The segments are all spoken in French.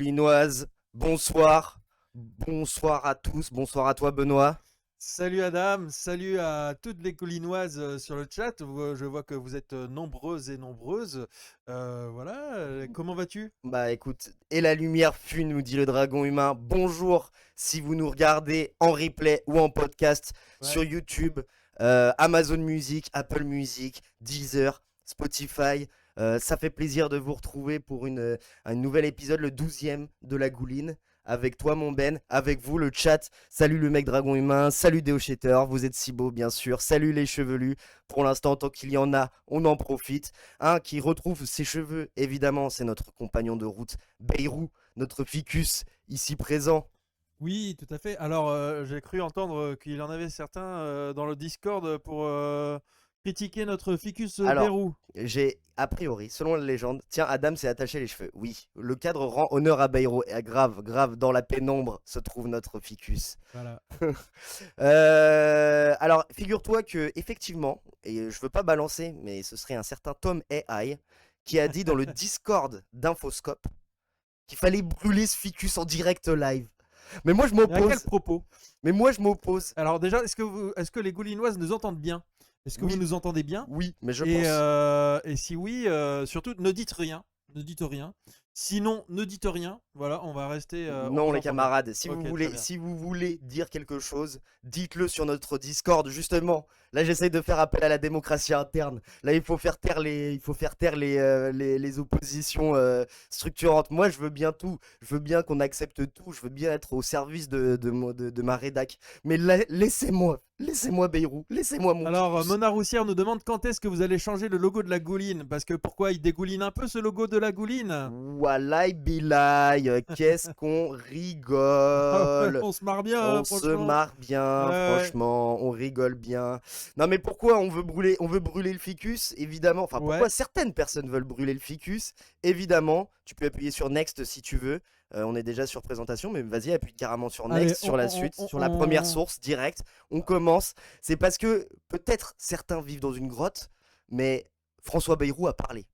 Goulinoises, bonsoir. Bonsoir à tous, bonsoir à toi Benoît. Salut Adam, salut à toutes les Collinoises sur le chat. Je vois que vous êtes nombreuses et nombreuses. Voilà, comment vas-tu? Bah écoute, et la lumière fut, nous dit le dragon humain. Bonjour si vous nous regardez en replay ou en podcast sur Ouais. YouTube, Amazon Music, Apple Music, Deezer, Spotify. Ça fait plaisir de vous retrouver pour un nouvel épisode, le 12e de la Gouline. Avec toi mon Ben, avec vous le chat. Salut le mec dragon humain, salut Deo Shater, vous êtes si beau bien sûr. Salut les chevelus, pour l'instant tant qu'il y en a, on en profite. Un qui retrouve ses cheveux, évidemment, c'est notre compagnon de route, Beirou, notre ficus, ici présent. Oui, tout à fait. Alors, j'ai cru entendre qu'il y en avait certains dans le Discord pour critiquer notre ficus Alors, Bérou. j'ai, a priori, selon la légende, tiens, Adam s'est attaché les cheveux. Oui, le cadre rend honneur à Beirou. Et grave, grave, dans la pénombre se trouve notre ficus. Voilà. Alors, figure-toi que, effectivement, et je veux pas balancer, mais ce serait un certain Tom AI qui a dit dans le Discord d'Infoscope qu'il fallait brûler ce ficus en direct live. Mais moi je Et à quel m'oppose. propos? Mais moi je m'oppose. Alors déjà, est-ce que les Goulinoises nous entendent bien? Est-ce que vous Oui, nous entendez bien? oui, mais je Et, pense. et si oui, surtout ne dites rien. Ne dites rien. Sinon, ne dites rien. Voilà, on va rester. On Non vous les entend bien. camarades, Ok, très bien. si vous voulez dire quelque chose, dites-le sur notre Discord justement. Là j'essaye de faire appel à la démocratie interne. Là il faut faire taire les oppositions structurantes. Moi je veux bien tout, je veux bien qu'on accepte tout, je veux bien être au service de ma rédac. Mais laissez-moi Beirut, laissez-moi mon Alors, ficus. Mona Roussière nous demande quand est-ce que vous allez changer le logo de la Gouline. Parce que pourquoi il dégouline un peu ce logo de la Gouline? Wallahi billahi, qu'est-ce qu'on rigole. On se marre bien, hein, On se franchement. marre bien, Ouais, franchement, on rigole bien. Non mais pourquoi on veut brûler le ficus? Évidemment, enfin pourquoi ouais. certaines personnes veulent brûler le ficus? Évidemment, tu peux appuyer sur Next si tu veux. On est déjà sur présentation, mais vas-y, appuie carrément sur Allez, Next, sur la suite, sur la première on- source, direct. On commence. C'est parce que peut-être certains vivent dans une grotte, mais François Bayrou a parlé.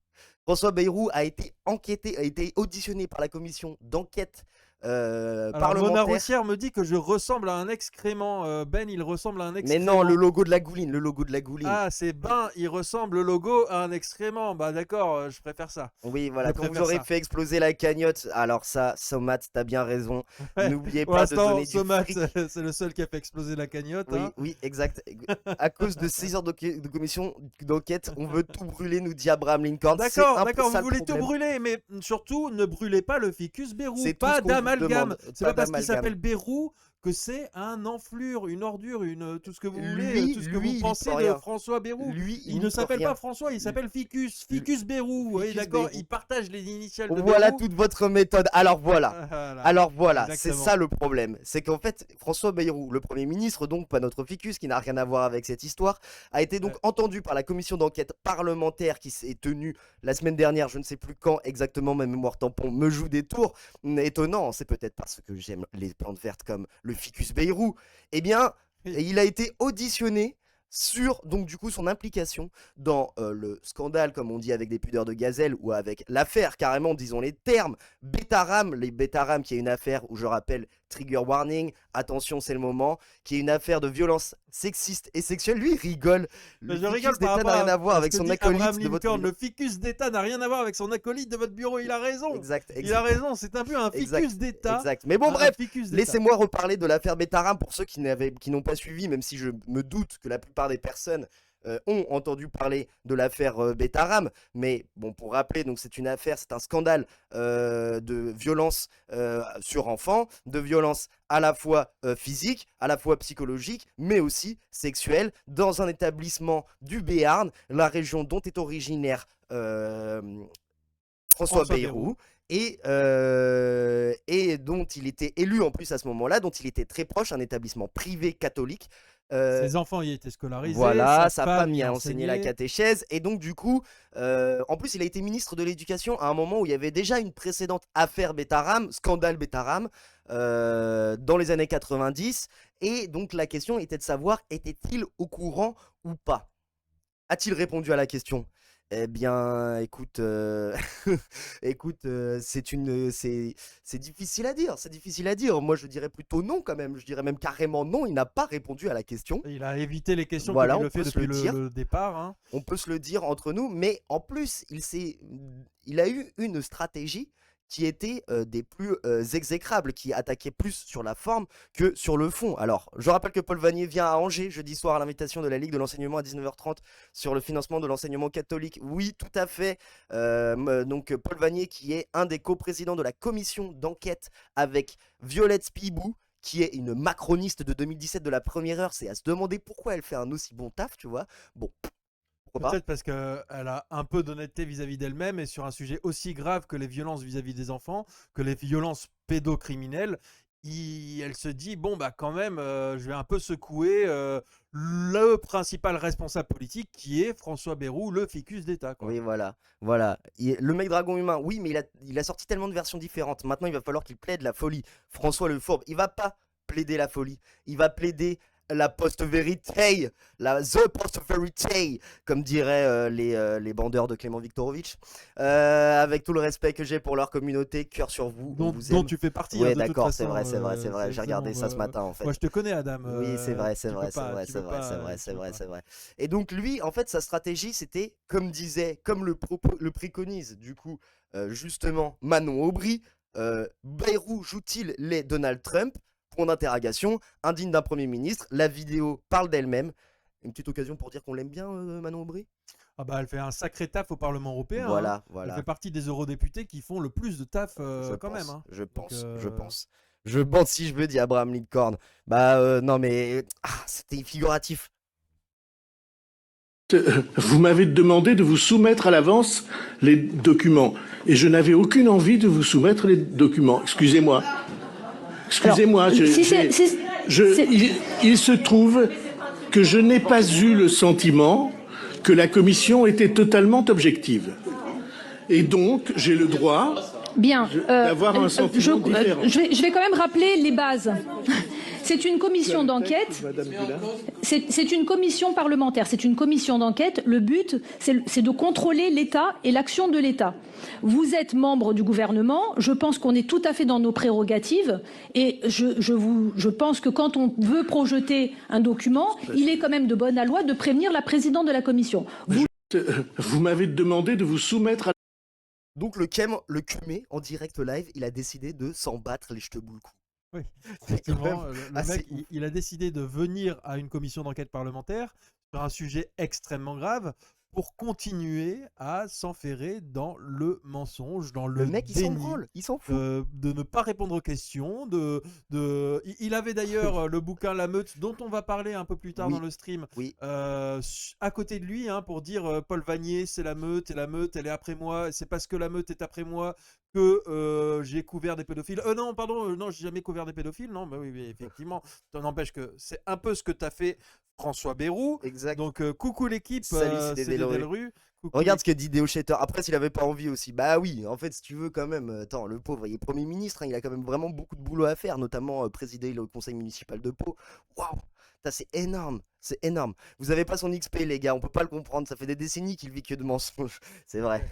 François Bayrou a été enquêté, a été auditionné par la commission d'enquête Alors, Mona parlementaire. Roussière me dit que je ressemble à un excrément. Ben, il ressemble à un Mais non, le excrément. logo de la Gouline, le logo de la Gouline. Ah, c'est Ben, il ressemble le logo à un excrément. Bah d'accord, je préfère ça. Oui, Je voilà, quand vous préfère aurez ça. fait exploser la cagnotte, alors ça, Somat, t'as bien raison. Ouais, N'oubliez pour pas de l'instant, donner du Somat, fric. c'est le seul qui a fait exploser la cagnotte, Oui, hein. oui, exact. À cause de 6 heures de commission d'enquête, on veut tout brûler, nous dit Abraham Lincoln. C'est D'accord, un peu d'accord, ça vous le voulez tout problème. brûler, mais surtout ne brûlez pas le ficus Bérou, C'est tout ce pas qu'on vous d'amalgame. demande, C'est pas pas parce qu'il d'amalgame. s'appelle Bérou que c'est un enflure, une ordure, tout ce que vous voulez, Lui, tout ce que vous lui, il y peut pensez de rien. François Bérou. Lui, il Il n'y ne peut s'appelle pas rien. François, il Lui- s'appelle Ficus, lui- Ficus Bérou. Oui, Ficus d'accord, Bayrou. il partage les initiales de Voilà Bérou. toute votre méthode. Voilà, Alors voilà, c'est exactement. ça le problème. C'est qu'en fait, François Bayrou, le Premier ministre, donc pas notre ficus, qui n'a rien à voir avec cette histoire, a été donc Ouais. entendu par la commission d'enquête parlementaire qui s'est tenue la semaine dernière, je ne sais plus quand exactement, ma mémoire tampon me joue des tours. Étonnant, c'est peut-être parce que j'aime les plantes vertes comme le ficus Bayrou. Eh bien, Oui. il a été auditionné sur donc du coup son implication dans le scandale, comme on dit avec des pudeurs de gazelle, ou avec l'affaire carrément, disons les termes, Betaram, les Betaram, qui est une affaire où je rappelle, trigger warning, attention c'est le moment, qui est une affaire de violence sexiste et sexuelle. Lui il rigole, le Je ficus rigole par d'État rapport n'a rien à voir à ce avec que son dit Abraham acolyte de votre Lincoln. bureau. Le ficus d'État n'a rien à voir avec son acolyte de votre bureau. Il a raison. Exact, Il a exact. raison. C'est un peu un Exact, ficus d'État. exact. Mais bon, Un bref, ficus d'État. laissez-moi reparler de l'affaire Betaram pour ceux qui n'ont pas suivi, même si je me doute que la plupart des personnes ont entendu parler de l'affaire Betaram. Mais bon, pour rappeler, donc c'est une affaire, c'est un scandale de violence sur enfants, de violence à la fois physique, à la fois psychologique, mais aussi sexuelle, dans un établissement du Béarn, la région dont est originaire François François Bayrou. Bayrou, et dont il était élu en plus à ce moment-là, dont il était très proche, un établissement privé catholique. Euh, Ses enfants y étaient scolarisés, voilà, sa sa femme femme y y a enseigné la enseignait. catéchèse, et donc du coup, en plus il a été ministre de l'Éducation à un moment où il y avait déjà une précédente affaire Betaram, scandale Betaram, dans les années 90, et donc la question était de savoir, était-il au courant ou pas? A-t-il répondu à la question? Eh bien, écoute, écoute, c'est difficile à dire, c'est difficile à dire. Moi, je dirais plutôt non quand même. Je dirais même carrément non. Il n'a pas répondu à la question. Il a évité les questions comme Voilà, il on le fait peut se le depuis dire. le départ, hein. On peut se le dire entre nous, mais en plus, il a eu une stratégie qui était des plus exécrables, qui attaquait plus sur la forme que sur le fond. Alors, je rappelle que Paul Vanier vient à Angers jeudi soir à l'invitation de la Ligue de l'enseignement à 19h30 sur le financement de l'enseignement catholique. Oui, tout à fait. Donc, Paul Vanier, qui est un des coprésidents de la commission d'enquête avec Violette Spibou, qui est une macroniste de 2017 de la première heure, c'est à se demander pourquoi elle fait un aussi bon taf, tu vois. Bon, pourquoi pas. Peut-être parce qu'elle a un peu d'honnêteté vis-à-vis d'elle-même et sur un sujet aussi grave que les violences vis-à-vis des enfants, que les violences pédocriminelles, elle se dit, bon, bah quand même, je vais un peu secouer le principal responsable politique qui est François Bayrou, le ficus d'État, quoi. Oui, voilà, voilà. Le mec dragon humain, oui, mais il a sorti tellement de versions différentes. Maintenant, il va falloir qu'il plaide la folie. François le Fourbe, il va pas plaider la folie. Il va plaider la post-vérité, the post-vérité, comme diraient les bandeurs de Clément Viktorovitch. Avec tout le respect que j'ai pour leur communauté, cœur sur vous, on vous Dont aime. tu fais partie, hein, Ouais, de toute d'accord, c'est façon. vrai, c'est vrai, c'est vrai. J'ai C'est regardé bon. ça ce matin, en Moi, fait. je te connais, Adam. Oui, c'est vrai, c'est Tu peux vrai, c'est pas, vrai, tu c'est peux vrai, c'est pas, vrai, c'est tu peux vrai, pas. c'est vrai. Et donc lui, en fait, sa stratégie, c'était, comme le préconise, du coup, justement, Manon Aubry, Bayrou joue-t-il les Donald Trump? Point d'interrogation, indigne d'un Premier ministre, la vidéo parle d'elle-même. Une petite occasion pour dire qu'on l'aime bien, Manon Aubry? Ah bah, elle fait un sacré taf au Parlement européen, hein. Voilà, Elle fait voilà, partie des eurodéputés qui font le plus de taf je quand même, pense, hein. je Donc, pense, je pense. Je pense si je veux, dit Abraham Lincoln. Bah non mais, c'était figuratif. Vous m'avez demandé de vous soumettre à l'avance les documents. Et je n'avais aucune envie de vous soumettre les documents. Excusez-moi. Excusez-moi. Il se trouve que je n'ai pas eu le sentiment que la commission était totalement objective. Et donc, j'ai le droit d'avoir un sentiment différent. Je vais quand même rappeler les bases. C'est une commission d'enquête. C'est une commission parlementaire. C'est une commission d'enquête. Le but, c'est de contrôler l'État et l'action de l'État. Vous êtes membre du gouvernement. Je pense qu'on est tout à fait dans nos prérogatives. Et je pense que quand on veut projeter un document, il est quand même de bonne loi de prévenir la présidente de la commission. Vous m'avez demandé de vous soumettre à... Donc le Cumé, en direct live, il a décidé de s'en battre les ch'teux boule. oui, C'est quand effectivement, même le assez mec, ouf. il a décidé de venir à une commission d'enquête parlementaire sur un sujet extrêmement grave pour continuer à s'enferrer dans le mensonge, dans Le le mec, il s'en déni, branle, il s'en fout. de ne pas répondre aux questions. Il avait d'ailleurs le bouquin La Meute, dont on va parler un peu plus tard dans Oui, le stream, oui, à côté de lui, hein, pour dire Paul Vanier, c'est la meute, et la meute, elle est après moi. C'est parce que la meute est après moi que j'ai couvert des pédophiles. Non, pardon, non, j'ai jamais couvert des pédophiles. Non, bah oui, mais effectivement, ça n'empêche que c'est un peu ce que t'as fait François Bayrou. exact. Donc, coucou l'équipe, Salut, c'est c'est Dédé Dédé Leroux. Leroux. Coucou Regarde ce que l'équipe. dit Déo Shater. Après, s'il avait pas envie aussi. Bah oui, en fait, si tu veux, quand même. Attends, le pauvre, il est Premier ministre, hein, il a quand même vraiment beaucoup de boulot à faire, notamment présider le conseil municipal de Pau. Waouh! Ça, c'est énorme, c'est énorme. Vous avez pas son XP, les gars, on peut pas le comprendre. Ça fait des décennies qu'il vit que de mensonges. C'est vrai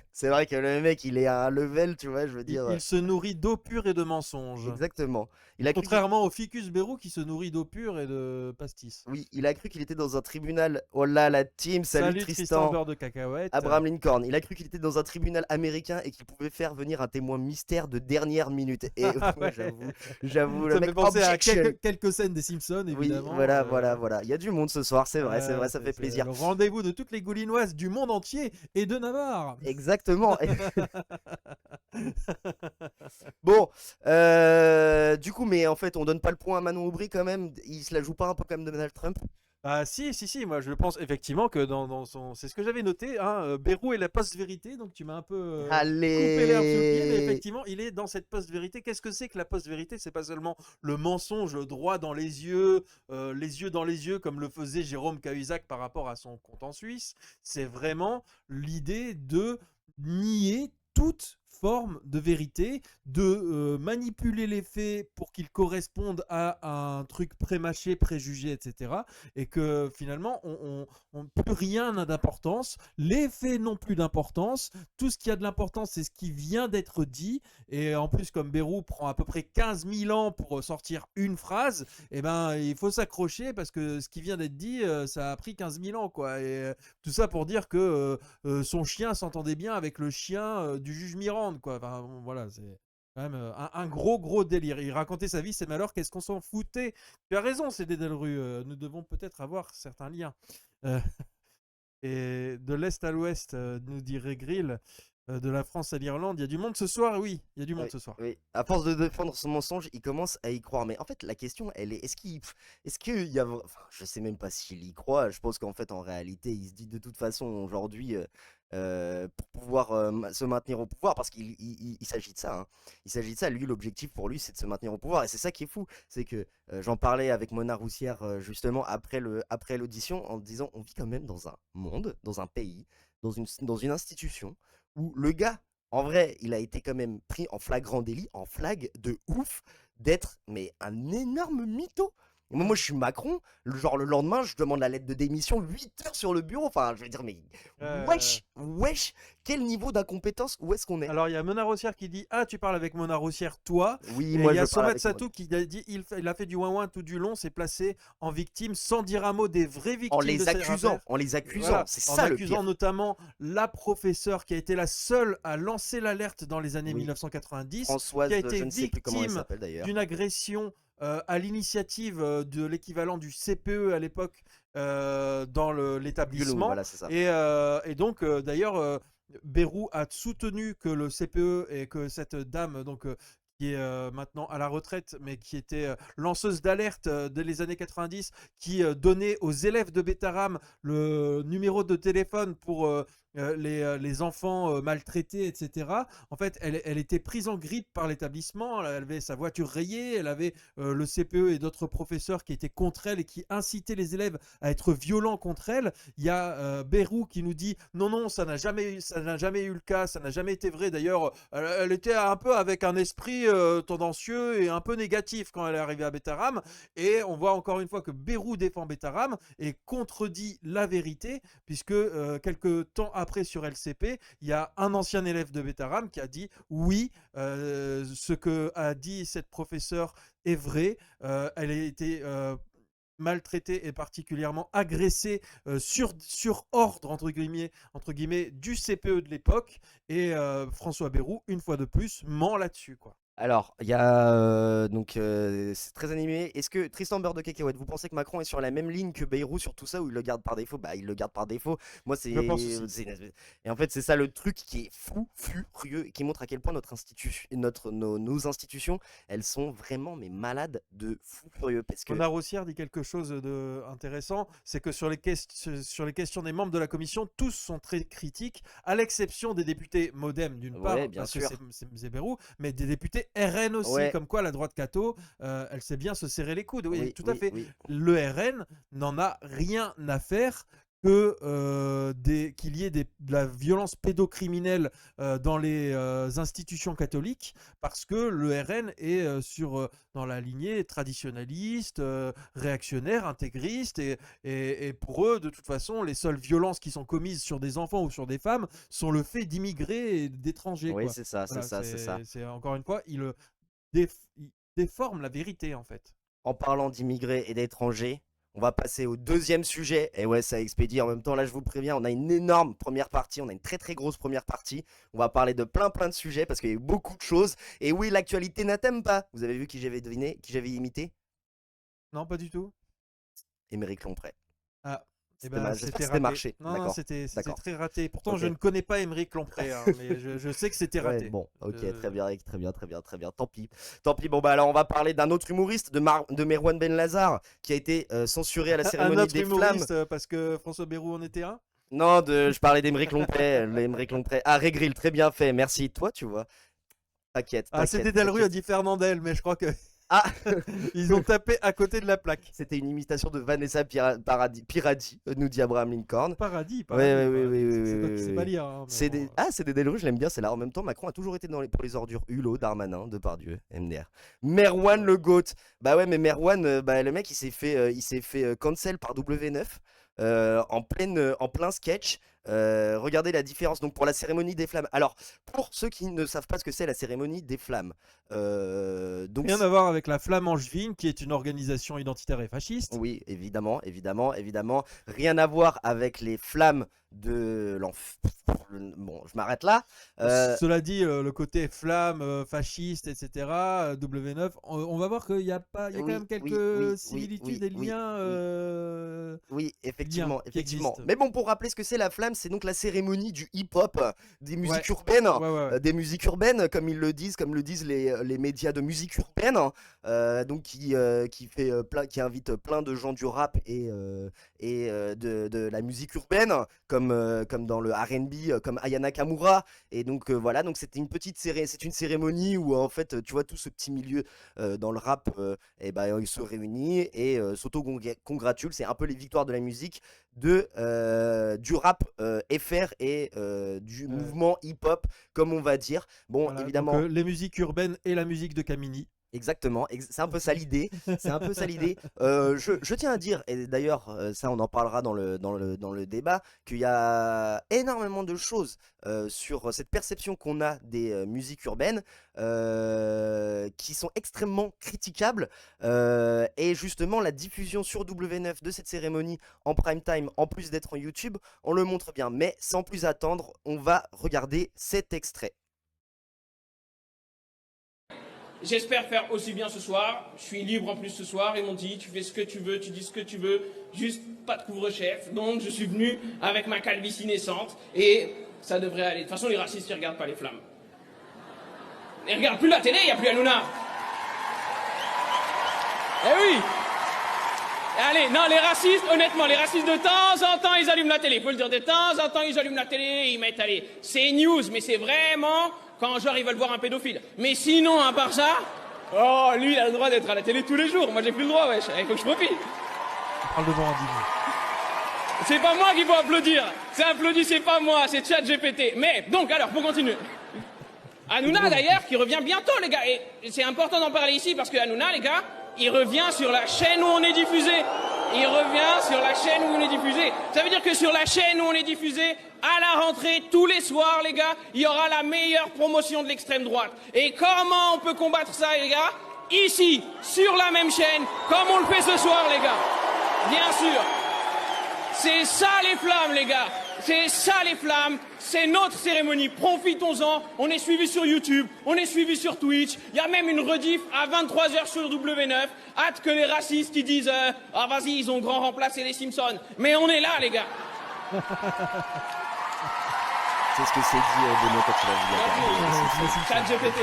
que le mec, il est à un level, tu vois, je veux dire. Il se nourrit d'eau pure et de mensonges. Exactement. Il a cru qu'il- Contrairement au ficus Bayrou qui se nourrit d'eau pure et de pastis. Oui, il a cru qu'il était dans un tribunal. Oh là, la team, salut Tristan Tristan. beurre de cacahuète. Abraham Lincoln, il a cru qu'il était dans un tribunal américain et qu'il pouvait faire venir un témoin mystère de dernière minute. Et ouais, j'avoue, le Ça me mec fait penser à objection. quelques scènes des Simpsons, Oui, évidemment. voilà. Il y a du monde ce soir, c'est vrai, ça fait C'est plaisir. le rendez-vous de toutes les Goulinoises du monde entier et de Navarre. Exactement. Bon, du coup, mais en fait, on donne pas le point à Manon Aubry quand même. Il se la joue pas un peu comme Donald Trump? Ah si, moi je pense effectivement que dans son... C'est ce que j'avais noté, hein, Bayrou est la post-vérité, donc tu m'as un peu coupé l'herbe sous le pied, mais Allez! effectivement, il est dans cette post-vérité. Qu'est-ce que c'est que la post-vérité? C'est pas seulement le mensonge droit dans les yeux dans les yeux, comme le faisait Jérôme Cahuzac par rapport à son compte en Suisse. C'est vraiment l'idée de nier toute forme de vérité, de manipuler les faits pour qu'ils correspondent à un truc prémâché, préjugé, etc. Et que finalement, plus rien n'a d'importance, les faits n'ont plus d'importance, tout ce qui a de l'importance, c'est ce qui vient d'être dit. Et en plus, comme Bayrou prend à peu près 15 000 ans pour sortir une phrase, eh ben, il faut s'accrocher parce que ce qui vient d'être dit, ça a pris 15 000 ans, quoi. Et tout ça pour dire que son chien s'entendait bien avec le chien du juge Mirande, quoi. Enfin, bon, voilà, c'est quand même un gros délire. Il racontait sa vie, ses malheurs, qu'est-ce qu'on s'en foutait. Tu as raison, c'est des Delru. Nous devons peut-être avoir certains liens. Euh, et de l'Est à l'Ouest, nous dirait Grill, de la France à l'Irlande, il y a du monde ce soir. Oui, il y a du monde ce soir. Oui. À force de défendre son mensonge, il commence à y croire. Mais en fait, la question, elle est, est-ce qu'il y a, enfin, je sais même pas s'il y croit. Je pense qu'en fait, en réalité, il se dit de toute façon aujourd'hui, pour pouvoir se maintenir au pouvoir, parce qu'il s'agit de ça. Hein. Il s'agit de ça. Lui, l'objectif pour lui, c'est de se maintenir au pouvoir. Et c'est ça qui est fou, c'est que j'en parlais avec Mona Roussière justement après l'audition, en disant, on vit quand même dans un monde, dans un pays, dans une institution où le gars, en vrai, il a été quand même pris en flagrant délit, en flag de ouf, d'être mais un énorme mytho. Et moi, je suis Macron, le lendemain, je demande la lettre de démission 8 heures sur le bureau. Enfin, je veux dire, mais wesh, quel niveau d'incompétence, où est-ce qu'on est? Alors, il y a Mona Roussière qui dit: ah, tu parles avec Mona Roussière, toi. Oui, Et moi, il y a je parle Somet avec Satou qui a dit il a fait du ouin-ouin tout du long, s'est placé en victime sans dire un mot des vraies victimes. En les accusant, voilà, c'est ça le pire. En accusant notamment la professeure qui a été la seule à lancer l'alerte dans les années 1990, Françoise, qui a été je ne sais plus comment elle victime s'appelle d'ailleurs. d'une agression à l'initiative de l'équivalent du CPE à l'époque dans l'établissement. Voilà, c'est ça. Et donc, d'ailleurs, Bayrou a soutenu que le CPE et que cette dame, donc, qui est maintenant à la retraite, mais qui était lanceuse d'alerte dès les années 90, qui donnait aux élèves de Betaram le numéro de téléphone pour les enfants maltraités, etc. En fait, elle était prise en grippe par l'établissement, elle avait sa voiture rayée, elle avait le CPE et d'autres professeurs qui étaient contre elle et qui incitaient les élèves à être violents contre elle. Il y a Bayrou qui nous dit non, ça n'a jamais eu le cas, ça n'a jamais été vrai. D'ailleurs, elle était un peu avec un esprit tendancieux et un peu négatif quand elle est arrivée à Betaram. Et on voit encore une fois que Bayrou défend Betaram et contredit la vérité, puisque quelques temps après sur LCP, il y a un ancien élève de Betaram qui a dit oui, ce que a dit cette professeure est vrai. Elle a été maltraitée et particulièrement agressée sur ordre entre guillemets du CPE de l'époque. Et François Bayrou, une fois de plus, ment là-dessus, quoi. Alors, il y a c'est très animé. Est-ce que Tristan Beurre de Cacahuète, vous pensez que Macron est sur la même ligne que Bayrou sur tout ça, ou il le garde par défaut? Bah, il le garde par défaut. Moi, Je pense aussi. Et en fait, c'est ça le truc qui est fou, furieux, et qui montre à quel point nos institutions, elles sont vraiment mais malades de fou furieux. Parce que Mona Roussière dit quelque chose d'intéressant, c'est que sur les questions des membres de la commission, tous sont très critiques, à l'exception des députés Modem d'une part, ouais, bien parce sûr. que c'est Bayrou, mais des députés RN aussi, Ouais. comme quoi la droite catho, elle sait bien se serrer les coudes. Oui, tout à fait. Oui. Le RN n'en a rien à faire que qu'il y ait de la violence pédocriminelle dans les institutions catholiques, parce que le RN est dans la lignée traditionnaliste, réactionnaire, intégriste, et pour eux, de toute façon, les seules violences qui sont commises sur des enfants ou sur des femmes sont le fait d'immigrés et d'étrangers. Oui, quoi. c'est ça, Voilà, c'est ça. c'est encore une fois, il déforme la vérité, en fait. En parlant d'immigrés et d'étrangers, on va passer au deuxième sujet. Et ouais, ça expédie. En même temps, là, je vous préviens, on a une énorme première partie. On a une très très grosse première partie. On va parler de plein de sujets parce qu'il y a eu beaucoup de choses. Et oui, l'actualité n'attend pas. Vous avez vu qui j'avais deviné, qui j'avais imité? Non, pas du tout. Émeric Lompré. Ah. C'était marché. Non, c'était très raté. Pourtant, okay. Je ne connais pas Émeric Lompré, hein, mais je sais que c'était raté. Ouais, bon, ok, très bien. Tant pis. Bon, bah alors, on va parler d'un autre humoriste, de Merwan Ben Lazar, qui a été censuré à la cérémonie des Flammes. Parce que François Bayrou en était un? Non, je parlais d'Émeric Lompré. Ah, Régril, très bien fait, merci. Toi, tu vois. T'inquiète. C'était Delru a dit Fernandel, mais je crois que. Ah, Ils ont tapé à côté de la plaque. c'était une imitation de Vanessa Paradis, nous dit Abraham Lincoln. Paradis. Ouais, ouais, oui, paradis. oui, C'est oui, toi oui, qui sais oui, pas oui. lire. Hein, mais C'est bon, des... Ah, c'est des Delrues, je l'aime bien, c'est là. En même temps, Macron a toujours été pour les ordures. Hulot, Darmanin, Depardieu, MDR. Merwan le GOAT. Bah ouais, mais Merwan, bah, le mec, il s'est fait cancel par W9 en plein sketch. Regardez la différence donc pour la cérémonie des flammes. Alors, pour ceux qui ne savent pas ce que c'est la cérémonie des flammes, donc Rien à voir avec la Flamme Angevine, qui est une organisation identitaire et fasciste. oui, évidemment, évidemment, évidemment. Rien à voir avec les flammes de Bon, je m'arrête là. Cela dit, le côté flamme, fasciste, etc., W9, on va voir qu'il y a quand Oui, même oui, quelques oui, similitudes oui, et oui, liens. Oui, effectivement, qui effectivement. existent. Mais bon, pour rappeler ce que c'est la flamme, c'est donc la cérémonie du hip-hop, des musiques Ouais. urbaines, Ouais. des musiques urbaines, comme ils le disent, comme le disent les médias de musique urbaine, donc qui qui invite plein de gens du rap et de la musique urbaine, comme dans le R&B, comme Aya Nakamura. Et donc voilà, donc c'était c'est une cérémonie où en fait, tu vois, tout ce petit milieu dans le rap, et ben il se réunit et s'auto-congratule. C'est un peu les victoires de la musique du rap FR et du mouvement hip-hop, comme on va dire. Bon, Voilà, évidemment. donc, les musiques urbaines et la musique de Camini. Exactement, c'est un peu ça l'idée. C'est un peu ça l'idée. Je tiens à dire, et d'ailleurs, ça on en parlera dans le débat, qu'il y a énormément de choses sur cette perception qu'on a des musiques urbaines qui sont extrêmement critiquables. Et justement, la diffusion sur W9 de cette cérémonie en prime time, en plus d'être en YouTube, on le montre bien. Mais sans plus attendre, on va regarder cet extrait. J'espère faire aussi bien ce soir. Je suis libre en plus ce soir. Ils m'ont dit, tu fais ce que tu veux, tu dis ce que tu veux, juste pas de couvre-chef. Donc je suis venu avec ma calvitie naissante et ça devrait aller. De toute façon, les racistes, ils regardent pas les flammes. Ils regardent plus la télé, il n'y a plus Hanouna. Eh oui. Allez, non, les racistes, honnêtement, les racistes de temps en temps, ils allument la télé. Faut le dire, de temps en temps, ils allument la télé, ils mettent, allez, c'est news, mais c'est vraiment quand genre ils veulent voir un pédophile. Mais sinon, à part ça, oh, lui, il a le droit d'être à la télé tous les jours. Moi, j'ai plus le droit, wesh. Il faut que je profite. On parle devant un dîner. C'est pas moi qu'il faut applaudir. C'est applaudi, c'est pas moi, c'est ChatGPT. Mais, donc, alors, pour continuer. Hanouna, d'ailleurs, qui revient bientôt, les gars. Et c'est important d'en parler ici parce que Hanouna, les gars, il revient sur la chaîne où on est diffusé. Il revient sur la chaîne où on est diffusé. Ça veut dire que sur la chaîne où on est diffusé, à la rentrée, tous les soirs, les gars, il y aura la meilleure promotion de l'extrême droite. Et comment on peut combattre ça, les gars? Ici, sur la même chaîne, comme on le fait ce soir, les gars. Bien sûr. C'est ça les flammes, les gars. C'est ça les flammes. C'est notre cérémonie. Profitons-en. On est suivi sur YouTube. On est suivi sur Twitch. Il y a même une rediff à 23h sur W9. Hâte que les racistes qui disent ah vas-y, ils ont grand remplacé les Simpsons. Mais on est là, les gars. C'est ce que c'est dit Benoît quand tu l'as vu. ChatGPT.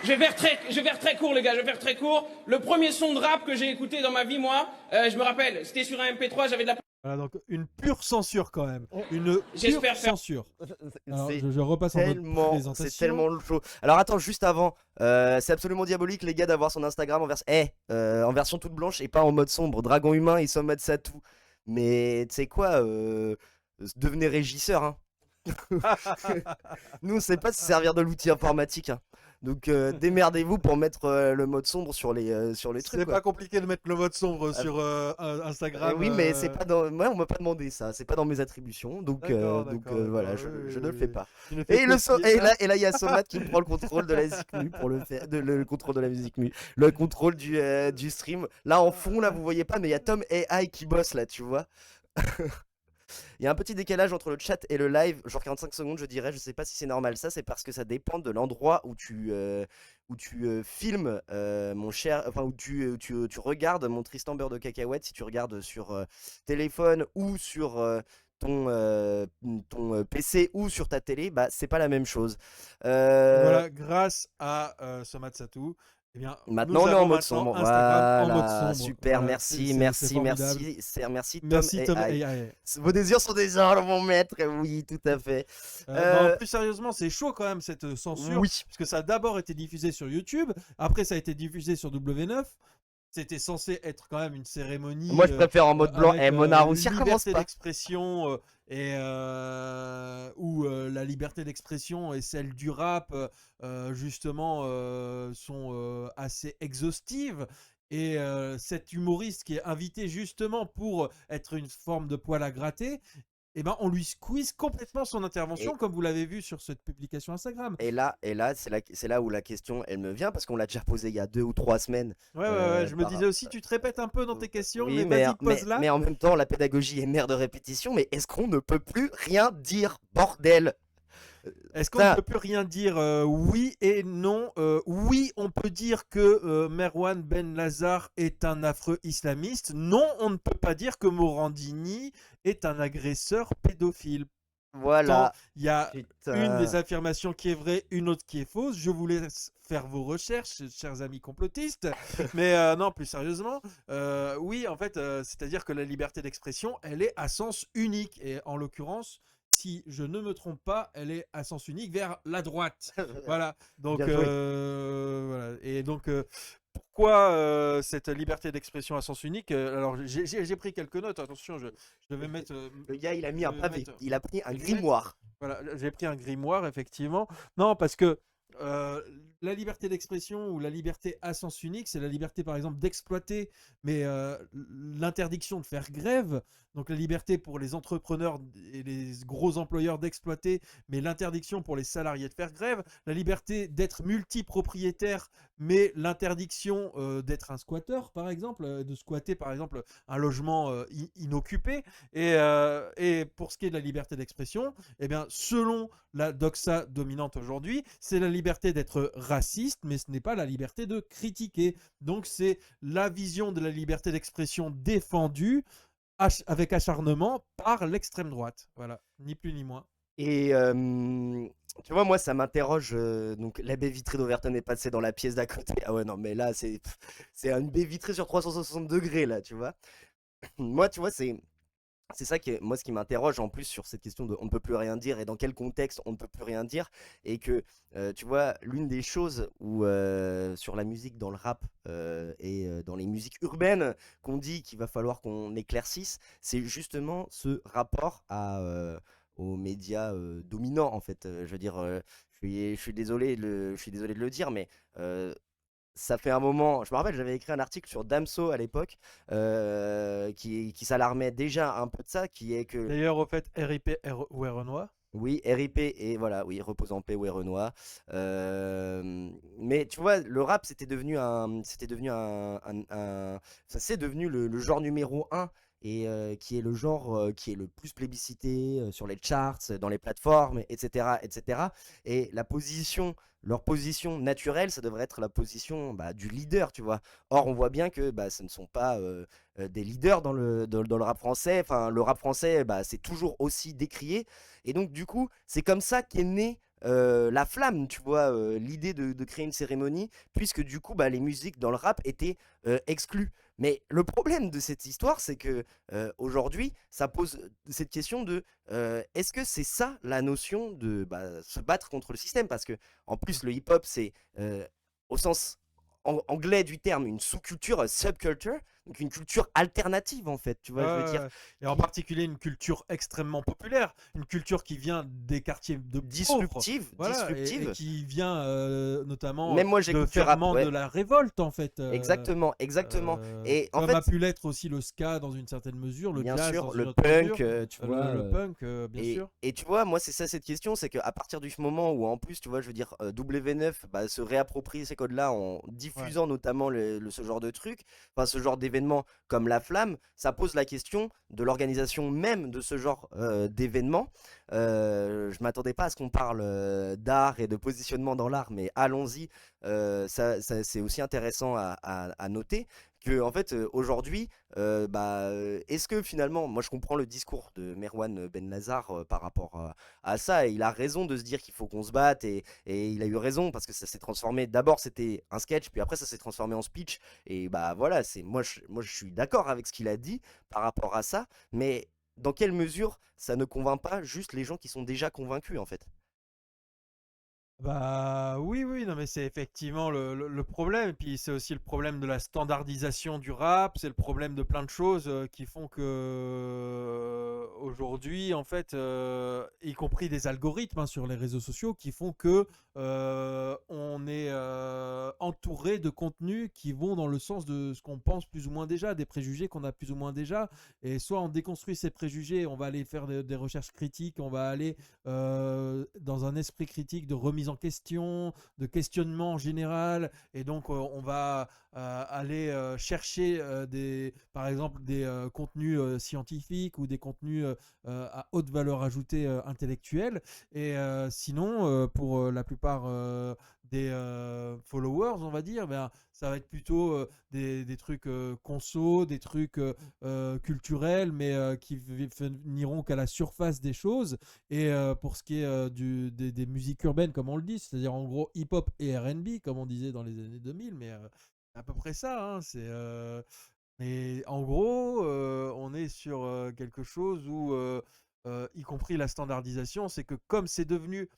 Je vais faire très court, les gars, je vais faire très court. Le premier son de rap que j'ai écouté dans ma vie, moi, je me rappelle, c'était sur un MP3, j'avais de la... Voilà, donc une pure censure quand même. Une pure faire- censure. Alors, C'est je repasse en mode tellement, présentation. c'est tellement chaud. Alors attends, juste avant, c'est absolument diabolique les gars d'avoir son Instagram en version toute blanche et pas en mode sombre. Dragon humain, ils sont en mode Satou. Mais tu sais quoi, devenez régisseur. Hein. Nous on sait pas se servir de l'outil informatique. Hein. Donc démerdez-vous pour mettre le mode sombre sur les trucs. C'est quoi. pas compliqué de mettre le mode sombre sur Instagram. Oui, mais c'est pas dans. Moi, on m'a pas demandé ça. C'est pas dans mes attributions. Donc, D'accord, voilà, d'accord, je oui, ne le fais pas. Tu ne fais Et, que là, il y a Somat qui prend le contrôle de la ZikMu pour le contrôle de la ZikMu, le contrôle du stream. Là, en fond, là, vous voyez pas, mais il y a Tom AI qui bosse là, tu vois. Il y a un petit décalage entre le chat et le live, genre 45 secondes, je dirais. Je sais pas si c'est normal. Ça, c'est parce que ça dépend de l'endroit où tu filmes, mon cher. Enfin, où tu regardes mon Tristan Beurre de Cacahuète. Si tu regardes sur téléphone ou sur ton PC ou sur ta télé, bah c'est pas la même chose. Voilà, grâce à Somat Satou, Eh bien, Maintenant, nous on est en avons mode maintenant sombre. Instagram en mode Voilà, sombre. super, Voilà, merci, c'est merci, formidable. merci Tom Merci Tom AI. AI. Vos désirs sont des ordres, mon maître. Oui, tout à fait. Non, plus sérieusement, c'est chaud quand même cette censure, Oui. puisque ça a d'abord été diffusé sur YouTube, après ça a été diffusé sur W9. C'était censé être quand même une cérémonie Moi, je préfère en mode blanc. avec Monard aussi, recommence liberté pas. d'expression et où la liberté d'expression et celle du rap justement sont assez exhaustives. Et cet humoriste qui est invité justement pour être une forme de poil à gratter, eh ben, on lui squeeze complètement son intervention, Et, comme vous l'avez vu sur cette publication Instagram. et là, c'est là où la question, elle me vient, parce qu'on l'a déjà posée il y a 2 ou 3 semaines. Ouais, je me disais aussi, tu te répètes un peu dans tes questions, Oui, mais mais, vas-y, pose-la. mais en même temps, la pédagogie est mère de répétition, mais est-ce qu'on ne peut plus rien dire, bordel? Est-ce qu'on ne peut plus rien dire oui et non oui, on peut dire que Merwan Ben Lazar est un affreux islamiste. Non, on ne peut pas dire que Morandini est un agresseur pédophile. Voilà. Il y a Putain. une des affirmations qui est vraie, une autre qui est fausse. Je vous laisse faire vos recherches, chers amis complotistes. Mais non, plus sérieusement, oui, en fait, c'est-à-dire que la liberté d'expression, elle est à sens unique. Et en l'occurrence, si je ne me trompe pas, elle est à sens unique vers la droite. Voilà. Donc, Bien joué. voilà. Et donc, pourquoi cette liberté d'expression à sens unique Alors, j'ai pris quelques notes. Attention, je devais mettre. Le gars, il a mis un je vais pavé. mettre- Il a pris un je vais grimoire. Voilà, j'ai pris un grimoire, effectivement. Non, parce que la liberté d'expression ou la liberté à sens unique, c'est la liberté, par exemple, d'exploiter, mais l'interdiction de faire grève. Donc la liberté pour les entrepreneurs et les gros employeurs d'exploiter, mais l'interdiction pour les salariés de faire grève. La liberté d'être multipropriétaire, mais l'interdiction d'être un squatteur, par exemple, de squatter, par exemple, un logement inoccupé. Et pour ce qui est de la liberté d'expression, eh bien, selon la doxa dominante aujourd'hui, c'est la liberté d'être raciste, mais ce n'est pas la liberté de critiquer. Donc c'est la vision de la liberté d'expression défendue avec acharnement par l'extrême droite. Voilà, ni plus ni moins. Et tu vois, moi, ça m'interroge. Donc, la baie vitrée d'Overton est passée dans la pièce d'à côté. Ah ouais, non, mais là, c'est une baie vitrée sur 360 degrés, là, tu vois. Moi, tu vois, c'est ça qui est, moi, ce qui m'interroge en plus sur cette question de on ne peut plus rien dire et dans quel contexte on ne peut plus rien dire. Et que, tu vois, l'une des choses où, sur la musique, dans le rap et dans les musiques urbaines, qu'on dit qu'il va falloir qu'on éclaircisse, c'est justement ce rapport aux médias dominants, en fait. Je veux dire, je suis désolé je suis désolé de le dire, mais ça fait un moment, je me rappelle, j'avais écrit un article sur Damso à l'époque, qui s'alarmait déjà un peu de ça, qui est que... D'ailleurs, au fait, RIP Renoir. Oui, RIP, et voilà, oui, repose en paix, Renoir. Mais tu vois, le rap, c'était devenu ça c'est devenu le genre numéro 1, et qui est le genre qui est le plus plébiscité sur les charts, dans les plateformes, etc., etc. Et leur position naturelle, ça devrait être la position du leader, tu vois. Or, on voit bien que ce ne sont pas des leaders dans le rap français. Enfin, le rap français, c'est toujours aussi décrié. Et donc, du coup, c'est comme ça qu'est née la flamme, tu vois, l'idée de créer une cérémonie, puisque du coup, les musiques dans le rap étaient exclues. Mais le problème de cette histoire, c'est que aujourd'hui, ça pose cette question de est-ce que c'est ça la notion de se battre contre le système? Parce que en plus, le hip-hop, c'est au sens anglais du terme une sous-culture, subculture, donc une culture alternative en fait, tu vois, je veux dire. Et en particulier une culture extrêmement populaire, une culture qui vient des quartiers de disruptive, voilà, disruptive. Et qui vient notamment Même moi, de ferment de la révolte en fait. Exactement. Et en comme fait, a pu l'être aussi le ska dans une certaine mesure, le bien jazz sûr, dans le une autre punk, mesure, tu vois, le punk, bien sûr. Et tu vois, moi, c'est ça cette question, c'est qu'à partir du moment où, en plus, tu vois, je veux dire, W9 se réapproprie ces codes-là en diffusant notamment ce genre de trucs, enfin, ce genre d'événements comme la flamme, ça pose la question de l'organisation même de ce genre d'événements. Je m'attendais pas à ce qu'on parle d'art et de positionnement dans l'art, mais allons-y. Ça, c'est aussi intéressant à noter que en fait aujourd'hui, est-ce que finalement, moi je comprends le discours de Merwan Benlazar par rapport à ça, et il a raison de se dire qu'il faut qu'on se batte, et il a eu raison parce que ça s'est transformé. D'abord c'était un sketch, puis après ça s'est transformé en speech, et bah voilà, c'est moi je suis d'accord avec ce qu'il a dit par rapport à ça, mais dans quelle mesure ça ne convainc pas juste les gens qui sont déjà convaincus en fait? Bah oui, oui, non, mais c'est effectivement le problème. Et puis c'est aussi le problème de la standardisation du rap, c'est le problème de plein de choses qui font que aujourd'hui, en fait, y compris des algorithmes hein, sur les réseaux sociaux, qui font que on est entouré de contenus qui vont dans le sens de ce qu'on pense plus ou moins déjà, des préjugés qu'on a plus ou moins déjà. Et soit on déconstruit ces préjugés, on va aller faire des recherches critiques, on va aller dans un esprit critique de remise en question, de questionnement en général, et donc on va aller chercher par exemple des contenus scientifiques ou des contenus à haute valeur ajoutée intellectuelle. Et sinon, pour la plupart des followers, on va dire, ben, ça va être plutôt des trucs conso, des trucs culturels, mais qui finiront qu'à la surface des choses. Et pour ce qui est des musiques urbaines, comme on le dit, c'est-à-dire en gros hip-hop et R&B, comme on disait dans les années 2000, mais à peu près ça. Hein, et en gros, on est sur quelque chose où, y compris la standardisation, c'est que comme c'est devenu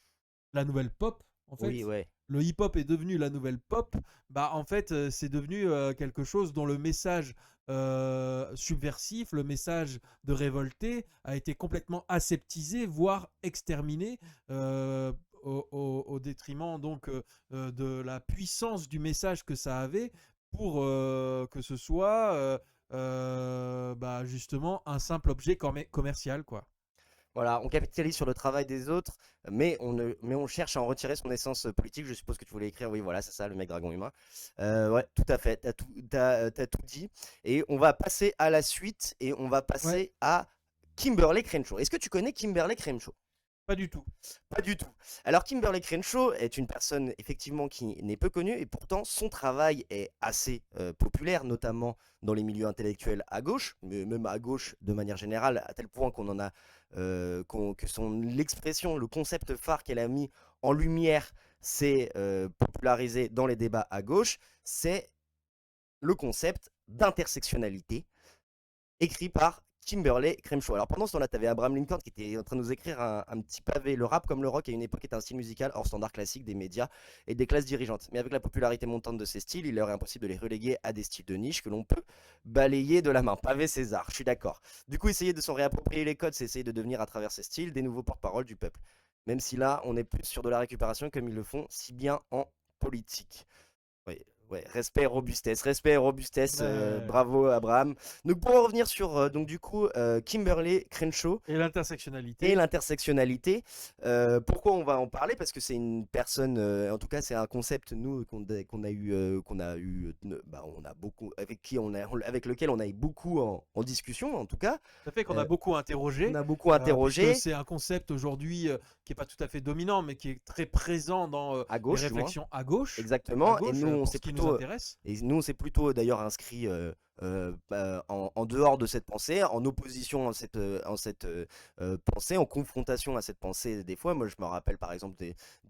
la nouvelle pop, en fait, Oui, ouais. le hip-hop est devenu la nouvelle pop, bah en fait, c'est devenu quelque chose dont le message subversif, le message de révolté a été complètement aseptisé, voire exterminé, au détriment donc de la puissance du message que ça avait pour que ce soit bah, justement un simple objet commercial, quoi. Voilà, on capitalise sur le travail des autres, mais on cherche à en retirer son essence politique. Je suppose que tu voulais écrire, oui, voilà, c'est ça, le mec dragon humain. Ouais, tout à fait, t'as tout dit. Et on va passer à la suite, et on va Ouais, passer à Kimberlé Crenshaw. Est-ce que tu connais Kimberlé Crenshaw? pas du tout. Pas du tout. Alors Kimberlé Crenshaw est une personne effectivement qui n'est peu connue, et pourtant son travail est assez populaire, notamment dans les milieux intellectuels à gauche, mais même à gauche de manière générale, à tel point qu'on en a que l'expression, le concept phare qu'elle a mis en lumière, s'est popularisé dans les débats à gauche, c'est le concept d'intersectionnalité écrit par Kimberlé Crenshaw. Alors pendant ce temps-là, tu avais Abraham Lincoln qui était en train de nous écrire un petit pavé. Le rap comme le rock à une époque était un style musical hors standard classique des médias et des classes dirigeantes. Mais avec la popularité montante de ces styles, il leur est impossible de les reléguer à des styles de niche que l'on peut balayer de la main. Pavé César, je suis d'accord. Du coup, essayer de s'en réapproprier les codes, c'est essayer de devenir à travers ces styles des nouveaux porte-parole du peuple. Même si là, on est plus sur de la récupération comme ils le font si bien en politique. Oui, ouais, respect et robustesse, Ouais. bravo Abraham. Donc pour en revenir sur donc du coup Kimberlé Crenshaw Et et l'intersectionnalité. l'intersectionnalité, pourquoi on va en parler? Parce que c'est une personne, en tout cas c'est un concept nous on a beaucoup avec lequel on a eu beaucoup en discussion en tout cas, Ça fait qu'on a euh, beaucoup on interrogé, a beaucoup puisque interrogé c'est un concept aujourd'hui qui n'est pas tout à fait dominant, mais qui est très présent dans à les gauche du moins. réflexions à Exactement, et gauche nous on pour s'est ce qui nous plutôt intéresse. d'ailleurs inscrit en dehors de cette pensée, en opposition en cette pensée, en confrontation à cette pensée des fois. Moi je me rappelle par exemple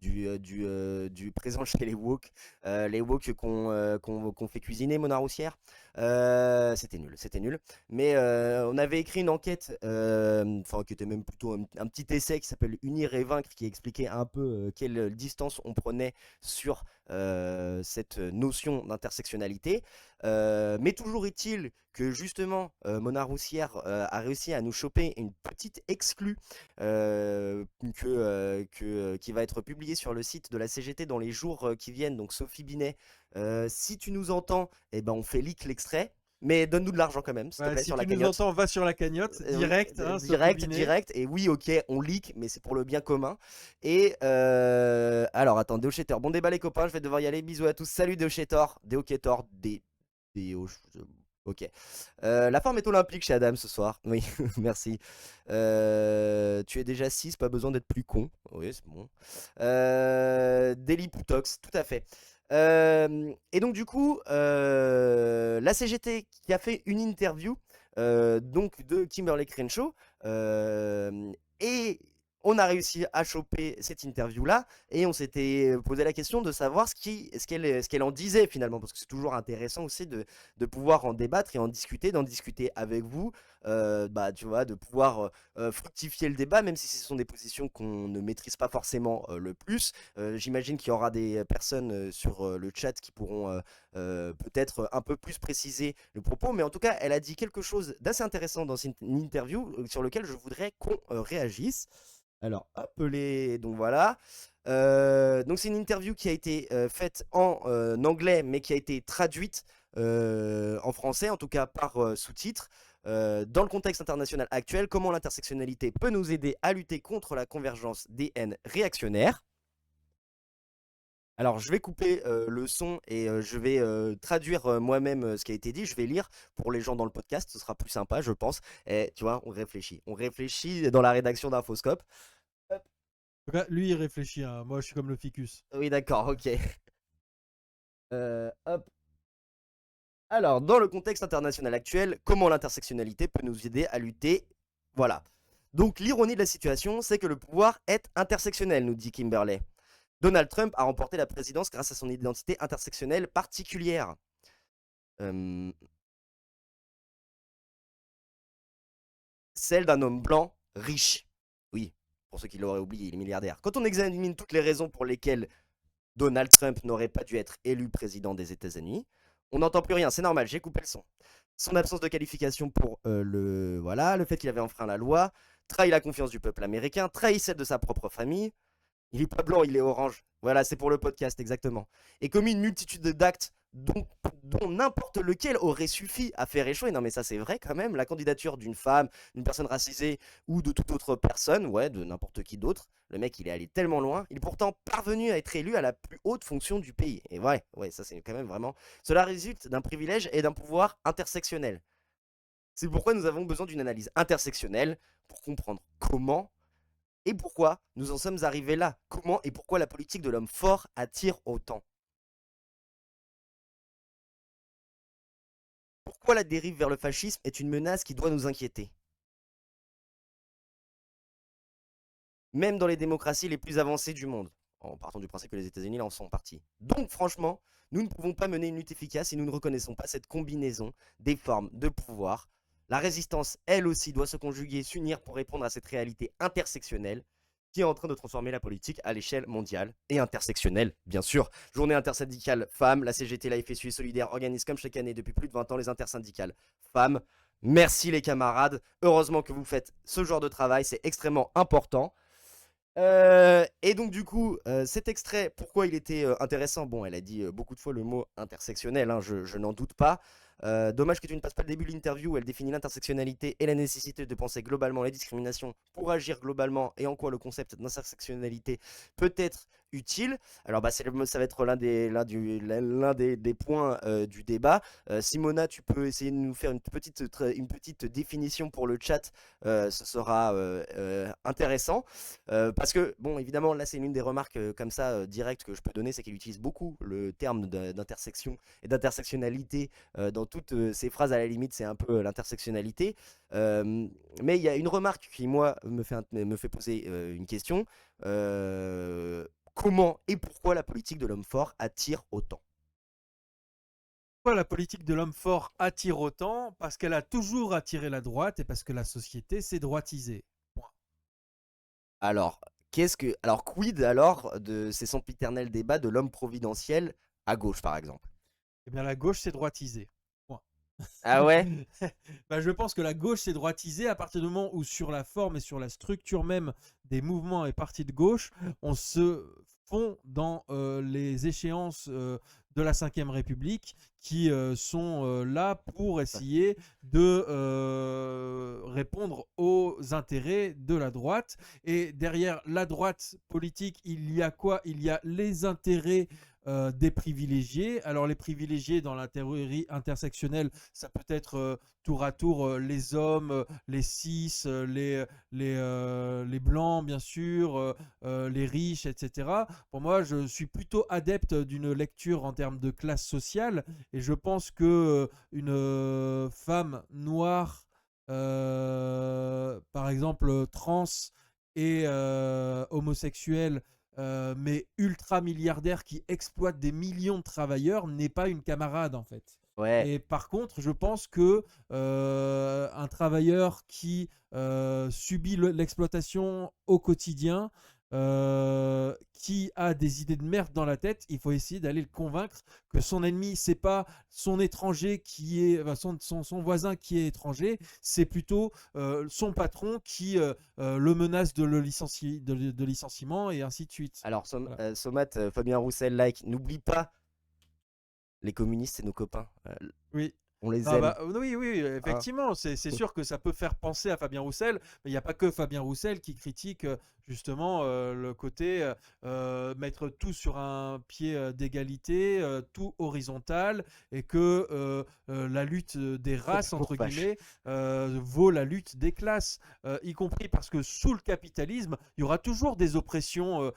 du présent chez les woke qu'on fait cuisiner Mona Roussière. C'était nul, c'était nul. Mais on avait écrit une enquête, enfin qui était même plutôt un petit essai qui s'appelle Unir et vaincre, qui expliquait un peu quelle distance on prenait sur cette notion d'intersectionnalité. Mais toujours est-il que justement Mona Roussière a réussi à nous choper une petite exclue qui va être publiée sur le site de la CGT dans les jours qui viennent. Donc Sophie Binet, si tu nous entends, eh ben, on fait leak l'extrait. Mais donne-nous de l'argent quand même, s'il te Ouais, plaît, si sur la tu nous cagnotte. entends, va sur la cagnotte, Oui, direct, hein, Sophie direct, Binet. direct. Et oui, ok, on leak, mais c'est pour le bien commun. Et alors, attends, Deochetor. Bon débat, les copains, je vais devoir y aller. Bisous à tous. Salut, Deochetor. Deochetor. Déo. Ok. La forme est olympique chez Adam ce soir. Oui, merci. Tu es déjà 6, pas besoin d'être plus con. Oui, c'est bon. Daily Putox, tout à fait. Et donc du coup, la CGT qui a fait une interview donc de Kimberlé Crenshaw, et on a réussi à choper cette interview-là, et on s'était posé la question de savoir ce qu'elle en disait finalement, parce que c'est toujours intéressant aussi de pouvoir en débattre et en discuter, d'en discuter avec vous, bah, tu vois, de pouvoir fructifier le débat, même si ce sont des positions qu'on ne maîtrise pas forcément le plus. J'imagine qu'il y aura des personnes sur le chat qui pourront peut-être un peu plus préciser le propos, mais en tout cas, elle a dit quelque chose d'assez intéressant dans une interview sur lequel je voudrais qu'on réagisse. Alors, hop, donc voilà. Donc c'est une interview qui a été faite en anglais, mais qui a été traduite en français, en tout cas par sous-titres. Dans le contexte international actuel, comment l'intersectionnalité peut nous aider à lutter contre la convergence des haines réactionnaires. Alors, je vais couper le son et je vais traduire moi-même ce qui a été dit. Je vais lire pour les gens dans le podcast, ce sera plus sympa, je pense. Et tu vois, on réfléchit. On réfléchit dans la rédaction d'Infoscope. En tout cas, lui, il réfléchit. Hein. Moi, je suis comme le ficus. Oui, d'accord, ok. Hop. Alors, dans le contexte international actuel, comment l'intersectionnalité peut nous aider à lutter? Voilà. Donc, l'ironie de la situation, c'est que le pouvoir est intersectionnel, nous dit Kimberlé. Donald Trump a remporté la présidence grâce à son identité intersectionnelle particulière. Celle d'un homme blanc riche. Oui, pour ceux qui l'auraient oublié, il est milliardaire. Quand on examine toutes les raisons pour lesquelles Donald Trump n'aurait pas dû être élu président des États-Unis, on n'entend plus rien, c'est normal, j'ai coupé le son. Son absence de qualification pour le fait qu'il avait enfreint la loi, trahi la confiance du peuple américain, trahi celle de sa propre famille. Il est pas blanc, il est orange. Voilà, c'est pour le podcast, exactement. Et commis une multitude d'actes dont n'importe lequel aurait suffi à faire échouer. Non mais ça c'est vrai quand même, la candidature d'une femme, d'une personne racisée ou de toute autre personne, ouais, de n'importe qui d'autre. Le mec il est allé tellement loin, il est pourtant parvenu à être élu à la plus haute fonction du pays. Et ouais, ça c'est quand même vraiment... Cela résulte d'un privilège et d'un pouvoir intersectionnel. C'est pourquoi nous avons besoin d'une analyse intersectionnelle pour comprendre comment et pourquoi nous en sommes arrivés là. Comment et pourquoi la politique de l'homme fort attire autant. Pourquoi la dérive vers le fascisme est une menace qui doit nous inquiéter. Même dans les démocraties les plus avancées du monde, en partant du principe que les États-Unis en sont partis. Donc franchement, nous ne pouvons pas mener une lutte efficace si nous ne reconnaissons pas cette combinaison des formes de pouvoir. La résistance, elle aussi, doit se conjuguer, s'unir pour répondre à cette réalité intersectionnelle qui est en train de transformer la politique à l'échelle mondiale et intersectionnelle, bien sûr. Journée intersyndicale femmes, la CGT, la FSU et Solidaire organisent comme chaque année depuis plus de 20 ans les intersyndicales femmes. Merci les camarades, heureusement que vous faites ce genre de travail, c'est extrêmement important. Et donc du coup, cet extrait, pourquoi il était intéressant? Bon, elle a dit beaucoup de fois le mot intersectionnel, hein, je n'en doute pas. Dommage que tu ne passes pas le début de l'interview où elle définit l'intersectionnalité et la nécessité de penser globalement les discriminations pour agir globalement et en quoi le concept d'intersectionnalité peut être utile. Alors bah, ça va être l'un des points du débat. Simona, tu peux essayer de nous faire une petite définition pour le chat, ce sera intéressant. Parce que, bon, évidemment, là c'est l'une des remarques comme ça directes que je peux donner, c'est qu'elle utilise beaucoup le terme d'intersection et d'intersectionnalité dans toutes ces phrases. À la limite, c'est un peu l'intersectionnalité. Mais il y a une remarque qui, moi, me fait poser une question. Comment et pourquoi la politique de l'homme fort attire autant? Pourquoi la politique de l'homme fort attire autant? Parce qu'elle a toujours attiré la droite et parce que la société s'est droitisée. Point. Alors, quid alors de ces sempiternels débats de l'homme providentiel à gauche, par exemple? Eh bien, la gauche s'est droitisée. Point. Ah ouais? Bah, je pense que la gauche s'est droitisée à partir du moment où, sur la forme et sur la structure même des mouvements et partis de gauche, on se fond dans les échéances de la Ve République qui sont là pour essayer de répondre aux intérêts de la droite. Et derrière la droite politique, il y a quoi? Il y a les intérêts des privilégiés. Alors les privilégiés dans la théorie intersectionnelle, ça peut être tour à tour les hommes, les cis, les blancs bien sûr, les riches, etc. Pour moi, je suis plutôt adepte d'une lecture en termes de classe sociale et je pense que une femme noire, par exemple trans et homosexuelle, mais ultra milliardaire qui exploite des millions de travailleurs n'est pas une camarade en fait. Ouais. Et par contre, je pense que un travailleur qui subit l'exploitation au quotidien, qui a des idées de merde dans la tête, il faut essayer d'aller le convaincre que son ennemi, c'est pas son étranger qui est, enfin, son voisin qui est étranger, c'est plutôt son patron qui le menace de licenciement et ainsi de suite. Alors, Voilà. Somat, Fabien Roussel, like, n'oublie pas, les communistes, c'est nos copains. Oui. On les Ah aime. bah, oui, Hein. effectivement, c'est sûr que ça peut faire penser à Fabien Roussel, mais il n'y a pas que Fabien Roussel qui critique justement le côté mettre tout sur un pied d'égalité, tout horizontal, et que la lutte des races, entre guillemets, vaut la lutte des classes, y compris parce que sous le capitalisme, il y aura toujours des oppressions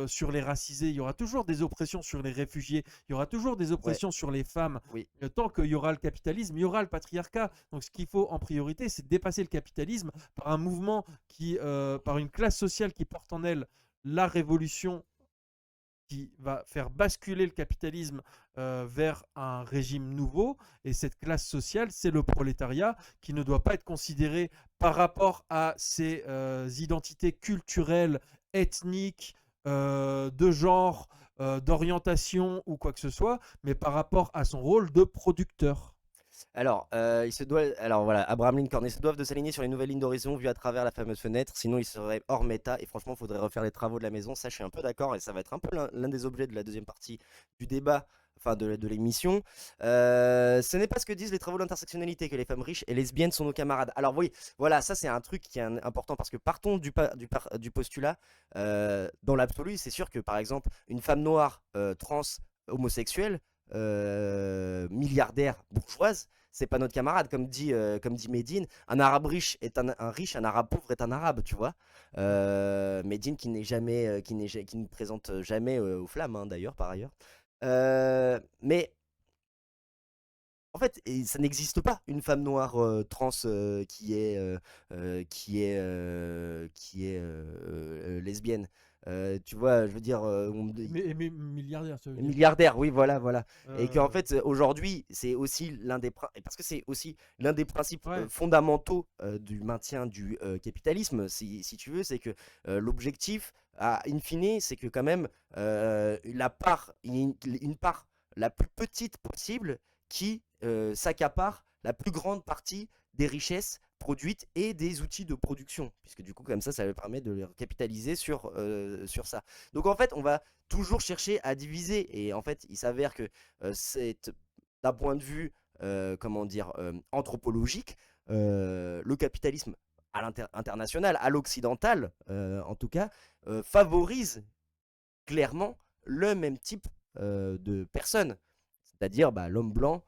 sur les racisés, il y aura toujours des oppressions sur les réfugiés, il y aura toujours des oppressions sur les femmes. Oui. Tant qu'il y aura le capitalisme, il y aura le patriarcat. Donc ce qu'il faut en priorité, c'est de dépasser le capitalisme par un mouvement par une classe sociale qui porte en elle la révolution, qui va faire basculer le capitalisme vers un régime nouveau. Et cette classe sociale, c'est le prolétariat, qui ne doit pas être considéré par rapport à ses identités culturelles, ethniques, de genre, d'orientation ou quoi que ce soit, mais par rapport à son rôle de producteur. Alors, alors voilà, Abraham Lincoln, ils se doivent de s'aligner sur les nouvelles lignes d'horizon vues à travers la fameuse fenêtre, sinon ils seraient hors méta et franchement, il faudrait refaire les travaux de la maison. Ça, je suis un peu d'accord et ça va être un peu l'un des objets de la deuxième partie du débat, enfin de l'émission. Ce n'est pas ce que disent les travaux d'intersectionnalité que les femmes riches et lesbiennes sont nos camarades. Alors oui, voilà, ça c'est un truc qui est important parce que partons du postulat, dans l'absolu, c'est sûr que par exemple, une femme noire, trans, homosexuelle, milliardaire, bourgeoise, c'est pas notre camarade, comme dit Medine. Un arabe riche est un riche, un arabe pauvre est un arabe, tu vois. Medine qui ne présente jamais aux flammes, hein, d'ailleurs, par ailleurs. Mais en fait, ça n'existe pas une femme noire trans qui est lesbienne. Tu vois, je veux dire, Mais milliardaire, ça veut dire. milliardaire, oui, voilà. Et qu'en Euh, fait, aujourd'hui, c'est aussi parce que c'est aussi l'un des principes Ouais. fondamentaux du maintien du capitalisme, si tu veux, c'est que l'objectif, in fine, c'est que quand même une part la plus petite possible qui s'accapare la plus grande partie des richesses produites et des outils de production, puisque du coup, comme ça permet de les capitaliser sur ça. Donc en fait, on va toujours chercher à diviser, et en fait, il s'avère que c'est d'un point de vue, comment dire, anthropologique, le capitalisme à l'international, à l'occidental, en tout cas, favorise clairement le même type de personnes, c'est-à-dire l'homme blanc,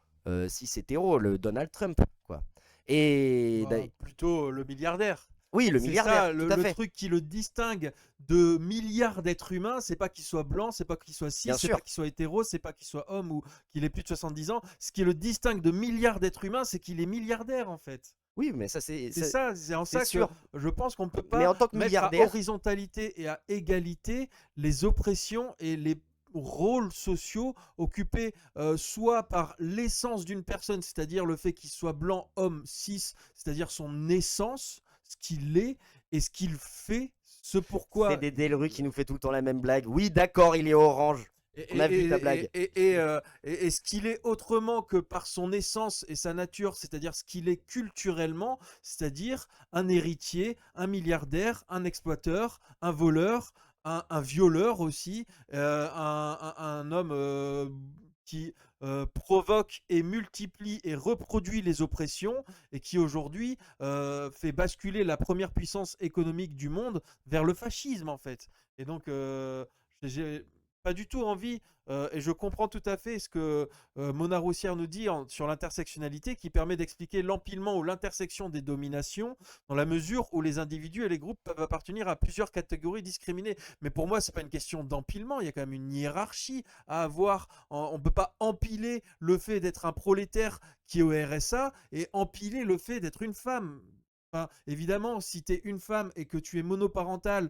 cis hétéro, le Donald Trump, quoi. Et plutôt le milliardaire. oui, le C'est milliardaire, ça, tout à le fait. truc qui le distingue de milliards d'êtres humains, c'est pas qu'il soit blanc, c'est pas qu'il soit cis, Bien c'est sûr. pas qu'il soit hétéro, c'est pas qu'il soit homme ou qu'il ait plus de 70 ans. Ce qui le distingue de milliards d'êtres humains, c'est qu'il est milliardaire en fait. Oui, mais ça c'est C'est en ça que sûr. je pense qu'on ne peut Mais pas en tant que mettre à milliardaire, horizontalité et à égalité les oppressions et les rôles sociaux occupés soit par l'essence d'une personne, c'est-à-dire le fait qu'il soit blanc, homme, cis, c'est-à-dire son essence, ce qu'il est et ce qu'il fait, ce pourquoi. c'est Dédé Leroux qui nous fait tout le temps la même blague. Oui, d'accord, il est orange. On a vu ta blague. Et ce qu'il est autrement que par son essence et sa nature, c'est-à-dire ce qu'il est culturellement, c'est-à-dire un héritier, un milliardaire, un exploiteur, un voleur, un violeur aussi, un homme qui provoque et multiplie et reproduit les oppressions et qui aujourd'hui fait basculer la première puissance économique du monde vers le fascisme en fait. Et donc pas du tout envie, et je comprends tout à fait ce que Mona Roussière nous dit sur l'intersectionnalité, qui permet d'expliquer l'empilement ou l'intersection des dominations, dans la mesure où les individus et les groupes peuvent appartenir à plusieurs catégories discriminées. Mais pour moi, c'est pas une question d'empilement, il y a quand même une hiérarchie à avoir. On ne peut pas empiler le fait d'être un prolétaire qui est au RSA et empiler le fait d'être une femme. Enfin, évidemment, si tu es une femme et que tu es monoparentale,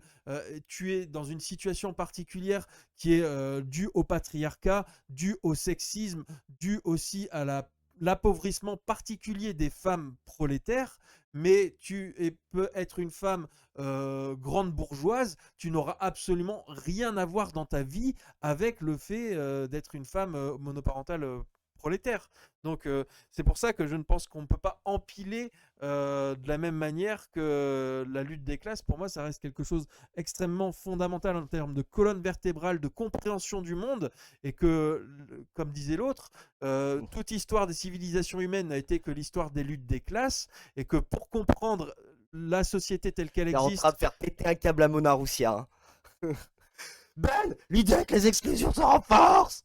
tu es dans une situation particulière qui est due au patriarcat, due au sexisme, due aussi à l'appauvrissement particulier des femmes prolétaires, mais peux être une femme grande bourgeoise, tu n'auras absolument rien à voir dans ta vie avec le fait d'être une femme monoparentale prolétaire. Donc c'est pour ça que je ne pense qu'on ne peut pas empiler de la même manière que la lutte des classes. Pour moi, ça reste quelque chose extrêmement fondamental en termes de colonne vertébrale, de compréhension du monde, et que, comme disait l'autre, toute histoire des civilisations humaines n'a été que l'histoire des luttes des classes, et que pour comprendre la société telle qu'elle T'es en existe... train de faire péter un câble à Mona Roussière. Hein. Ben, l'idée que les exclusions se renforcent.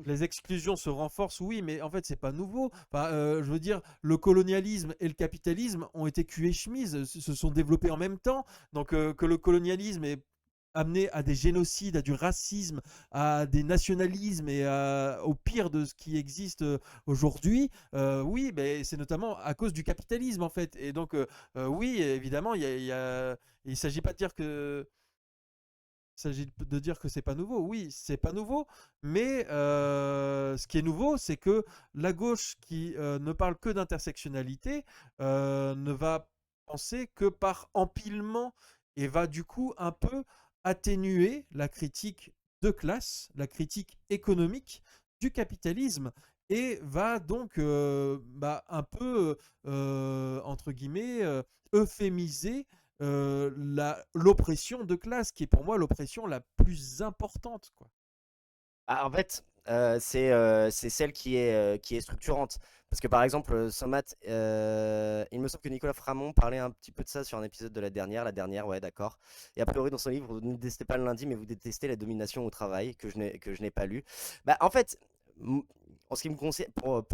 Les exclusions se renforcent, oui, mais en fait, c'est pas nouveau. Enfin, je veux dire, le colonialisme et le capitalisme ont été cul et chemise, se sont développés en même temps. Donc, que le colonialisme est amené à des génocides, à du racisme, à des nationalismes et au pire de ce qui existe aujourd'hui, oui, mais c'est notamment à cause du capitalisme, en fait. Et donc, oui, évidemment, il ne s'agit pas de dire que... Il s'agit de dire que c'est pas nouveau. Oui, c'est pas nouveau, mais ce qui est nouveau, c'est que la gauche qui ne parle que d'intersectionnalité ne va penser que par empilement et va du coup un peu atténuer la critique de classe, la critique économique du capitalisme et va donc un peu, entre guillemets, euphémiser l'oppression de classe, qui est pour moi l'oppression la plus importante, quoi. Ah, en fait, c'est celle qui est structurante. Parce que par exemple, Somat, il me semble que Nicolas Framont parlait un petit peu de ça sur un épisode de la dernière, ouais, d'accord. Et a priori, dans son livre, vous ne détestez pas le lundi, mais vous détestez la domination au travail, que je n'ai pas lu. Bah, en fait, en ce qui me concerne, pour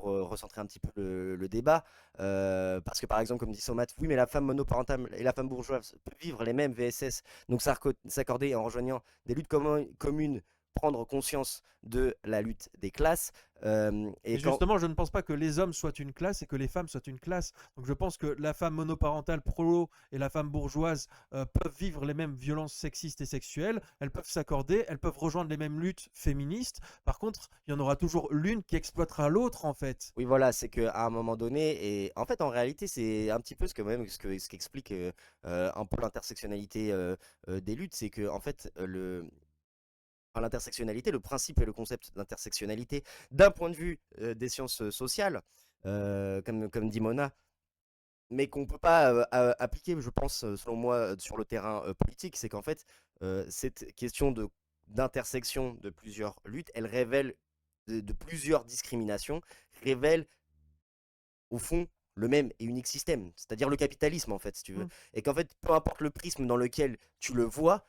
recentrer un petit peu le débat, parce que par exemple, comme dit Somat, oui, mais la femme monoparentale et la femme bourgeoise peuvent vivre les mêmes VSS, donc s'accorder en rejoignant des luttes communes, prendre conscience de la lutte des classes. Et justement, je ne pense pas que les hommes soient une classe et que les femmes soient une classe. Donc je pense que la femme monoparentale prolo et la femme bourgeoise peuvent vivre les mêmes violences sexistes et sexuelles, elles peuvent s'accorder, elles peuvent rejoindre les mêmes luttes féministes. Par contre, il y en aura toujours l'une qui exploitera l'autre, en fait. Oui, voilà, c'est qu'à un moment donné, et en fait, en réalité, c'est un petit peu ce qu'explique un peu l'intersectionnalité des luttes, c'est que en fait, l'intersectionnalité, le principe et le concept d'intersectionnalité, d'un point de vue des sciences sociales, comme dit Mona, mais qu'on ne peut pas appliquer, je pense, selon moi, sur le terrain politique, c'est qu'en fait, cette question d'intersection de plusieurs luttes, elle révèle de plusieurs discriminations, révèle au fond le même et unique système, c'est-à-dire le capitalisme en fait, si tu veux. Et qu'en fait, peu importe le prisme dans lequel tu le vois,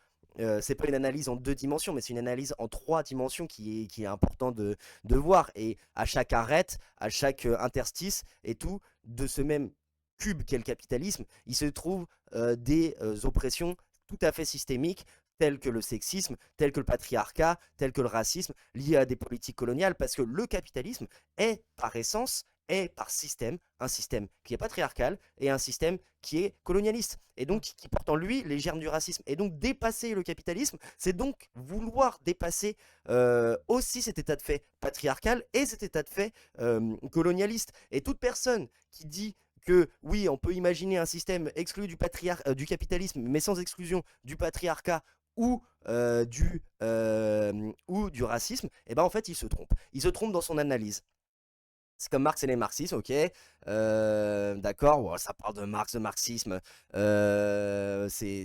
c'est pas une analyse en 2 dimensions, mais c'est une analyse en 3 dimensions qui est important de voir. Et à chaque arête, à chaque interstice et tout, de ce même cube qu'est le capitalisme, il se trouve des oppressions tout à fait systémiques, telles que le sexisme, telles que le patriarcat, telles que le racisme, liées à des politiques coloniales, parce que le capitalisme est par essence, est par système, un système qui est patriarcal et un système qui est colonialiste, et donc qui porte en lui les germes du racisme. Et donc dépasser le capitalisme, c'est donc vouloir dépasser aussi cet état de fait patriarcal et cet état de fait colonialiste. Et toute personne qui dit que oui, on peut imaginer un système exclu du capitalisme, mais sans exclusion du patriarcat ou du racisme, et ben en fait il se trompe. Il se trompe dans son analyse. C'est comme Marx et les marxistes, ok, d'accord, ouais, ça parle de Marx, de marxisme, c'est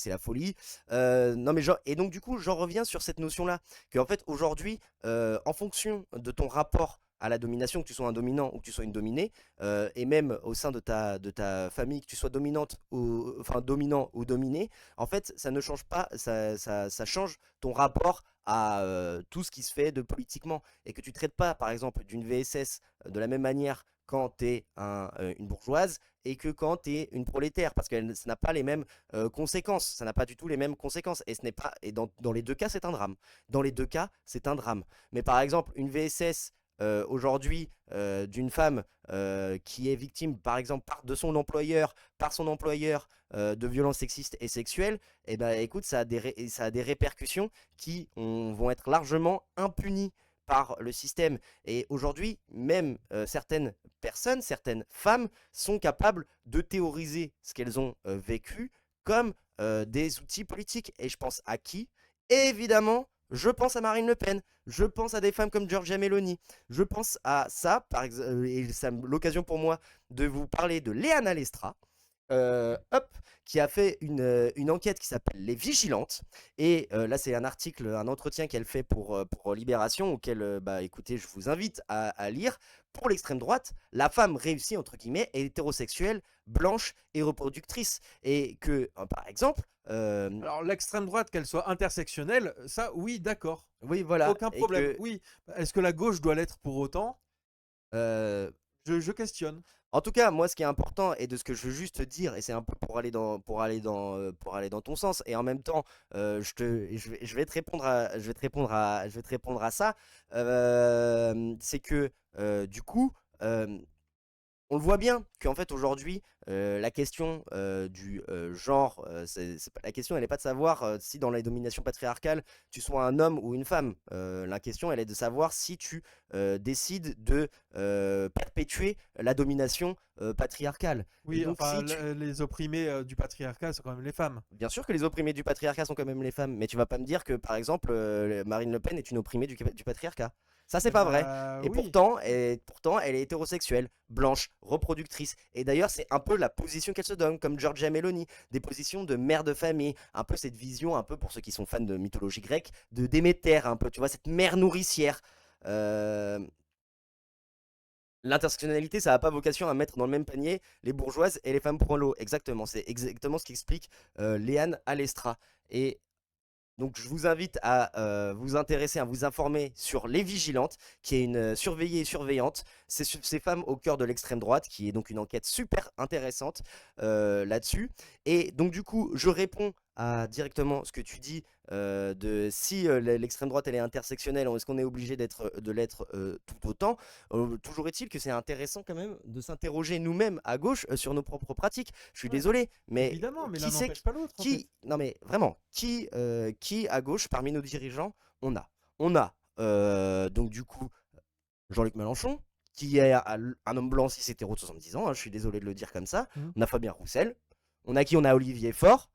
la folie. Non mais et donc du coup, j'en reviens sur cette notion-là, qu'en fait aujourd'hui, en fonction de ton rapport à la domination, que tu sois un dominant ou que tu sois une dominée, et même au sein de ta famille, que tu sois dominante ou, enfin, dominant ou dominé, en fait, ça ne change pas, ça change ton rapport à tout ce qui se fait de politiquement. Et que tu traites pas, par exemple, d'une VSS de la même manière quand tu es une bourgeoise et que quand tu es une prolétaire, parce que ça n'a pas les mêmes conséquences, ça n'a pas du tout les mêmes conséquences, et ce n'est pas, et dans les deux cas, c'est un drame. Dans les deux cas, c'est un drame. Mais par exemple, une VSS aujourd'hui d'une femme qui est victime, par exemple, de son employeur, de violences sexistes et sexuelles, et ben écoute, ça a des répercussions qui vont être largement impunies par le système. Et aujourd'hui, même certaines personnes, certaines femmes sont capables de théoriser ce qu'elles ont vécu comme des outils politiques. Et je pense à qui? Évidemment, je pense à Marine Le Pen, je pense à des femmes comme Giorgia Meloni, je pense à ça, par exemple, et c'est l'occasion pour moi de vous parler de Léana Lestra, qui a fait une enquête qui s'appelle Les Vigilantes. Et là, c'est un article, un entretien qu'elle fait pour Libération, auquel, bah, écoutez, je vous invite à lire. Pour l'extrême droite, la femme réussie, entre guillemets, est hétérosexuelle, blanche et reproductrice. Et que, par exemple... Alors, l'extrême droite, qu'elle soit intersectionnelle, ça, oui, d'accord. oui, voilà. Aucun problème. Oui. Est-ce que la gauche doit l'être pour autant? Je questionne. En tout cas, moi, ce qui est important et de ce que je veux juste dire, et c'est un peu pour aller dans ton sens, et en même temps, je vais te répondre à ça, c'est que du coup, on le voit bien qu'en fait aujourd'hui, la question du genre, la question elle n'est pas de savoir si dans la domination patriarcale tu sois un homme ou une femme. La question elle est de savoir si tu décides de perpétuer la domination patriarcale. Oui, donc, enfin, les opprimés du patriarcat sont quand même les femmes. bien sûr que les opprimés du patriarcat sont quand même les femmes, mais tu vas pas me dire que par exemple Marine Le Pen est une opprimée du patriarcat. Ça, c'est pas vrai. Et Oui. pourtant, elle est hétérosexuelle, blanche, reproductrice. Et d'ailleurs, c'est un peu la position qu'elle se donne, comme Giorgia Meloni, des positions de mère de famille, un peu cette vision, un peu pour ceux qui sont fans de mythologie grecque, de Déméter, un peu, tu vois, cette mère nourricière. L'intersectionnalité, ça n'a pas vocation à mettre dans le même panier les bourgeoises et les femmes prolos. Exactement, c'est exactement ce qu'explique Léane Alestra. Et donc, je vous invite à vous intéresser, à vous informer sur Les Vigilantes, qui est une surveillée et surveillante. C'est ces femmes au cœur de l'extrême droite, qui est donc une enquête super intéressante là-dessus. Et donc, du coup, je réponds à directement ce que tu dis de si l'extrême droite elle est intersectionnelle, est-ce qu'on est obligé de l'être tout autant. Toujours est-il que c'est intéressant quand même de s'interroger nous-mêmes à gauche sur nos propres pratiques. Je suis désolé, mais évidemment, mais qui l'un c'est n'empêche pas l'autre. non mais vraiment, qui à gauche parmi nos dirigeants on a donc du coup Jean-Luc Mélenchon, qui est un homme blanc cis hétéro de 70 ans, hein, je suis désolé de le dire comme ça. On a Fabien Roussel, on a Olivier Faure.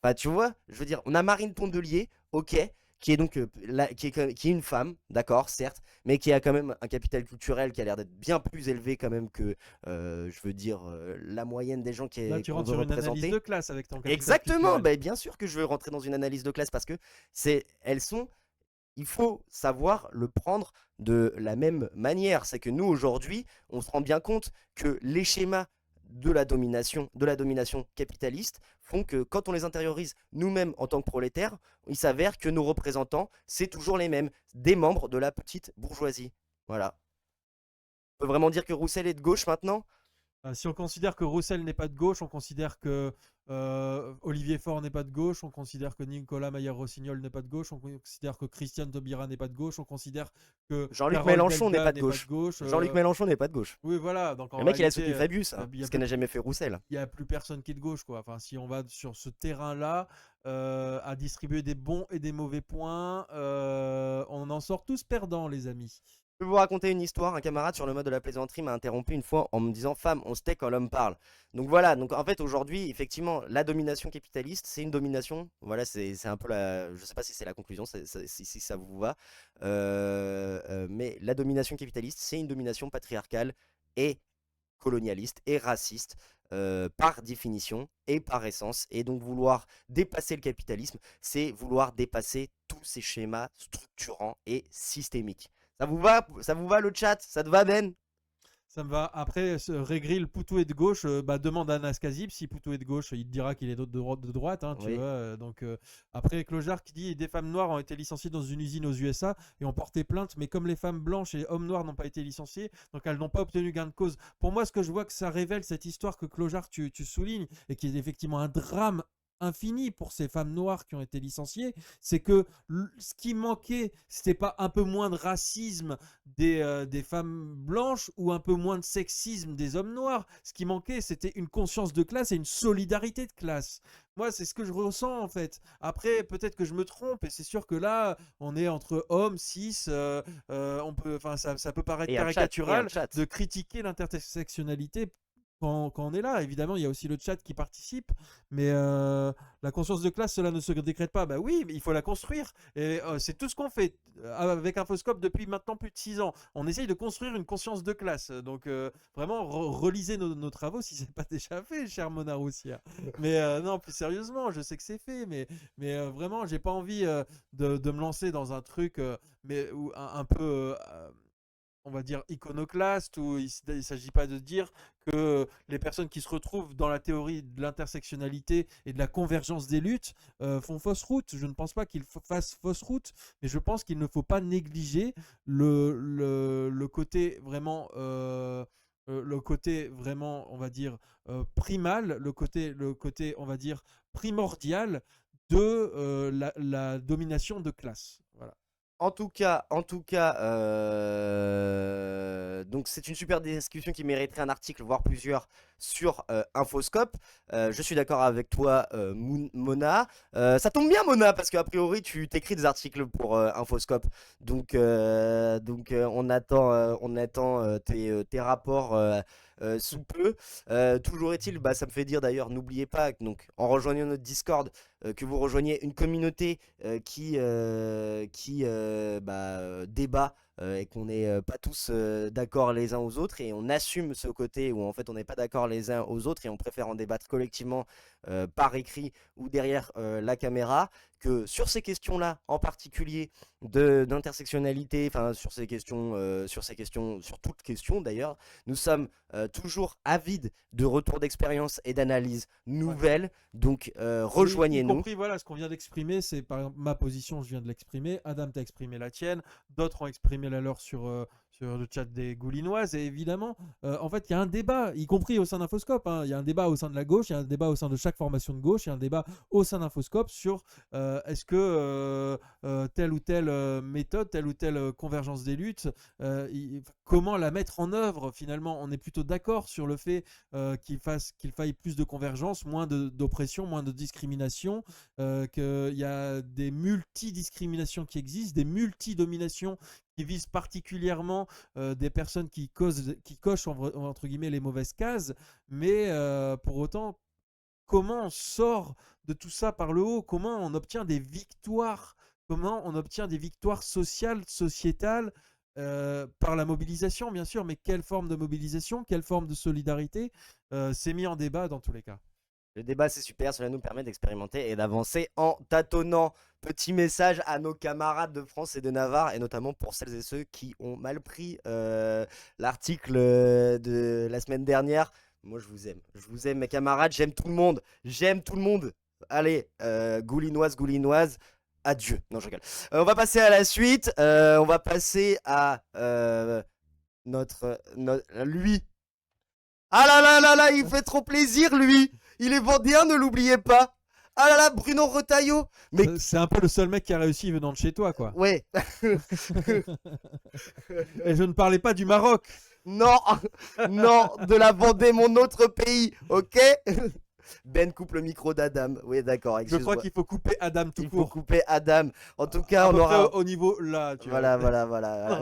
Bah, tu vois, je veux dire, on a Marine Tondelier, ok, qui est donc qui est une femme, d'accord, certes, mais qui a quand même un capital culturel qui a l'air d'être bien plus élevé quand même que, je veux dire, la moyenne des gens Là, tu qu'on rentres veut sur une analyse représenter. de classe avec ton capital Exactement, culturel. bah, bien sûr que je veux rentrer dans une analyse de classe parce que il faut savoir le prendre de la même manière. C'est que nous, aujourd'hui, on se rend bien compte que les schémas de la domination capitaliste font que quand on les intériorise nous-mêmes en tant que prolétaires, il s'avère que nos représentants, c'est toujours les mêmes, des membres de la petite bourgeoisie. Voilà. On peut vraiment dire que Roussel est de gauche maintenant ? Si on considère que Roussel n'est pas de gauche, on considère que Olivier Faure n'est pas de gauche, on considère que Nicolas Maillard-Rossignol n'est pas de gauche, on considère que Christiane Taubira n'est pas de gauche, on considère que Jean-Luc Mélenchon n'est pas de gauche. Jean-Luc Mélenchon n'est pas de gauche. Oui, voilà. Donc le mec, il a soutenu Fabius, hein, ce que n'a jamais fait Roussel. Il n'y a plus personne qui est de gauche, quoi. Enfin, si on va sur ce terrain-là, à distribuer des bons et des mauvais points, on en sort tous perdants, les amis. Je peux vous raconter une histoire. Un camarade sur le mode de la plaisanterie m'a interrompu une fois en me disant « Femme, on se tait quand l'homme parle ». Donc voilà, donc en fait aujourd'hui, effectivement, la domination capitaliste, c'est une domination. Voilà, c'est un peu la... Je sais pas si c'est la conclusion, si ça vous va. Mais la domination capitaliste, c'est une domination patriarcale et colonialiste et raciste. Par définition et par essence, et donc vouloir dépasser le capitalisme, c'est vouloir dépasser tous ces schémas structurants et systémiques. Ça vous va le chat? Ça te va, Ben? Ça me va. Après, Régril, Poutou est de gauche, demande à Anas Kazib. Si Poutou est de gauche, il te dira qu'il est de droite, hein, tu Oui. vois. Donc, après, Clochard qui dit des femmes noires ont été licenciées dans une usine aux USA et ont porté plainte, mais comme les femmes blanches et hommes noirs n'ont pas été licenciés, donc elles n'ont pas obtenu gain de cause. Pour moi, ce que je vois que ça révèle, cette histoire que Clochard, tu soulignes, et qui est effectivement un drame infini pour ces femmes noires qui ont été licenciées, c'est que ce qui manquait, c'était pas un peu moins de racisme des femmes blanches ou un peu moins de sexisme des hommes noirs. Ce qui manquait, c'était une conscience de classe et une solidarité de classe. Moi, c'est ce que je ressens en fait. Après, peut-être que je me trompe, et c'est sûr que là, on est entre hommes, cis, on peut, enfin, ça peut paraître Et un caricatural chat. de critiquer l'intersectionnalité quand on est là. Évidemment, il y a aussi le chat qui participe, mais la conscience de classe, cela ne se décrète pas. Bah oui, mais il faut la construire. Et c'est tout ce qu'on fait avec Infoscope depuis maintenant plus de 6 ans. On essaye de construire une conscience de classe. Donc vraiment, relisez nos travaux si c'est pas déjà fait, cher Mona Roussière. Mais non, plus sérieusement, je sais que c'est fait, mais vraiment, j'ai pas envie de me lancer dans un truc mais un peu on va dire iconoclaste, où il ne s'agit pas de dire que les personnes qui se retrouvent dans la théorie de l'intersectionnalité et de la convergence des luttes font fausse route. Je ne pense pas qu'ils fassent fausse route, mais je pense qu'il ne faut pas négliger le côté vraiment on va dire, primal, le côté, on va dire, primordial de la domination de classe. Voilà. En tout cas, donc c'est une super discussion qui mériterait un article, voire plusieurs, sur Infoscope. Je suis d'accord avec toi, Mona. Ça tombe bien, Mona, parce qu'a priori, tu t'écris des articles pour Infoscope. Donc, on attend tes rapports sous peu. Toujours est-il, bah, ça me fait dire d'ailleurs, n'oubliez pas, donc, en rejoignant notre Discord, que vous rejoignez une communauté qui débat et qu'on n'est pas tous d'accord les uns aux autres, et on assume ce côté où en fait on n'est pas d'accord les uns aux autres et on préfère en débattre collectivement par écrit ou derrière la caméra, que sur ces questions-là en particulier d'intersectionnalité, enfin sur toute question d'ailleurs, nous sommes toujours avides de retours d'expérience et d'analyses nouvelles. Donc rejoignez-nous. Y compris, voilà, ce qu'on vient d'exprimer, c'est par exemple ma position, je viens de l'exprimer. Adam t'a exprimé la tienne, d'autres ont exprimé la leur sur le chat des Goulinoises. Et évidemment, en fait, il y a un débat, y compris au sein d'Infoscope, hein. Il y a un débat au sein de la gauche, il y a un débat au sein de chaque formation de gauche, il y a un débat au sein d'Infoscope sur est-ce que telle ou telle méthode, telle ou telle convergence des luttes, comment la mettre en œuvre finalement. On est plutôt d'accord sur le fait qu'il faille plus de convergence, moins d'oppression, moins de discrimination, qu'il y a des multidiscriminations qui existent, des multidominations qui visent particulièrement des personnes qui cochent entre guillemets les mauvaises cases, mais pour autant, comment on sort de tout ça par le haut? Comment on obtient des victoires? Comment on obtient des victoires sociales, sociétales, par la mobilisation, bien sûr, mais quelle forme de mobilisation, quelle forme de solidarité? C'est mis en débat dans tous les cas. Le débat, c'est super, cela nous permet d'expérimenter et d'avancer en tâtonnant. Petit message à nos camarades de France et de Navarre, et notamment pour celles et ceux qui ont mal pris l'article de la semaine dernière. Moi, je vous aime mes camarades, j'aime tout le monde, Allez, goulinoise, adieu. Non, je rigole. On va passer à la suite, on va passer à lui. Ah là là là là, il fait trop plaisir, lui. Il est vendéen, ne l'oubliez pas. Ah là là, Bruno Retailleau. Mais c'est un peu le seul mec qui a réussi venant de chez toi, quoi. Ouais. Et je ne parlais pas du Maroc. Non, non, de la Vendée, mon autre pays, ok. Ben coupe le micro d'Adam. Oui, d'accord. Je crois qu'il faut couper Adam tout court. Il faut couper Adam. En tout cas, on aura au niveau là. Tu voilà.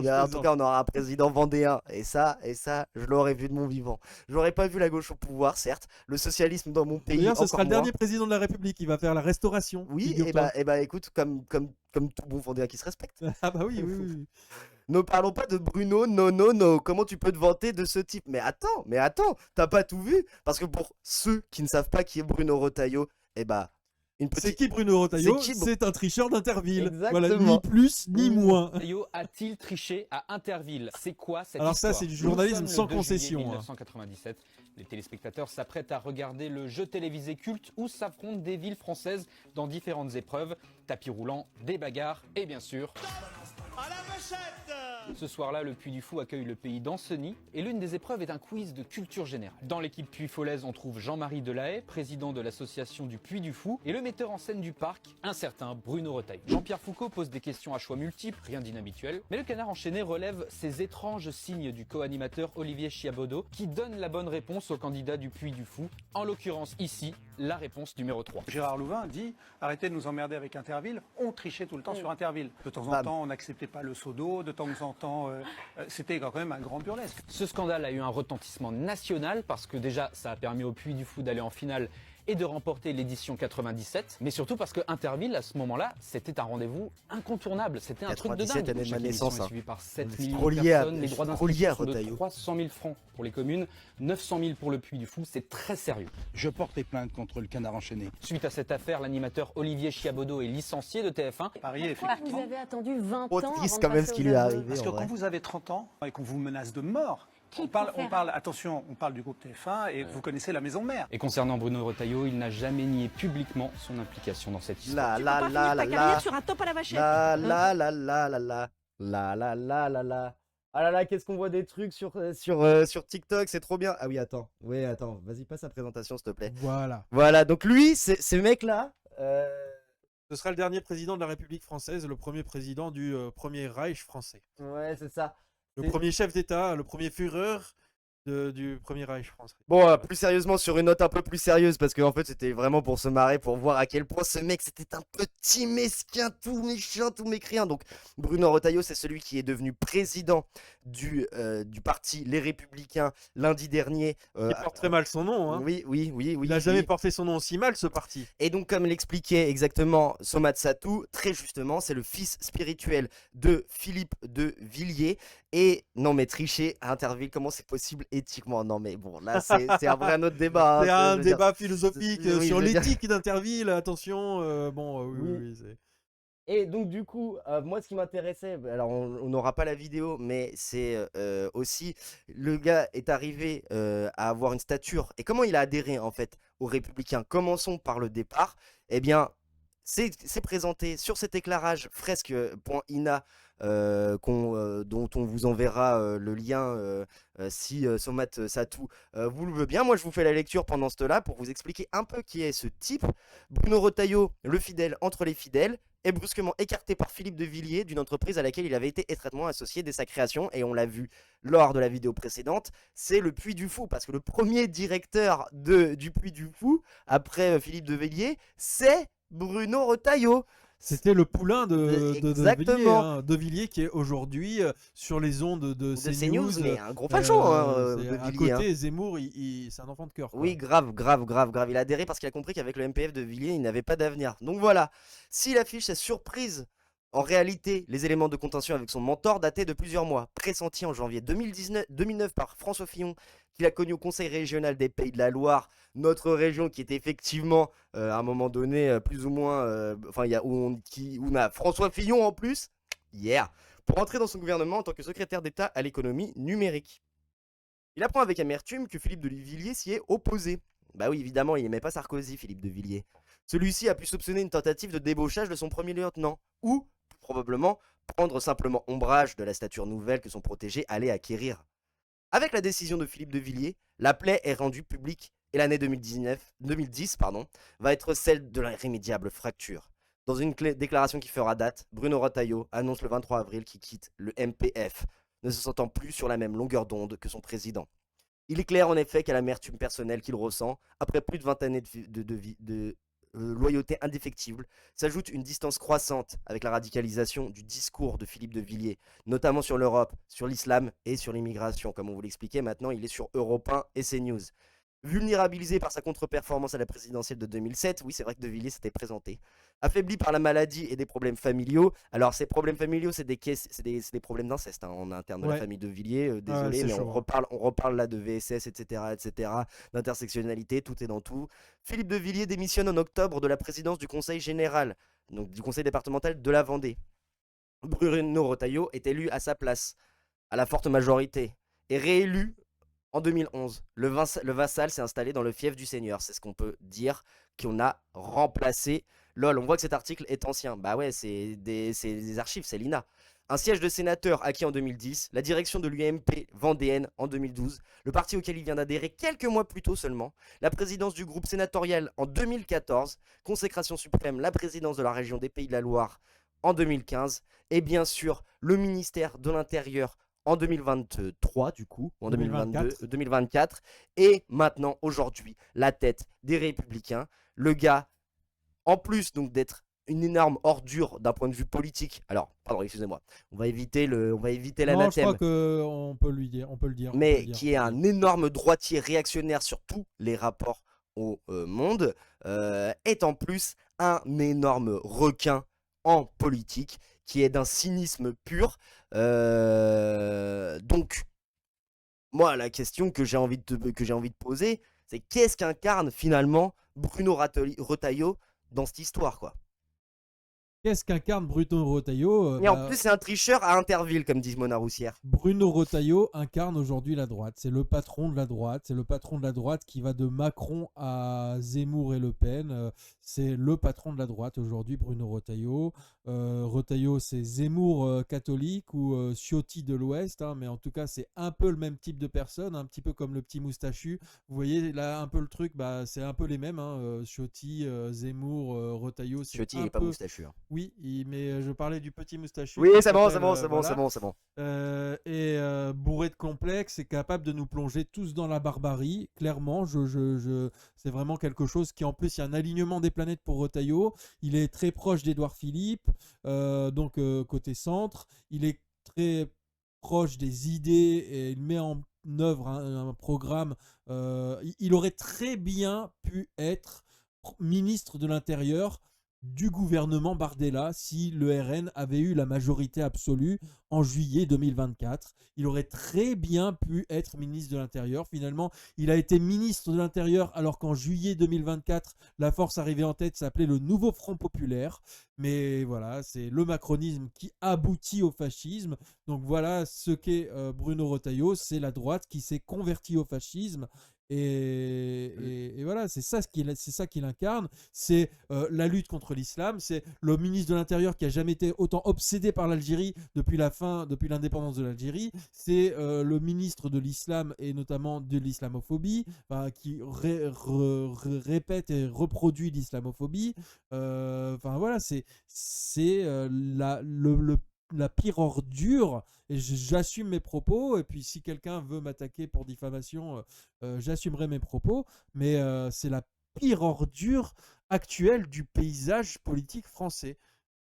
Non, en tout cas, on aura un président vendéen. Et ça, je l'aurais vu de mon vivant. J'aurais pas vu la gauche au pouvoir, certes. Le socialisme dans mon pays. D'ailleurs, ce sera le moins. dernier président de la République. Il va faire la restauration. Oui, et bah, écoute, comme tout bon vendéen qui se respecte. Ah bah oui. Ne parlons pas de Bruno, non. Comment tu peux te vanter de ce type? Mais attends, t'as pas tout vu? Parce que pour ceux qui ne savent pas qui est Bruno Retailleau, une C'est petite... qui Bruno Retailleau? C'est qui, C'est un tricheur d'Interville. Voilà, Exactement. ni plus ni moins. Retailleau a-t-il triché à Interville? C'est quoi cette Alors ça, histoire? c'est du journalisme Nous sommes sans le 2 concession, juillet hein. 1997. Les téléspectateurs s'apprêtent à regarder le jeu télévisé culte où s'affrontent des villes françaises dans différentes épreuves. Tapis roulant, des bagarres et bien sûr... Ce soir-là, le Puy du Fou accueille le pays d'Ancenis et l'une des épreuves est un quiz de culture générale. Dans l'équipe puy-folaise, on trouve Jean-Marie Delahaye, président de l'association du Puy du Fou, et le metteur en scène du parc, un certain Bruno Retailleau. Jean-Pierre Foucault pose des questions à choix multiples, rien d'inhabituel, mais le canard enchaîné relève ces étranges signes du co-animateur Olivier Chiabodo qui donne la bonne réponse au candidat du Puy du Fou, en l'occurrence ici, la réponse numéro 3. Gérard Louvain dit « Arrêtez de nous emmerder avec Interville, on trichait tout le temps sur Interville. De temps en temps, on n'acceptait pas le seau d'eau, de temps en temps, c'était quand même un grand burlesque. » Ce scandale a eu un retentissement national parce que déjà, ça a permis au Puy du Fou d'aller en finale et de remporter l'édition 97, mais surtout parce que Interville, à ce moment-là, c'était un rendez-vous incontournable. C'était un truc de 97, dingue. année de ma Chaque émission naissance, est hein. suivie par 7 Je suis millions trop de lié à- personnes. Les je droits suis trop lié à d'inscription sont de Retailleau. 300 000 francs pour les communes, 900 000 pour le Puy du Fou. C'est très sérieux. Je porte plainte contre le canard enchaîné. Suite à cette affaire, l'animateur Olivier Chiabodo est licencié de TF1. Paris, Vous effectivement. avez attendu 20 Trop ans triste avant quand de même passer ce qui aux lui est aveux. arrivé. Parce que en vrai. quand vous avez 30 ans et qu'on vous menace de mort, Qui on préfère parle, attention, on parle du groupe TF1 et vous connaissez la maison mère. Et concernant Bruno Retailleau, il n'a jamais nié publiquement son implication dans cette histoire. La Tu peux la pas la finir ta la carrière la. sur un top à la vachette. La Hein. la la la la la. La la la la la. Ah là là, qu'est-ce qu'on voit des trucs sur TikTok, c'est trop bien. Ah oui, attends. Ouais, attends. Vas-y, passe la présentation, s'il te plaît. Voilà. Voilà, donc lui, ce mec-là. Ce sera le dernier président de la République française, le premier président du premier Reich français. Ouais, c'est ça. Le C'est- premier chef d'État, le premier Führer du premier Reich français. Bon, plus sérieusement, sur une note un peu plus sérieuse, parce qu'en fait, c'était vraiment pour se marrer, pour voir à quel point ce mec, c'était un petit mesquin, tout méchant, tout mécréant. Donc, Bruno Retailleau, c'est celui qui est devenu président du parti Les Républicains lundi dernier. Il porte très mal son nom, hein. Oui, oui, oui, oui. Il n'a jamais oui. porté son nom aussi mal, ce parti. Et donc, comme l'expliquait exactement Somat Satou, très justement, c'est le fils spirituel de Philippe de Villiers. Et non, mais tricher à Interville, comment c'est possible éthiquement? Non, mais bon, là, c'est un vrai autre débat. C'est hein, un je veux dire. débat philosophique Oui, je sur veux dire. l'éthique d'Interville. Attention, oui, Oui. oui, c'est... Et donc, du coup, moi, ce qui m'intéressait, alors on n'aura pas la vidéo, mais c'est aussi, le gars est arrivé à avoir une stature. Et comment il a adhéré, en fait, aux Républicains? Commençons par le départ. Eh bien, c'est présenté sur cet éclairage fresque.ina dont on vous enverra le lien si Somat Satou vous le veut bien. Moi, je vous fais la lecture pendant ce temps-là pour vous expliquer un peu qui est ce type. Bruno Retailleau, le fidèle entre les fidèles, est brusquement écarté par Philippe de Villiers d'une entreprise à laquelle il avait été étroitement associé dès sa création. Et on l'a vu lors de la vidéo précédente, c'est le Puy du Fou. Parce que le premier directeur du Puy du Fou, après Philippe de Villiers, c'est Bruno Retailleau. C'était le poulain Exactement. Villiers, hein, de Villiers qui est aujourd'hui sur les ondes de CNews. Mais un gros facho, hein, c'est de à Villiers. côté, Hein. Zemmour, c'est un enfant de cœur. quoi. Oui, grave. Il a adhéré parce qu'il a compris qu'avec le MPF de Villiers, il n'avait pas d'avenir. Donc voilà, s'il affiche sa surprise, en réalité, les éléments de contention avec son mentor dataient de plusieurs mois. Pressenti en janvier 2009 par François Fillon, qu'il a connu au Conseil régional des Pays de la Loire, notre région qui était effectivement, à un moment donné, plus ou moins, où on a François Fillon en plus, pour entrer dans son gouvernement en tant que secrétaire d'État à l'économie numérique. Il apprend avec amertume que Philippe de Villiers s'y est opposé. Bah oui, évidemment, il n'aimait pas Sarkozy, Philippe de Villiers. Celui-ci a pu soupçonner une tentative de débauchage de son premier lieutenant, ou, probablement, prendre simplement ombrage de la stature nouvelle que son protégé allait acquérir. Avec la décision de Philippe de Villiers, la plaie est rendue publique et l'année 2010 va être celle de l'irrémédiable fracture. Dans une déclaration qui fera date, Bruno Retailleau annonce le 23 avril qu'il quitte le MPF, ne se sentant plus sur la même longueur d'onde que son président. Il est clair en effet qu'à l'amertume personnelle qu'il ressent, après plus de 20 années de loyauté indéfectible, s'ajoute une distance croissante avec la radicalisation du discours de Philippe de Villiers, notamment sur l'Europe, sur l'islam et sur l'immigration. Comme on vous l'expliquait, maintenant il est sur Europe 1 et CNews. Vulnérabilisé par sa contre-performance à la présidentielle de 2007, oui c'est vrai que de Villiers s'était présenté, Affaibli par la maladie et des problèmes familiaux. Alors, ces problèmes familiaux, c'est des problèmes d'inceste en interne de la Ouais. famille de Villiers. Ouais, Désolé, c'est mais chaud, hein. on reparle là de VSS, etc., d'intersectionnalité, tout est dans tout. Philippe de Villiers démissionne en octobre de la présidence du conseil général, donc du conseil départemental de la Vendée. Bruno Retailleau est élu à sa place, à la forte majorité, et réélu en 2011. Le vassal s'est installé dans le fief du seigneur, c'est ce qu'on peut dire, qu'on a remplacé. Lol, on voit que cet article est ancien. Bah ouais, c'est des archives, c'est l'INA. Un siège de sénateur acquis en 2010, la direction de l'UMP vendéenne en 2012, le parti auquel il vient d'adhérer quelques mois plus tôt seulement, la présidence du groupe sénatorial en 2014, consécration suprême, la présidence de la région des Pays de la Loire en 2015, et bien sûr le ministère de l'Intérieur en 2023 du coup, ou en 2024, et maintenant aujourd'hui la tête des Républicains, le gars, en plus donc d'être une énorme ordure d'un point de vue politique. Alors, pardon, excusez-moi. On va éviter Non, je l'anathème. crois qu'on peut lui dire, on peut le dire. Mais qui est un énorme droitier réactionnaire sur tous les rapports au monde, est en plus un énorme requin en politique, qui est d'un cynisme pur. Donc, moi, la question que j'ai envie de poser, c'est qu'est-ce qu'incarne finalement Bruno Retailleau dans cette histoire, quoi. Qu'est-ce qu'incarne Bruno Retailleau? Et en plus, c'est un tricheur à Interville, comme dit Mona Roussière. Bruno Retailleau incarne aujourd'hui la droite. C'est le patron de la droite. C'est le patron de la droite qui va de Macron à Zemmour et Le Pen. C'est le patron de la droite aujourd'hui, Bruno Retailleau. Retailleau, c'est Zemmour catholique ou Ciotti de l'Ouest. Hein, mais en tout cas, c'est un peu le même type de personne, un petit peu comme le petit moustachu. Vous voyez là un peu le truc, bah, c'est un peu les mêmes. Hein, Ciotti, Zemmour, Retailleau. Ciotti, il n'est pas moustachu. Hein. Oui, mais je parlais du petit moustachu. Oui, c'est bon, voilà. c'est bon. Bourré de complexes, est capable de nous plonger tous dans la barbarie. Clairement, c'est vraiment quelque chose qui, en plus, il y a un alignement des planètes pour Retailleau. Il est très proche d'Édouard Philippe, donc côté centre. Il est très proche des idées et il met en œuvre un programme. Il aurait très bien pu être ministre de l'Intérieur du gouvernement Bardella si le RN avait eu la majorité absolue en juillet 2024. Il aurait très bien pu être ministre de l'Intérieur. Finalement, il a été ministre de l'Intérieur alors qu'en juillet 2024, la force arrivée en tête s'appelait le Nouveau Front Populaire. Mais voilà, c'est le macronisme qui aboutit au fascisme. Donc voilà ce qu'est Bruno Retailleau, c'est la droite qui s'est convertie au fascisme. Et voilà, c'est ça qu'il incarne. C'est la lutte contre l'islam. C'est le ministre de l'Intérieur qui a jamais été autant obsédé par l'Algérie depuis l'indépendance de l'Algérie. C'est le ministre de l'islam et notamment de l'islamophobie, qui répète et reproduit l'islamophobie. Enfin voilà, c'est la pire ordure, et j'assume mes propos, et puis si quelqu'un veut m'attaquer pour diffamation, j'assumerai mes propos, mais c'est la pire ordure actuelle du paysage politique français.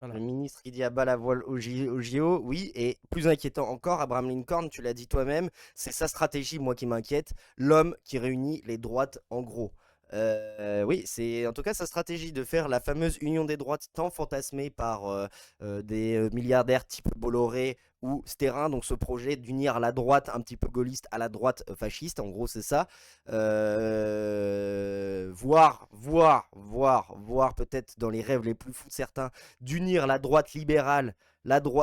Voilà. Le ministre qui dit à bas la voile au JO, oui, et plus inquiétant encore, Abraham Lincoln, tu l'as dit toi-même, c'est sa stratégie, moi qui m'inquiète, l'homme qui réunit les droites en gros. Oui, c'est en tout cas sa stratégie de faire la fameuse union des droites tant fantasmée par des milliardaires type Bolloré ou Sterrin, donc ce projet d'unir la droite un petit peu gaulliste à la droite fasciste, en gros c'est ça, voire peut-être dans les rêves les plus fous de certains, d'unir la droite libérale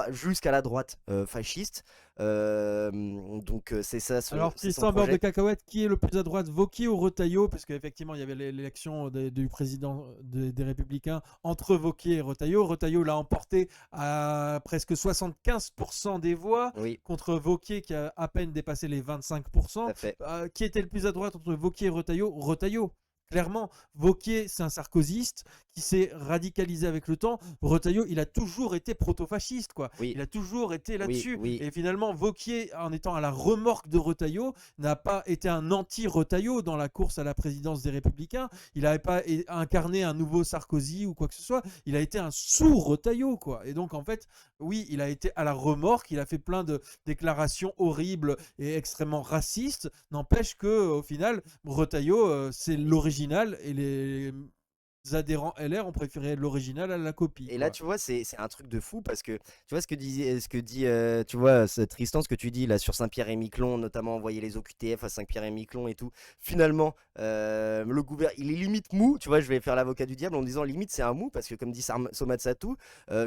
jusqu'à la droite fasciste. Donc c'est ça. Alors Tristan beurre de cacahuète, qui est le plus à droite, Wauquiez ou Retailleau? Parce qu'effectivement il y avait l'élection du président des Républicains entre Wauquiez et Retailleau. Retailleau l'a emporté à presque 75% des voix, oui, contre Wauquiez qui a à peine dépassé les 25%. Qui était le plus à droite entre Wauquiez et Retailleau? Retailleau. Clairement, Wauquiez, c'est un sarkozyste qui s'est radicalisé avec le temps. Retailleau, il a toujours été proto-fasciste, quoi. Oui. Il a toujours été là-dessus. Oui. Et finalement, Wauquiez, en étant à la remorque de Retailleau, n'a pas été un anti-Retailleau dans la course à la présidence des Républicains. Il n'avait pas incarné un nouveau Sarkozy ou quoi que ce soit. Il a été un sous-Retailleau, quoi. Et donc, en fait, oui, il a été à la remorque. Il a fait plein de déclarations horribles et extrêmement racistes. N'empêche qu'au final, Retailleau, c'est l'original et les adhérents LR ont préféré l'original à la copie. Et là, tu vois, c'est un truc de fou parce que tu vois ce que dit, tu vois, Tristan, ce que tu dis là sur Saint-Pierre-et-Miquelon, notamment envoyer les OQTF à Saint-Pierre-et-Miquelon et tout. Finalement, le gouvernement, il est limite mou, tu vois, je vais faire l'avocat du diable en disant limite c'est un mou parce que comme dit Somat Satou,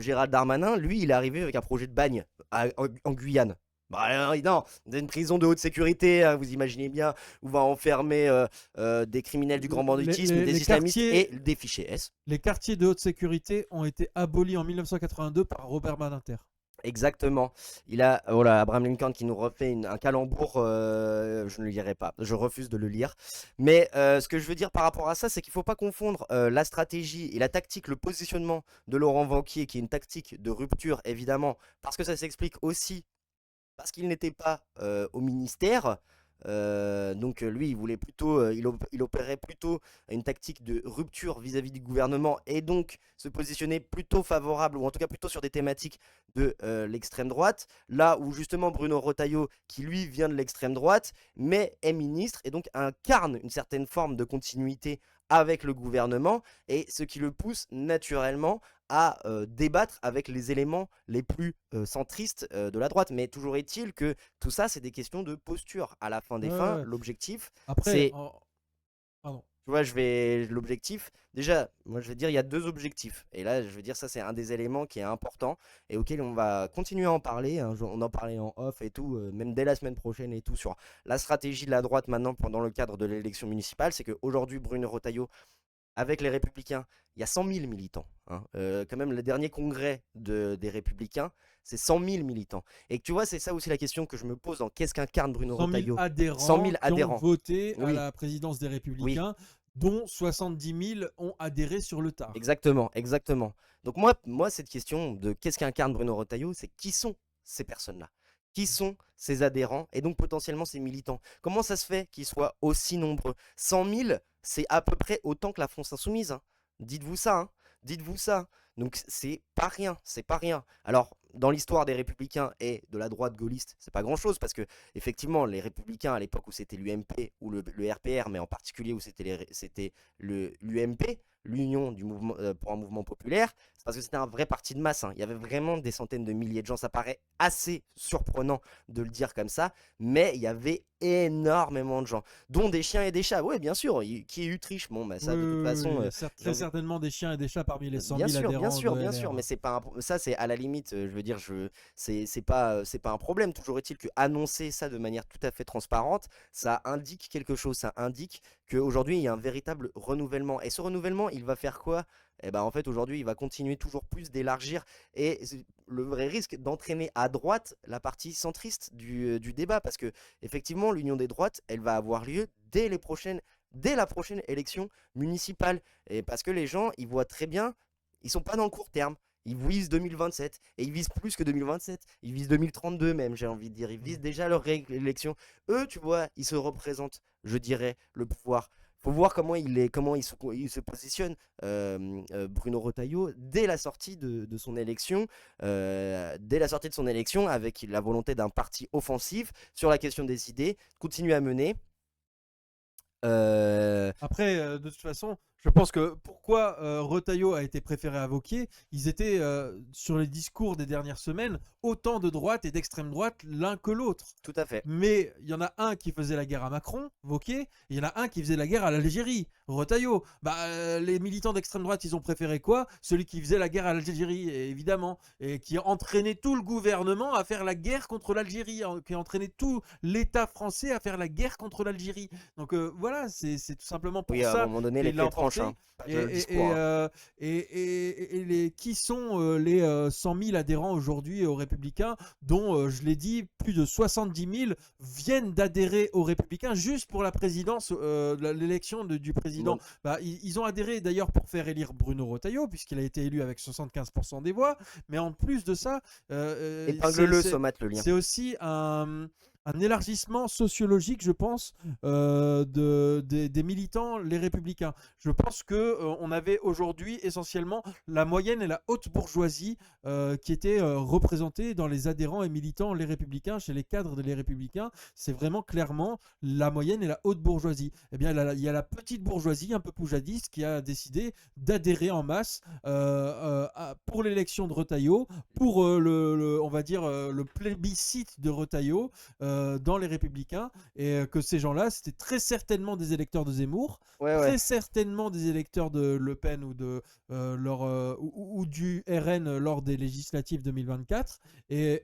Gérald Darmanin, lui, il est arrivé avec un projet de bagne en Guyane. Bah non, une prison de haute sécurité, hein, vous imaginez bien, où on va enfermer des criminels du grand banditisme, des islamistes et des fichiers S. Les quartiers de haute sécurité ont été abolis en 1982 par Robert Badinter. Exactement. Il a, voilà, Abraham Lincoln qui nous refait un calembour, je ne le lirai pas, je refuse de le lire. Mais ce que je veux dire par rapport à ça, c'est qu'il ne faut pas confondre la stratégie et la tactique, le positionnement de Laurent Wauquiez, qui est une tactique de rupture, évidemment, parce que ça s'explique aussi parce qu'il n'était pas au ministère. Donc lui, il voulait plutôt, il opérait plutôt une tactique de rupture vis-à-vis du gouvernement et donc se positionner plutôt favorable ou en tout cas plutôt sur des thématiques de l'extrême droite. Là où justement Bruno Retailleau, qui lui vient de l'extrême droite, mais est ministre et donc incarne une certaine forme de continuité avec le gouvernement et ce qui le pousse naturellement à débattre avec les éléments les plus centristes de la droite. Mais toujours est-il que tout ça, c'est des questions de posture. À la fin des fins, l'objectif, c'est... Pardon. Tu vois, l'objectif, déjà, moi je vais dire, il y a deux objectifs. Et là, je veux dire, ça c'est un des éléments qui est important et auquel on va continuer à en parler. Hein. On en parlait en off et tout, même dès la semaine prochaine et tout, sur la stratégie de la droite maintenant pendant le cadre de l'élection municipale. C'est qu'aujourd'hui, Bruno Retailleau, avec les Républicains, il y a 100 000 militants. Hein. Quand même, le dernier congrès des Républicains, c'est 100 000 militants. Et tu vois, c'est ça aussi la question que je me pose dans qu'est-ce qu'incarne Bruno Retailleau. 100 000 adhérents qui ont voté à la présidence des Républicains, dont 70 000 ont adhéré sur le tard. Exactement, exactement. Donc moi cette question de qu'est-ce qu'incarne Bruno Retailleau, c'est qui sont ces personnes-là? Qui sont ces adhérents et donc potentiellement ces militants? Comment ça se fait qu'ils soient aussi nombreux? 100 000, c'est à peu près autant que la France Insoumise. Hein. Dites-vous ça, hein. Dites-vous ça. Donc c'est pas rien, c'est pas rien. Alors dans l'histoire des Républicains et de la droite gaulliste, c'est pas grand-chose parce que effectivement les Républicains à l'époque où c'était l'UMP ou le RPR, mais en particulier où c'était l'UMP, l'Union du mouvement pour un mouvement populaire, c'est parce que c'était un vrai parti de masse. Hein. Il y avait vraiment des centaines de milliers de gens. Ça paraît assez surprenant de le dire comme ça, mais il y avait énormément de gens, dont des chiens et des chats. Oui, bien sûr. Qui est Utrecht? Bon, bah ça de toute façon. Très certainement des chiens et des chats parmi les 100 000 adhérents. Bien sûr, mais c'est pas ça, c'est à la limite. Je veux dire, c'est pas un problème. Toujours est-il que annoncer ça de manière tout à fait transparente, ça indique quelque chose. Ça indique qu'aujourd'hui il y a un véritable renouvellement. Et ce renouvellement, il va faire quoi? Et ben en fait aujourd'hui il va continuer toujours plus d'élargir et le vrai risque d'entraîner à droite la partie centriste du débat parce que effectivement l'union des droites elle va avoir lieu dès la prochaine élection municipale et parce que les gens ils voient très bien, ils sont pas dans le court terme. Ils visent 2027 et ils visent plus que 2027, ils visent 2032 même, j'ai envie de dire, ils visent déjà leur élection. Eux, tu vois, ils se représentent, je dirais, le pouvoir. Faut voir comment il se positionne, Bruno Retailleau, dès la sortie de son élection, avec la volonté d'un parti offensif sur la question des idées, continuer à mener. Après, de toute façon, je pense que pourquoi Retailleau a été préféré à Wauquiez, ils étaient sur les discours des dernières semaines autant de droite et d'extrême droite l'un que l'autre. Tout à fait. Mais il y en a un qui faisait la guerre à Macron, Wauquiez, et il y en a un qui faisait la guerre à l'Algérie, Retailleau. Les militants d'extrême droite, ils ont préféré quoi? Celui qui faisait la guerre à l'Algérie, évidemment, et qui entraînait tout le gouvernement à faire la guerre contre l'Algérie, qui entraînait tout l'État français à faire la guerre contre l'Algérie. Donc voilà, c'est tout simplement pour ça. À un moment donné, les clés tranchent. Hein. Qui sont les 100 000 adhérents aujourd'hui aux Républicains, dont, je l'ai dit, plus de 70 000 viennent d'adhérer aux Républicains juste pour la présidence, l'élection du président. Ils ont adhéré d'ailleurs pour faire élire Bruno Retailleau, puisqu'il a été élu avec 75% des voix. Mais en plus de ça, épingle-le, Somat, le lien. C'est aussi un élargissement sociologique, je pense, des militants, les Républicains. Je pense qu'on avait aujourd'hui essentiellement la moyenne et la haute bourgeoisie qui étaient représentées dans les adhérents et militants, les Républicains, chez les cadres des Républicains. C'est vraiment clairement la moyenne et la haute bourgeoisie. Eh bien, il y a la petite bourgeoisie, un peu poujadiste, qui a décidé d'adhérer en masse pour l'élection de Retailleau, pour on va dire, le plébiscite de Retailleau dans les Républicains, et que ces gens-là, c'était très certainement des électeurs de Zemmour, très certainement des électeurs de Le Pen ou de ou du RN lors des législatives 2024,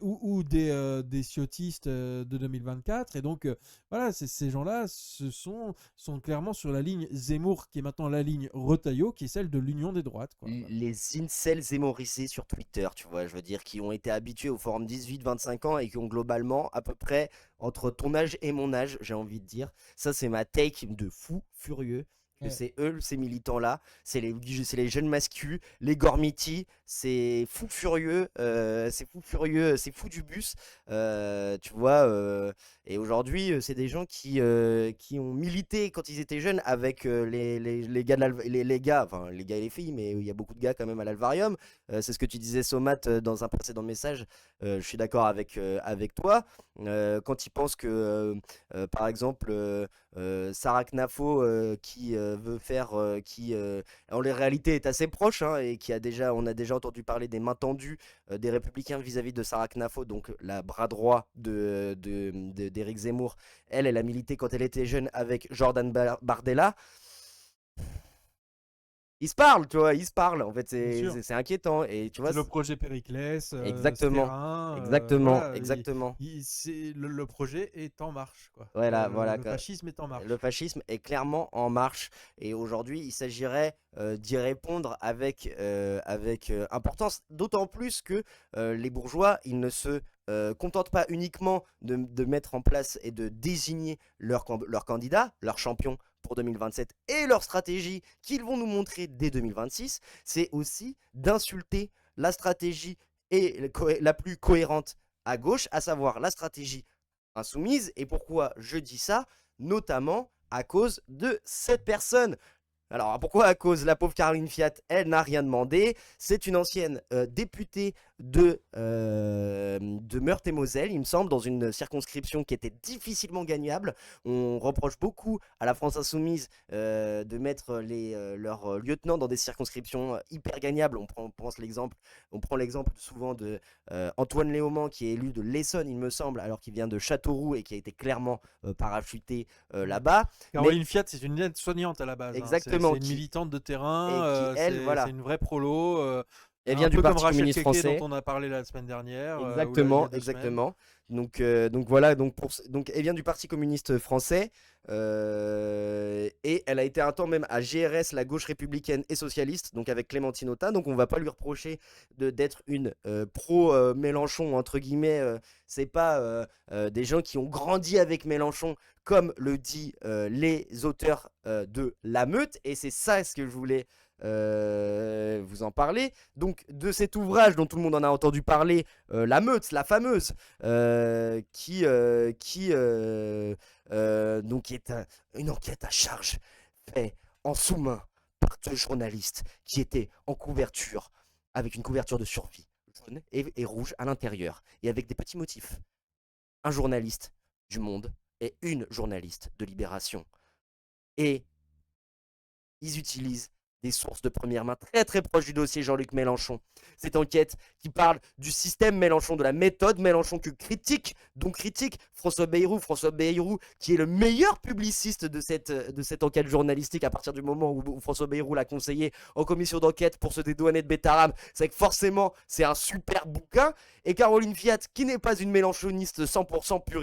ou des ciotistes de 2024. Et donc voilà, ces gens-là sont clairement sur la ligne Zemmour, qui est maintenant la ligne Retailleau, qui est celle de l'union des droites, quoi. Les incels zémorisés sur Twitter, tu vois, je veux dire, qui ont été habitués au forum 18-25 ans et qui ont globalement à peu près entre ton âge et mon âge, j'ai envie de dire. Ça, c'est ma take de fou furieux. Que c'est eux, ces militants-là, c'est les jeunes mascus, les Gormiti, c'est fou furieux, c'est fou du bus, tu vois. Et aujourd'hui, c'est des gens qui ont milité quand ils étaient jeunes avec les gars, les gars, enfin les gars et les filles, mais il y a beaucoup de gars quand même à l'Alvarium. C'est ce que tu disais, Somat, dans un précédent message. Je suis d'accord avec toi. Quand ils pensent que, par exemple, Sarah Knafo, qui veut faire, qui en réalité est assez proche, hein, et on a déjà entendu parler des mains tendues des Républicains vis-à-vis de Sarah Knafo, donc la bras droit d'Éric Zemmour. Elle a milité quand elle était jeune avec Jordan Bardella. Ils se parlent, tu vois, ils se parlent. En fait, c'est inquiétant. Et tu vois, le projet Périclès, exactement, Sperrin, exactement, voilà, exactement. Le projet est en marche, quoi. Voilà, Le fascisme est en marche. Le fascisme est clairement en marche. Et aujourd'hui, il s'agirait d'y répondre avec importance. D'autant plus que les bourgeois, ils ne se contentent pas uniquement de mettre en place et de désigner leur candidat, leur champion pour 2027 et leur stratégie qu'ils vont nous montrer dès 2026, c'est aussi d'insulter la stratégie la plus cohérente à gauche, à savoir la stratégie insoumise. Et pourquoi je dis ça? Notamment à cause de cette personne. Alors pourquoi à cause? La pauvre Caroline Fiat, elle n'a rien demandé. C'est une ancienne députée de Meurthe-et-Moselle, il me semble, dans une circonscription qui était difficilement gagnable. On reproche beaucoup à la France Insoumise de mettre leurs lieutenants dans des circonscriptions hyper gagnables. On prend l'exemple souvent de Antoine Léaumont, qui est élu de l'Essonne, il me semble, alors qu'il vient de Châteauroux et qui a été clairement parachuté là-bas. Caroline Fiat, c'est une aide-soignante à la base. Exactement. C'est une militante de terrain, c'est une vraie prolo. Elle vient du Parti communiste français, français, dont on a parlé la semaine dernière. Exactement. Donc voilà, donc elle vient du Parti communiste français, et elle a été un temps même à GRS, la gauche républicaine et socialiste, donc avec Clémentine Autain. Donc on va pas lui reprocher d'être une pro Mélenchon entre guillemets. C'est pas des gens qui ont grandi avec Mélenchon, comme le dit les auteurs de La Meute, et c'est ça ce que je voulais vous en parler. Donc de cet ouvrage dont tout le monde en a entendu parler, La Meute, la fameuse, qui donc est une enquête à charge faite en sous-main par deux journalistes qui étaient en couverture, avec une couverture de survie jaune et rouge à l'intérieur, et avec des petits motifs. Un journaliste du Monde et une journaliste de Libération. Et ils utilisent des sources de première main très très proches du dossier Jean-Luc Mélenchon. Cette enquête qui parle du système Mélenchon, de la méthode Mélenchon que critique François Bayrou qui est le meilleur publiciste de cette enquête journalistique à partir du moment où François Bayrou l'a conseillé en commission d'enquête pour se dédouaner de Bétarame. C'est que forcément c'est un super bouquin. Et Caroline Fiat, qui n'est pas une mélenchoniste 100% pur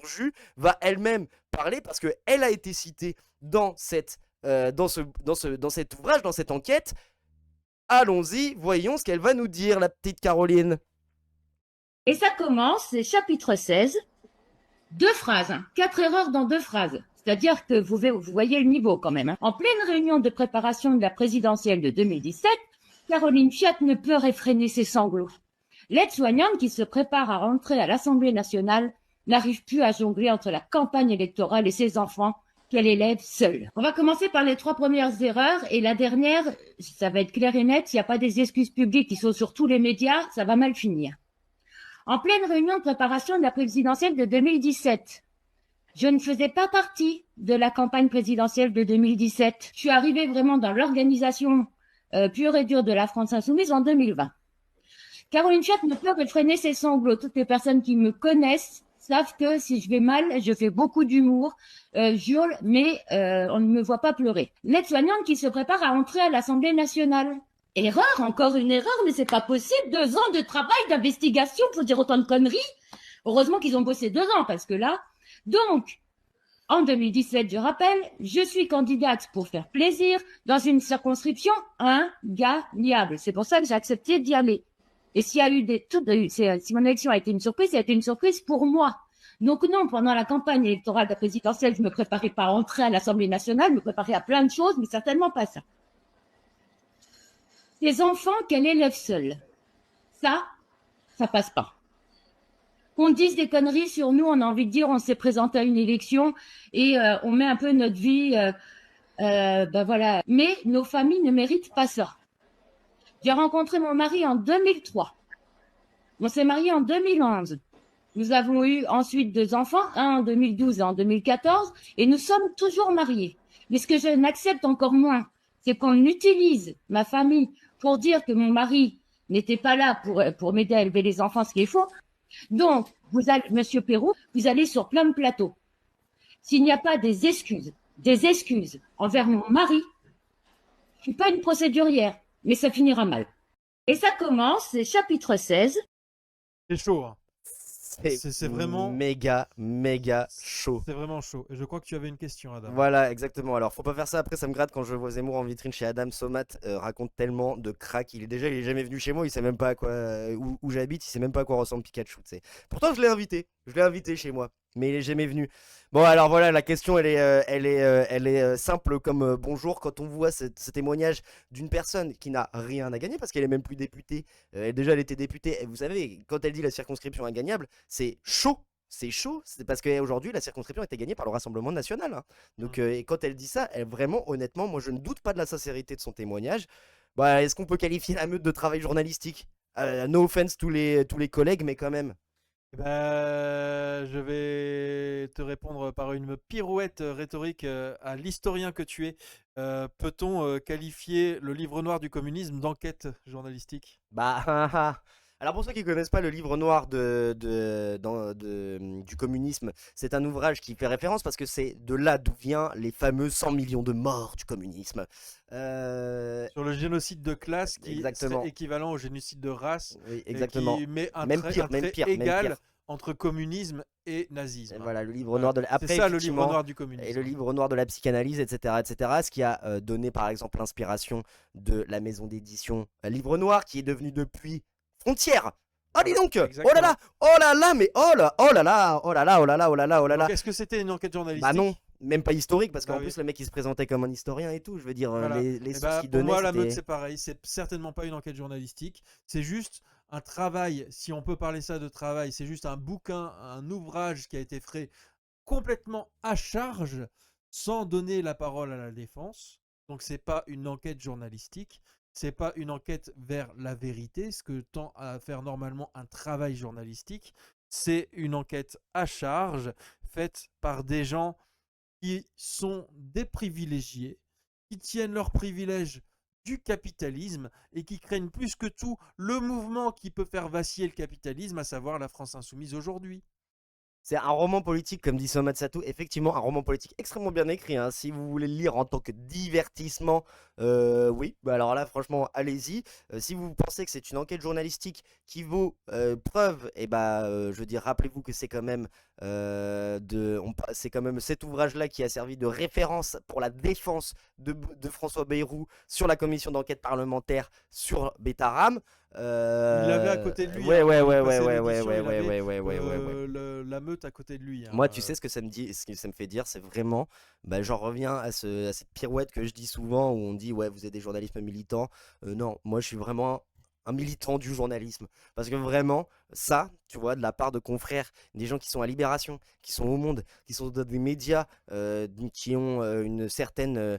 jus, va elle-même parler parce qu'elle a été citée dans cet ouvrage, dans cette enquête. Allons-y, voyons ce qu'elle va nous dire, la petite Caroline. Et ça commence, c'est chapitre 16, 2 phrases, 4 erreurs dans 2 phrases. C'est-à-dire que vous voyez le niveau quand même. En pleine réunion de préparation de la présidentielle de 2017, Caroline Fiat ne peut réfréner ses sanglots. L'aide-soignante qui se prépare à rentrer à l'Assemblée nationale n'arrive plus à jongler entre la campagne électorale et ses enfants qu'elle élève seule. On va commencer par les 3 premières erreurs et la dernière, ça va être clair et net, s'il n'y a pas des excuses publiques qui sont sur tous les médias, ça va mal finir. En pleine réunion de préparation de la présidentielle de 2017, je ne faisais pas partie de la campagne présidentielle de 2017. Je suis arrivée vraiment dans l'organisation pure et dure de la France Insoumise en 2020. Caroline Fiat ne peut que freiner ses sanglots. Toutes les personnes qui me connaissent savent que si je vais mal, je fais beaucoup d'humour, j'hurle, mais on ne me voit pas pleurer. L'aide-soignante qui se prépare à entrer à l'Assemblée nationale. Erreur, encore une erreur, mais c'est pas possible. 2 ans de travail, d'investigation pour dire autant de conneries. Heureusement qu'ils ont bossé 2 ans, parce que là... Donc, en 2017, je rappelle, je suis candidate pour faire plaisir dans une circonscription ingagnable. C'est pour ça que j'ai accepté d'y aller. Et s'il y a eu si mon élection a été une surprise, ça a été une surprise pour moi. Donc non, pendant la campagne électorale de la présidentielle, je me préparais pas à entrer à l'Assemblée nationale, je me préparais à plein de choses, mais certainement pas ça. Les enfants qu'elle élève seule, ça passe pas. Qu'on dise des conneries sur nous, on a envie de dire, on s'est présenté à une élection et on met un peu notre vie, voilà. Mais nos familles ne méritent pas ça. J'ai rencontré mon mari en 2003. On s'est mariés en 2011. Nous avons eu ensuite 2 enfants, un en 2012 et en 2014, et nous sommes toujours mariés. Mais ce que je n'accepte encore moins, c'est qu'on utilise ma famille pour dire que mon mari n'était pas là pour m'aider à élever les enfants, ce qui est faux. Donc, Monsieur Pérou, vous allez sur plein de plateaux. S'il n'y a pas des excuses envers mon mari, je suis pas une procédurière, mais ça finira mal. Et ça commence, c'est chapitre 16. C'est chaud, hein. C'est vraiment méga chaud. C'est vraiment chaud. Et je crois que tu avais une question, Adam. Voilà, exactement. Alors, faut pas faire ça. Après, ça me gratte quand je vois Zemmour en vitrine chez Adam. Somat raconte tellement de crack. Il est jamais venu chez moi. Il sait même pas à quoi où j'habite. Il sait même pas à quoi ressemble Pikachu. T'sais. Pourtant, je l'ai invité chez moi, mais il est jamais venu. Bon, alors voilà, la question, elle est simple comme bonjour. Quand on voit ce témoignage d'une personne qui n'a rien à gagner parce qu'elle est même plus députée. Déjà, elle était députée. Et vous savez, quand elle dit la circonscription ingagnable, c'est chaud. C'est chaud, c'est parce qu'aujourd'hui la circonscription a été gagnée par le Rassemblement national. Hein. Donc, et quand elle dit ça, vraiment, honnêtement, moi je ne doute pas de la sincérité de son témoignage. Bah, est-ce qu'on peut qualifier la meute de travail journalistique? No offense tous les collègues, mais quand même. Je vais te répondre par une pirouette rhétorique à l'historien que tu es. Peut-on qualifier le livre noir du communisme d'enquête journalistique? Bah, alors pour ceux qui ne connaissent pas le livre noir du communisme, c'est un ouvrage qui fait référence parce que c'est de là d'où vient les fameux 100 millions de morts du communisme. Sur le génocide de classe qui serait équivalent au génocide de race. Oui, exactement. Et qui met un même trait pire, égal entre communisme et nazisme. Et voilà, le livre noir de c'est ça le livre noir du communisme. Et le livre noir de la psychanalyse, etc. ce qui a donné par exemple l'inspiration de la maison d'édition Livre Noir qui est devenu depuis Frontière. Oh dis donc. Exactement. Oh là là, mais oh là là. Donc, est-ce que c'était une enquête journalistique? Bah non, même pas historique parce qu'en oui. plus le mec il se présentait comme un historien et tout. Je veux dire, voilà. Les sources qu'il pour donnait. Moi la meute c'est pareil, c'est certainement pas une enquête journalistique, c'est juste un travail, si on peut parler ça de travail, c'est juste un bouquin, un ouvrage qui a été fait complètement à charge sans donner la parole à la défense. Donc c'est pas une enquête journalistique. C'est pas une enquête vers la vérité, ce que tend à faire normalement un travail journalistique. C'est une enquête à charge, faite par des gens qui sont des privilégiés, qui tiennent leurs privilèges du capitalisme et qui craignent plus que tout le mouvement qui peut faire vaciller le capitalisme, à savoir la France insoumise aujourd'hui. C'est un roman politique, comme dit Somat Satou, effectivement un roman politique extrêmement bien écrit. Hein. Si vous voulez le lire en tant que divertissement, oui, bah alors là franchement allez-y. Si vous pensez que c'est une enquête journalistique qui vaut preuve, et je veux dire, rappelez-vous que c'est quand même c'est quand même cet ouvrage-là qui a servi de référence pour la défense de François Bayrou sur la commission d'enquête parlementaire sur Betaram. Il l'avait à côté de lui. Ouais. La meute à côté de lui. Hein. Moi, tu sais ce que ça me dit, ce que ça me fait dire, c'est vraiment, j'en reviens à cette pirouette que je dis souvent où on dit ouais, vous êtes des journalistes militants. Non, moi je suis vraiment un militant du journalisme parce que vraiment, ça, tu vois, de la part de confrères, des gens qui sont à Libération, qui sont au Monde, qui sont dans des médias qui ont une certaine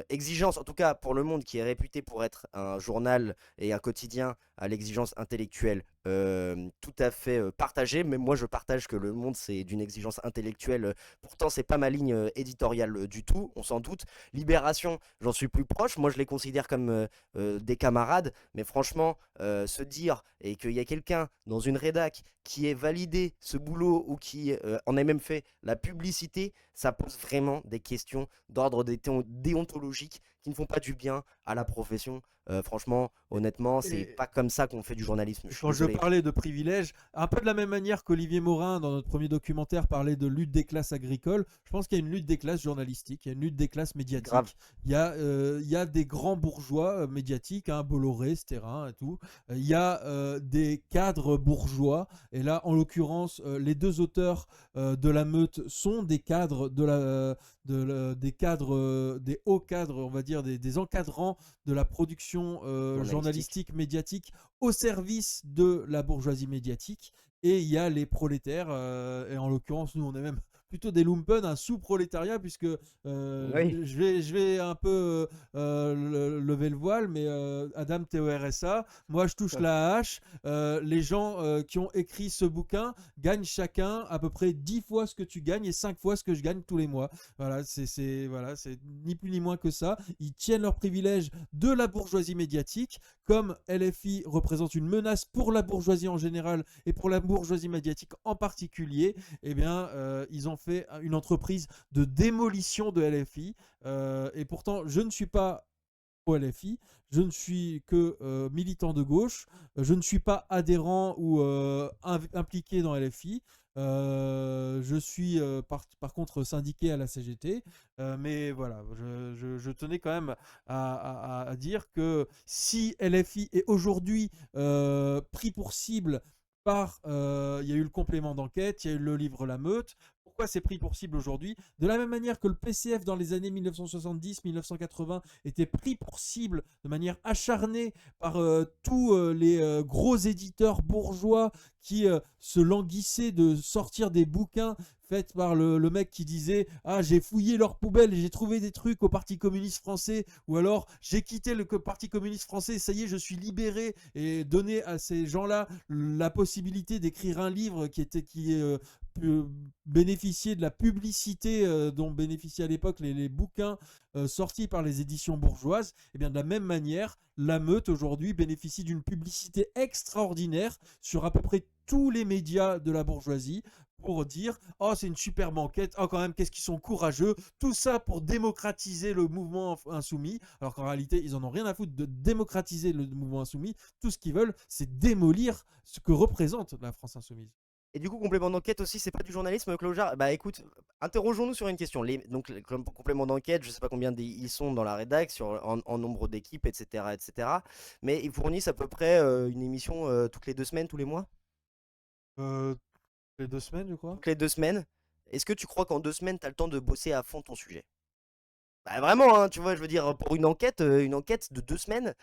exigence, en tout cas pour Le Monde, qui est réputé pour être un journal et un quotidien à l'exigence intellectuelle tout à fait partagée. Mais moi, je partage que Le Monde, c'est d'une exigence intellectuelle. Pourtant, c'est pas ma ligne éditoriale du tout, on s'en doute. Libération, j'en suis plus proche. Moi, je les considère comme des camarades. Mais franchement, se dire et qu'il y a quelqu'un dans une rédac qui ait validé ce boulot ou qui en ait même fait la publicité, ça pose vraiment des questions d'ordre déontologique qui ne font pas du bien à la profession. Franchement, honnêtement, c'est Et- pas comme ça qu'on fait du journalisme. Je suis Quand je désolé. parlais de privilèges, un peu de la même manière qu'Olivier Morin, dans notre premier documentaire, parlait de lutte des classes agricoles, je pense qu'il y a une lutte des classes journalistiques, il y a une lutte des classes médiatiques. Grave. Il y a des grands bourgeois médiatiques, hein, Bolloré, Sterrin et tout. Il y a des cadres bourgeois. Et là, en l'occurrence, les deux auteurs de La Meute sont des cadres des hauts cadres, on va dire, des encadrants de la production journalistique, médiatique au service de la bourgeoisie médiatique. Et il y a les prolétaires, et en l'occurrence, nous, on est même plutôt des lumpen, un sous-prolétariat, puisque Oui. je vais un peu lever le voile, mais Adam, t'es au RSA, moi je touche la hache. Les gens qui ont écrit ce bouquin gagnent chacun à peu près 10 fois ce que tu gagnes et 5 fois ce que je gagne tous les mois. Voilà, c'est ni plus ni moins que ça. Ils tiennent leurs privilèges de la bourgeoisie médiatique. Comme LFI représente une menace pour la bourgeoisie en général et pour la bourgeoisie médiatique en particulier, eh bien, ils ont fait une entreprise de démolition de LFI. Et pourtant, je ne suis pas au LFI, je ne suis que militant de gauche, je ne suis pas adhérent ou impliqué dans LFI. Je suis par contre syndiqué à la CGT, mais voilà, je tenais quand même à dire que si LFI est aujourd'hui pris pour cible par, il y a eu le complément d'enquête, il y a eu le livre La Meute. Pourquoi c'est pris pour cible aujourd'hui? De la même manière que le PCF dans les années 1970-1980 était pris pour cible de manière acharnée par tous les gros éditeurs bourgeois qui se languissaient de sortir des bouquins faits par le mec qui disait « Ah, j'ai fouillé leurs poubelles et j'ai trouvé des trucs au Parti communiste français » ou alors « J'ai quitté le Parti communiste français, ça y est, je suis libéré » et donner à ces gens-là la possibilité d'écrire un livre qui bénéficier de la publicité dont bénéficiaient à l'époque les bouquins sortis par les éditions bourgeoises. Et bien de la même manière, La Meute aujourd'hui bénéficie d'une publicité extraordinaire sur à peu près tous les médias de la bourgeoisie pour dire « Oh, c'est une superbe enquête, oh quand même, qu'est-ce qu'ils sont courageux !» Tout ça pour démocratiser le mouvement insoumis, alors qu'en réalité, ils en ont rien à foutre de démocratiser le mouvement insoumis. Tout ce qu'ils veulent, c'est démolir ce que représente la France insoumise. Et du coup, complément d'enquête aussi, c'est pas du journalisme, Clojar? Bah écoute, interrogeons-nous sur une question. Donc, complément d'enquête, je sais pas combien ils sont dans la rédac, en nombre d'équipes, etc., etc. Mais ils fournissent à peu près une émission toutes les 2 semaines, tous les mois? Les 2 semaines, je crois. Toutes les 2 semaines. Est-ce que tu crois qu'en 2 semaines, t'as le temps de bosser à fond ton sujet? Bah vraiment, hein, tu vois, je veux dire, pour une enquête de 2 semaines.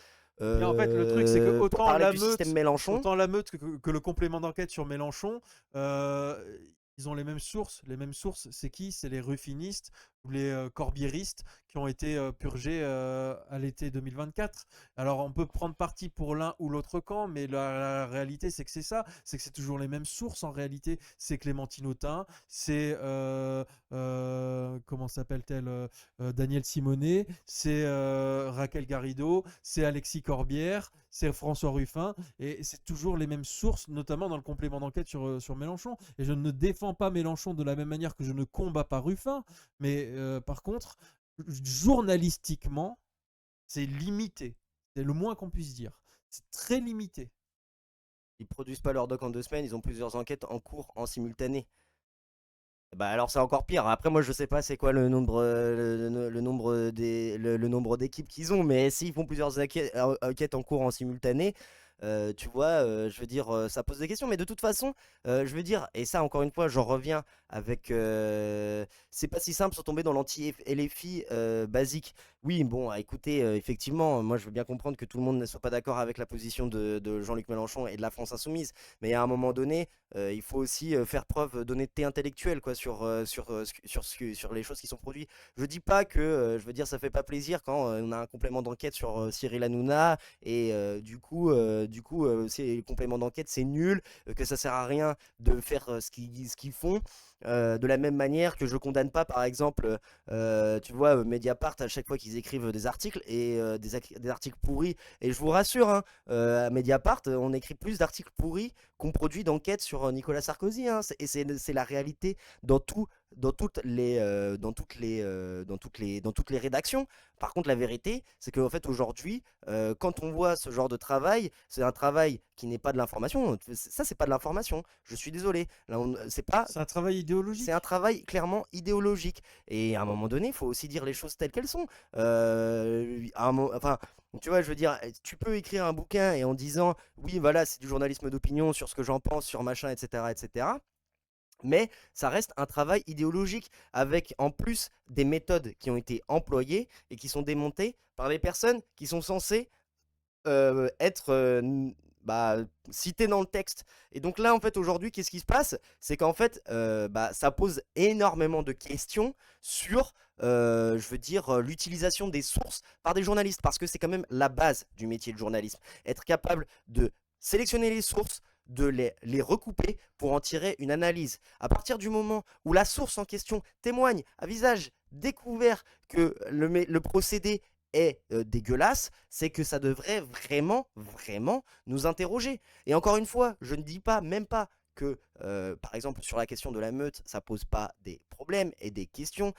Et en fait, le truc, c'est que pour autant parler La du Meute, système Mélenchon. autant La Meute que le complément d'enquête sur Mélenchon, ils ont les mêmes sources. Les mêmes sources, c'est qui? C'est les ruffinistes ou les corbiéristes qui ont été purgés à l'été 2024. Alors, on peut prendre parti pour l'un ou l'autre camp, mais la réalité, c'est que c'est ça. C'est que c'est toujours les mêmes sources, en réalité. C'est Clémentine Autain, c'est, comment s'appelle-t-elle, Daniel Simonet, c'est Raquel Garrido, c'est Alexis Corbière, c'est François Ruffin, et c'est toujours les mêmes sources, notamment dans le complément d'enquête sur Mélenchon. Et je ne défends pas Mélenchon de la même manière que je ne combats pas Ruffin, mais par contre, journalistiquement, c'est limité. C'est le moins qu'on puisse dire. C'est très limité. Ils produisent pas leur doc en 2 semaines, ils ont plusieurs enquêtes en cours en simultané. Bah alors c'est encore pire. Après moi je sais pas c'est quoi le nombre le nombre d'équipes qu'ils ont, mais s'ils font plusieurs enquêtes en cours en simultané, tu vois, je veux dire, ça pose des questions. Mais de toute façon, je veux dire, et ça encore une fois, j'en reviens avec, c'est pas si simple sans tomber dans l'anti-LFI basique. Oui, bon, écoutez, effectivement, moi je veux bien comprendre que tout le monde ne soit pas d'accord avec la position de Jean-Luc Mélenchon et de la France Insoumise, mais à un moment donné, il faut aussi faire preuve d'honnêteté intellectuelle quoi, sur les choses qui sont produites. Je dis pas que, je veux dire, ça fait pas plaisir quand on a un complément d'enquête sur Cyril Hanouna, et le complément d'enquête c'est nul, que ça sert à rien de faire ce qu'ils font. De la même manière que je condamne pas par exemple tu vois, Mediapart à chaque fois qu'ils écrivent des articles et des articles pourris. Et je vous rassure, hein, à Mediapart, on écrit plus d'articles pourris qu'on produit d'enquêtes sur Nicolas Sarkozy. Hein. Et c'est la réalité dans toutes les rédactions. Par contre, la vérité, c'est qu'en fait aujourd'hui, quand on voit ce genre de travail, c'est un travail qui n'est pas de l'information. Ça, c'est pas de l'information. Je suis désolé. Là, c'est pas. C'est un travail idéologique. C'est un travail clairement idéologique. Et à un moment donné, il faut aussi dire les choses telles qu'elles sont. Enfin, tu vois, je veux dire, tu peux écrire un bouquin et en disant, oui, voilà, c'est du journalisme d'opinion sur ce que j'en pense, sur machin, etc., etc. Mais ça reste un travail idéologique avec en plus des méthodes qui ont été employées et qui sont démontées par des personnes qui sont censées être citées dans le texte. Et donc là, en fait, aujourd'hui, qu'est-ce qui se passe? C'est qu'en fait, ça pose énormément de questions sur, je veux dire, l'utilisation des sources par des journalistes, parce que c'est quand même la base du métier de journalisme. Être capable de sélectionner les sources, de les recouper pour en tirer une analyse. À partir du moment où la source en question témoigne à visage découvert que le procédé est dégueulasse, c'est que ça devrait vraiment, vraiment nous interroger. Et encore une fois, je ne dis pas, même pas, que, par exemple, sur la question de la meute, ça pose pas des problèmes et des questions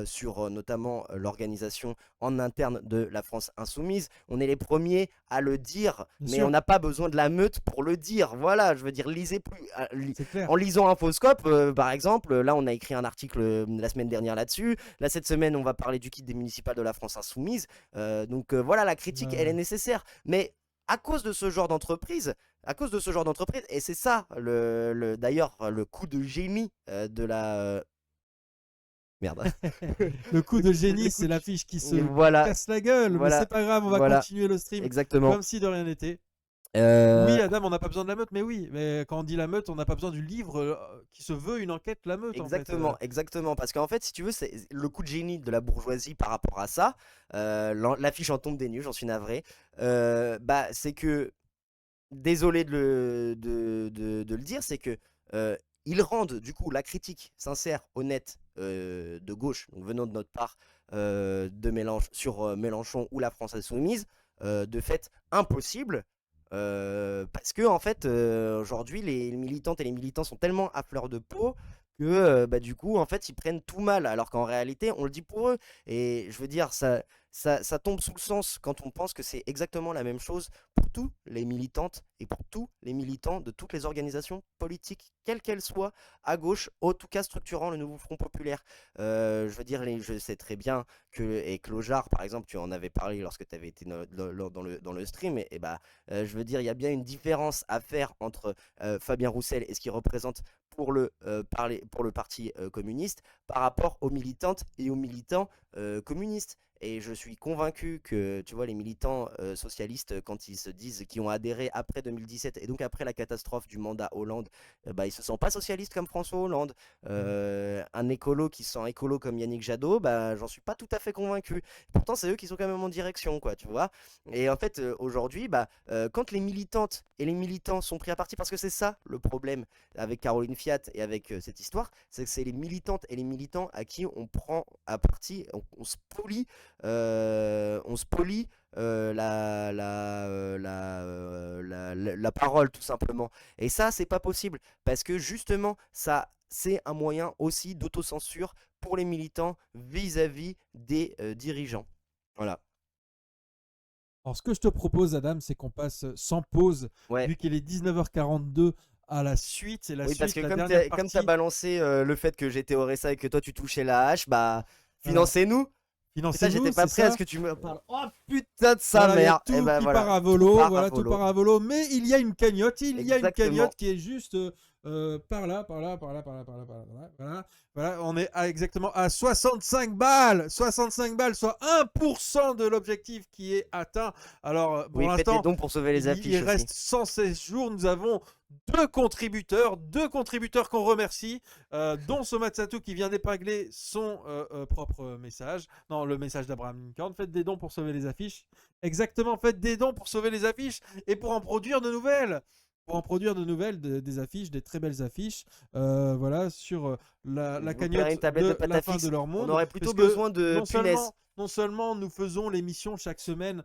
sur notamment l'organisation en interne de la France Insoumise. On est les premiers à le dire, mais on n'a pas besoin de la meute pour le dire. Voilà, je veux dire, lisez plus. En lisant Infoscope, par exemple, là, on a écrit un article la semaine dernière là-dessus. Là, cette semaine, on va parler du kit des municipales de la France Insoumise. Donc voilà, la critique, elle est nécessaire. Mais à cause de ce genre d'entreprise, et c'est ça, d'ailleurs, le coup de génie de la... Merde. Le coup de génie, c'est l'affiche qui se casse la gueule, mais c'est pas grave, on va continuer le stream. Exactement. Comme si de rien n'était. Oui, Adam, on n'a pas besoin de la meute, mais oui, mais quand on dit la meute, on n'a pas besoin du livre qui se veut une enquête, la meute. Exactement, en fait. Exactement, parce qu'en fait, si tu veux, c'est le coup de génie de la bourgeoisie par rapport à ça. L'affiche en tombe des nues, j'en suis navré. C'est que, désolé de le dire, c'est que ils rendent du coup la critique sincère, honnête de gauche, donc venant de notre part, sur Mélenchon ou la France Insoumise, de fait impossible. Parce que en fait aujourd'hui les militantes et les militants sont tellement à fleur de peau que du coup en fait ils prennent tout mal, alors qu'en réalité on le dit pour eux. Et je veux dire, ça tombe sous le sens quand on pense que c'est exactement la même chose pour tous les militantes et pour tous les militants de toutes les organisations politiques, quelles qu'elles soient, à gauche, en tout cas structurant le nouveau Front Populaire. Je veux dire, je sais très bien que, et Clochard par exemple, tu en avais parlé lorsque tu avais été dans le stream, je veux dire, il y a bien une différence à faire entre Fabien Roussel et ce qu'il représente pour le parti communiste par rapport aux militantes et aux militants communistes. Et je suis convaincu que, tu vois, les militants socialistes, quand ils se disent qu'ils ont adhéré après 2017 et donc après la catastrophe du mandat Hollande, ils se sentent pas socialistes comme François Hollande. Un écolo qui se sent écolo comme Yannick Jadot, j'en suis pas tout à fait convaincu. Pourtant, c'est eux qui sont quand même en direction, quoi, tu vois. Et en fait, aujourd'hui, quand les militantes et les militants sont pris à partie, parce que c'est ça le problème avec Caroline Fiat et avec cette histoire, c'est que c'est les militantes et les militants à qui on prend à partie, on spolie la parole, tout simplement. Et ça, c'est pas possible, parce que justement, ça, c'est un moyen aussi d'autocensure pour les militants vis-à-vis des dirigeants. Voilà. Alors, ce que je te propose, Adam, c'est qu'on passe sans pause, vu qu'il est 19h42, à la suite. C'est la suite, parce que comme tu as balancé le fait que j'étais au RSA et que toi tu touchais la hache, financez-nous. Ça, j'étais pas prêt à ce que tu me parles. Oh putain de sa mère. Tout part à volo, tout part à volo. Mais il y a une cagnotte, une cagnotte qui est juste par là. Voilà. on est exactement à 65 balles. 65 balles, soit 1% de l'objectif qui est atteint. Alors, pour faites des l'instant, dons pour sauver les affiches il aussi. reste 116 jours. Nous avons deux contributeurs qu'on remercie, dont Somatsatou qui vient d'épingler son propre message. Non, le message d'Abraham Lincoln. Faites des dons pour sauver les affiches. Exactement, faites des dons pour sauver les affiches et pour en produire de nouvelles. Des affiches, des très belles affiches, voilà, sur la Vous cagnotte paierez une tablette de de pâte la à fin fixe. de leur monde. On aurait plutôt parce que besoin de punaises. non seulement nous faisons l'émission chaque semaine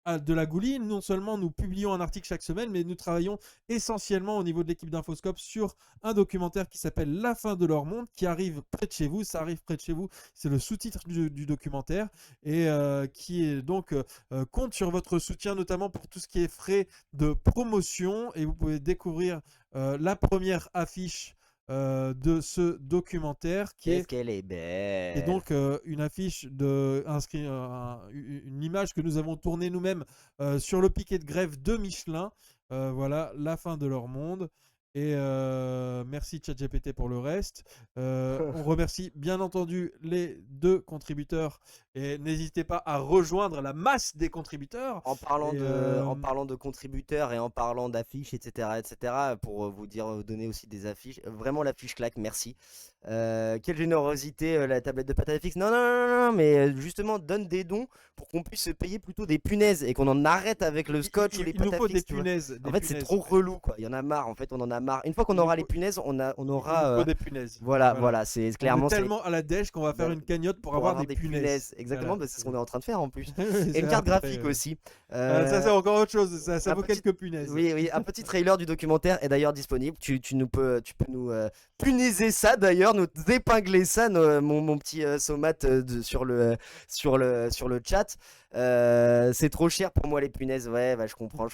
de la Gouline, non seulement nous publions un article chaque semaine, mais nous travaillons essentiellement au niveau de l'équipe d'Infoscope sur un documentaire qui s'appelle La fin de leur monde, qui arrive près de chez vous. Ça arrive près de chez vous, c'est le sous-titre du documentaire, et qui est donc compte sur votre soutien, notamment pour tout ce qui est frais de promotion, et vous pouvez découvrir la première affiche de ce documentaire Qu'est-ce qu'elle est belle. et donc une affiche une image que nous avons tournée nous-mêmes sur le piquet de grève de Michelin. Voilà, la fin de leur monde. Et merci ChatGPT pour le reste. On remercie bien entendu les deux contributeurs. Et n'hésitez pas à rejoindre la masse des contributeurs. En parlant de contributeurs et en parlant d'affiches, etc., pour vous donner aussi des affiches. Vraiment, l'affiche claque, merci. Quelle générosité, la tablette de pâte à fixe. Non, mais justement, donne des dons pour qu'on puisse se payer plutôt des punaises et qu'on en arrête avec le scotch ou les pâtes à faut fixe. des punaises. En fait, c'est trop relou, quoi. Il y en a marre, en fait, on en a marre. Une fois qu'on aura les punaises, on aura. Il faut des punaises. Voilà, c'est clairement. On est tellement à la dèche qu'on va faire une cagnotte pour avoir des punaises. Exactement, Voilà. c'est ce qu'on est en train de faire en plus. Et Et une carte graphique aussi. Ça, c'est encore autre chose. Ça vaut quelques punaises. Oui, un petit trailer du documentaire est d'ailleurs disponible. Tu peux nous punaiser ça d'ailleurs, nous épingler ça, mon petit Somat sur le chat. C'est trop cher pour moi les punaises. Ouais, je comprends.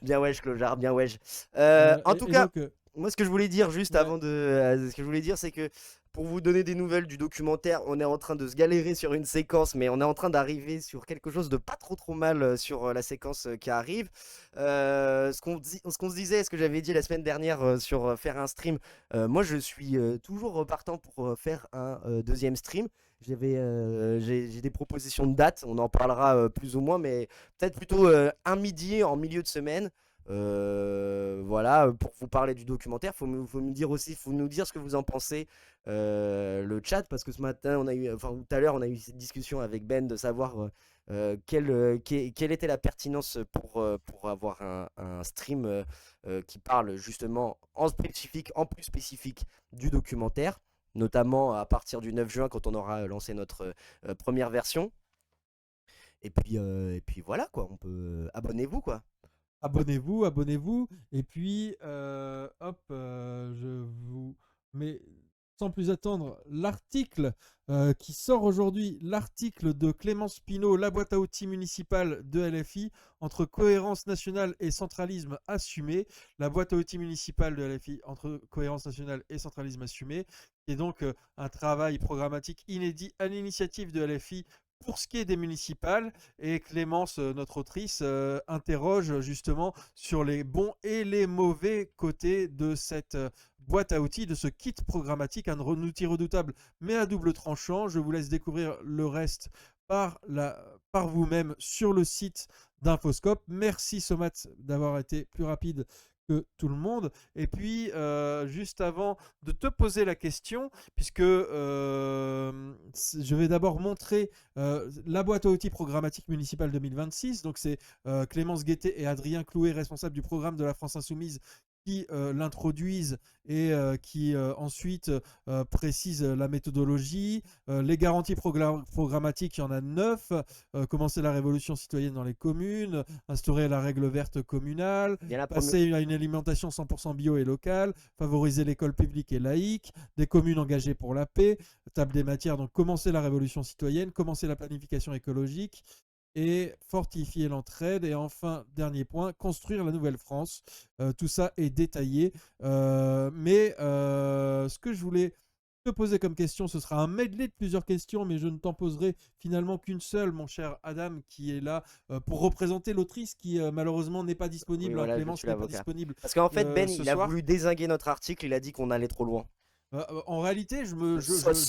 Bien wesh, Clojard, bien wesh. En tout cas, moi ce que je voulais dire juste avant ce que je voulais dire, c'est que pour vous donner des nouvelles du documentaire, on est en train de se galérer sur une séquence, mais on est en train d'arriver sur quelque chose de pas trop mal sur la séquence qui arrive. Ce qu'on se disait, ce que j'avais dit la semaine dernière sur faire un stream, moi je suis toujours repartant pour faire un deuxième stream. J'ai des propositions de date, on en parlera plus ou moins, mais peut-être plutôt un midi en milieu de semaine. Voilà, pour vous parler du documentaire, faut nous dire ce que vous en pensez, le chat, parce que ce matin, tout à l'heure, on a eu cette discussion avec Ben de savoir quelle était la pertinence pour avoir un stream qui parle justement en plus spécifique du documentaire, notamment à partir du 9 juin quand on aura lancé notre première version. Et puis voilà quoi, on peut abonnez-vous quoi. Abonnez-vous. Et puis, je vous mets sans plus attendre l'article qui sort aujourd'hui, l'article de Clémence Pinault, la boîte à outils municipale de LFI, entre cohérence nationale et centralisme assumé. La boîte à outils municipale de LFI entre cohérence nationale et centralisme assumé, qui est donc un travail programmatique inédit à l'initiative de LFI pour ce qui est des municipales. Et Clémence, notre autrice, interroge justement sur les bons et les mauvais côtés de cette boîte à outils, de ce kit programmatique, un outil redoutable mais à double tranchant. Je vous laisse découvrir le reste par vous-même sur le site d'Infoscope. Merci Somat d'avoir été plus rapide que tout le monde. Et puis, juste avant de te poser la question, puisque je vais d'abord montrer la boîte à outils programmatique municipale 2026. Donc, c'est Clémence Guettet et Adrien Clouet, responsables du programme de la France Insoumise, qui l'introduisent et qui ensuite précisent la méthodologie, les garanties programmatiques, il y en a 9, commencer la révolution citoyenne dans les communes, instaurer la règle verte communale, passer à une alimentation 100% bio et locale, favoriser l'école publique et laïque, des communes engagées pour la paix, table des matières, donc commencer la révolution citoyenne, commencer la planification écologique, et fortifier l'entraide. Et enfin, dernier point, construire la nouvelle France. Tout ça est détaillé. Mais ce que je voulais te poser comme question. Ce sera un medley de plusieurs questions, mais je ne t'en poserai finalement qu'une seule, mon cher Adam, qui est là pour représenter l'autrice qui malheureusement n'est pas Oui, disponible. voilà, je Clémence suis n'est pas l'avocat. disponible Parce qu'en fait, Ben, ce il a soir. voulu dézinguer notre article, il a dit qu'on allait trop loin. En réalité, je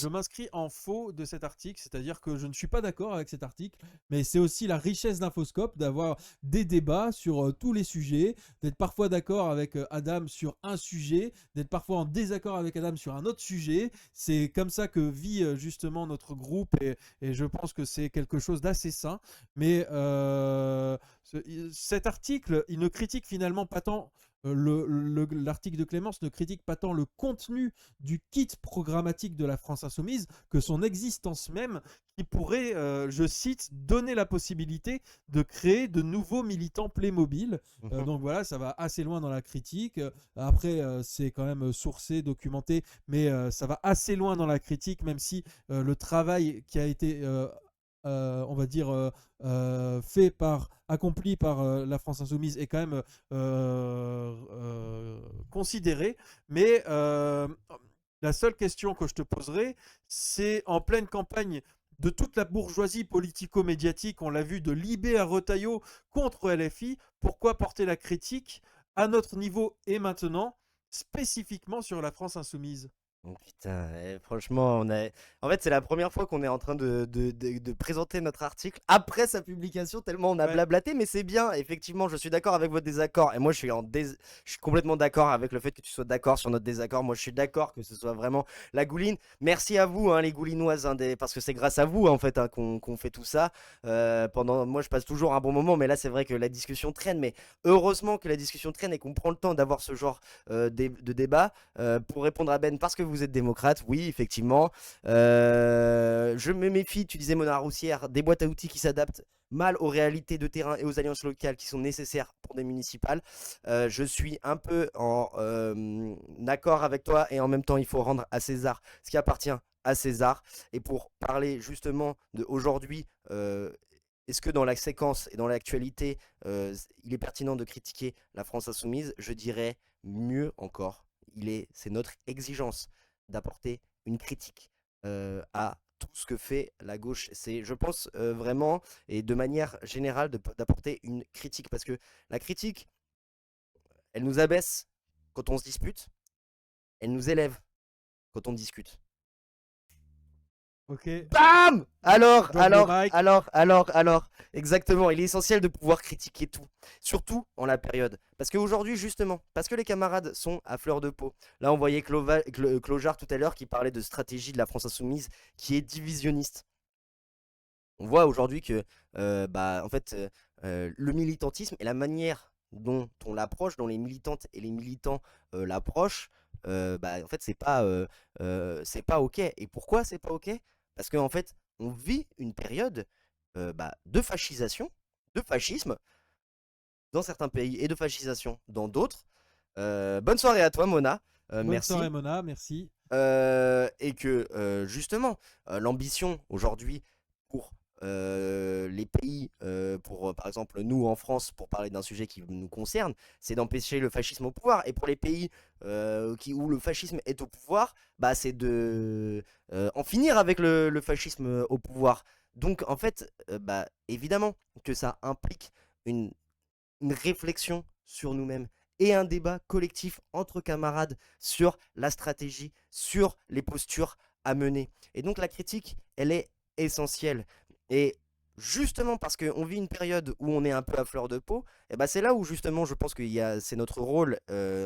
m'inscris en faux de cet article, c'est-à-dire que je ne suis pas d'accord avec cet article, mais c'est aussi la richesse d'Infoscope d'avoir des débats sur tous les sujets, d'être parfois d'accord avec Adam sur un sujet, d'être parfois en désaccord avec Adam sur un autre sujet. C'est comme ça que vit justement notre groupe et je pense que c'est quelque chose d'assez sain. Mais cet article, il ne critique finalement pas tant. L'article de Clémence ne critique pas tant le contenu du kit programmatique de la France Insoumise que son existence même qui pourrait, je cite, donner la possibilité de créer de nouveaux militants Playmobil. Donc voilà, ça va assez loin dans la critique. Après, c'est quand même sourcé, documenté, mais ça va assez loin dans la critique, même si le travail qui a été... on va dire accompli par la France Insoumise est quand même considéré, mais la seule question que je te poserai, c'est en pleine campagne de toute la bourgeoisie politico-médiatique, on l'a vu de Libé à Retailleau contre LFI, pourquoi porter la critique à notre niveau et maintenant, spécifiquement sur la France Insoumise? Oh, putain, franchement, en fait, c'est la première fois qu'on est en train de présenter notre article après sa publication, tellement on a blablaté, mais c'est bien, effectivement, je suis d'accord avec votre désaccord, et moi je suis complètement d'accord avec le fait que tu sois d'accord sur notre désaccord. Moi je suis d'accord que ce soit vraiment la gouline. Merci à vous, hein, les goulinoises, hein, parce que c'est grâce à vous en fait hein, qu'on fait tout ça. Moi je passe toujours un bon moment, mais là c'est vrai que la discussion traîne, mais heureusement que la discussion traîne et qu'on prend le temps d'avoir ce genre de débat. Pour répondre à Ben, parce que vous êtes démocrate, oui, effectivement. Je me méfie, tu disais Mona Roussière, des boîtes à outils qui s'adaptent mal aux réalités de terrain et aux alliances locales qui sont nécessaires pour des municipales. Je suis un peu en accord avec toi et en même temps, il faut rendre à César ce qui appartient à César. Et pour parler justement de aujourd'hui, est-ce que dans la séquence et dans l'actualité, il est pertinent de critiquer la France Insoumise? Je dirais mieux encore. C'est notre exigence d'apporter une critique à tout ce que fait la gauche. C'est, je pense vraiment, et de manière générale, d'apporter une critique. Parce que la critique, elle nous abaisse quand on se dispute, elle nous élève quand on discute. Ok. Bam! Alors, exactement, il est essentiel de pouvoir critiquer tout, surtout en la période. Parce qu'aujourd'hui, justement, parce que les camarades sont à fleur de peau. Là, on voyait Clojar tout à l'heure qui parlait de stratégie de la France Insoumise qui est divisionniste. On voit aujourd'hui que, en fait, le militantisme et la manière dont on l'approche, dont les militantes et les militants l'approchent, en fait, c'est pas ok. Et pourquoi c'est pas ok? Parce qu'en fait, on vit une période de fascisation, de fascisme dans certains pays et de fascisation dans d'autres. Bonne soirée à toi, Mona. Bonne Merci. soirée, Mona, merci. Et que justement, l'ambition aujourd'hui pour les pays, par exemple nous en France, pour parler d'un sujet qui nous concerne, c'est d'empêcher le fascisme au pouvoir. Et pour les pays où le fascisme est au pouvoir, c'est de en finir avec le fascisme au pouvoir. Donc en fait, évidemment que ça implique une réflexion sur nous-mêmes et un débat collectif entre camarades sur la stratégie, sur les postures à mener. Et donc la critique, elle est essentielle. Et justement parce qu'on vit une période où on est un peu à fleur de peau, c'est là où justement je pense que c'est notre rôle,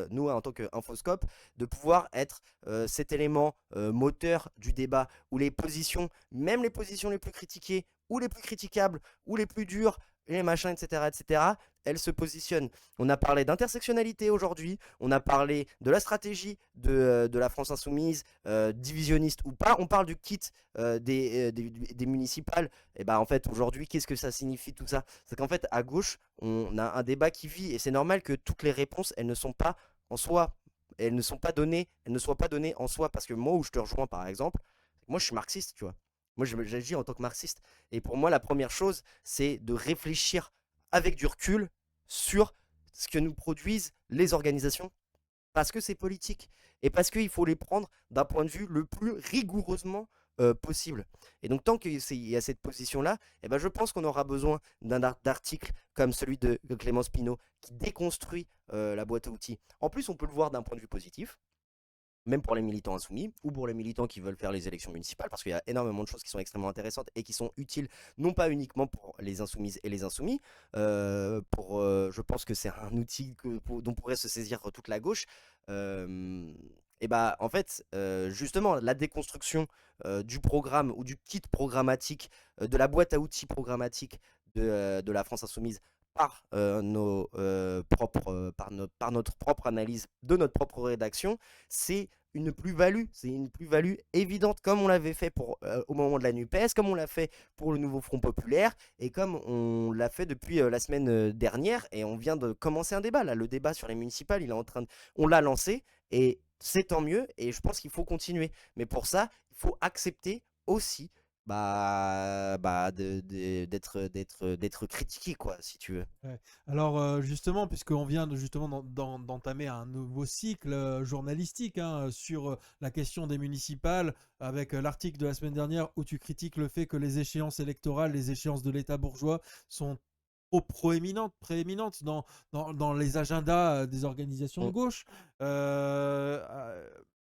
nous en tant qu'Infoscope, de pouvoir être cet élément moteur du débat, où les positions, même les positions les plus critiquées, ou les plus critiquables, ou les plus dures, les machins, etc., elles se positionnent. On a parlé d'intersectionnalité aujourd'hui, on a parlé de la stratégie de la France Insoumise, divisionniste ou pas, on parle du kit des municipales. Et en fait, aujourd'hui, qu'est-ce que ça signifie tout ça? C'est qu'en fait, à gauche, on a un débat qui vit, et c'est normal que toutes les réponses, elles ne sont pas en soi, elles ne soient pas données en soi, parce que moi, où je te rejoins, par exemple, moi, je suis marxiste, tu vois. Moi, j'agis en tant que marxiste. Et pour moi, la première chose, c'est de réfléchir avec du recul sur ce que nous produisent les organisations parce que c'est politique et parce qu'il faut les prendre d'un point de vue le plus rigoureusement possible. Et donc tant qu'il y a cette position-là, eh ben, je pense qu'on aura besoin d'articles comme celui de Clémence Pinault qui déconstruit la boîte à outils. En plus, on peut le voir d'un point de vue positif, même pour les militants insoumis ou pour les militants qui veulent faire les élections municipales, parce qu'il y a énormément de choses qui sont extrêmement intéressantes et qui sont utiles, non pas uniquement pour les insoumises et les insoumis. Je pense que c'est un outil dont pourrait se saisir toute la gauche. Et bah en fait, justement, la déconstruction du programme ou du kit programmatique, de la boîte à outils programmatique de la France insoumise par par notre propre analyse de notre propre rédaction, c'est une plus-value. C'est une plus-value évidente, comme on l'avait fait au moment de la NUPES, comme on l'a fait pour le nouveau Front Populaire, et comme on l'a fait depuis la semaine dernière, et on vient de commencer un débat. Là, le débat sur les municipales, on l'a lancé, et c'est tant mieux, et je pense qu'il faut continuer. Mais pour ça, il faut accepter aussi d'être critiqué, quoi, si tu veux. Ouais. Alors justement, puisqu'on vient justement d'entamer un nouveau cycle journalistique sur la question des municipales, avec l'article de la semaine dernière où tu critiques le fait que les échéances électorales, les échéances de l'État bourgeois sont trop prééminentes dans les agendas des organisations de gauche.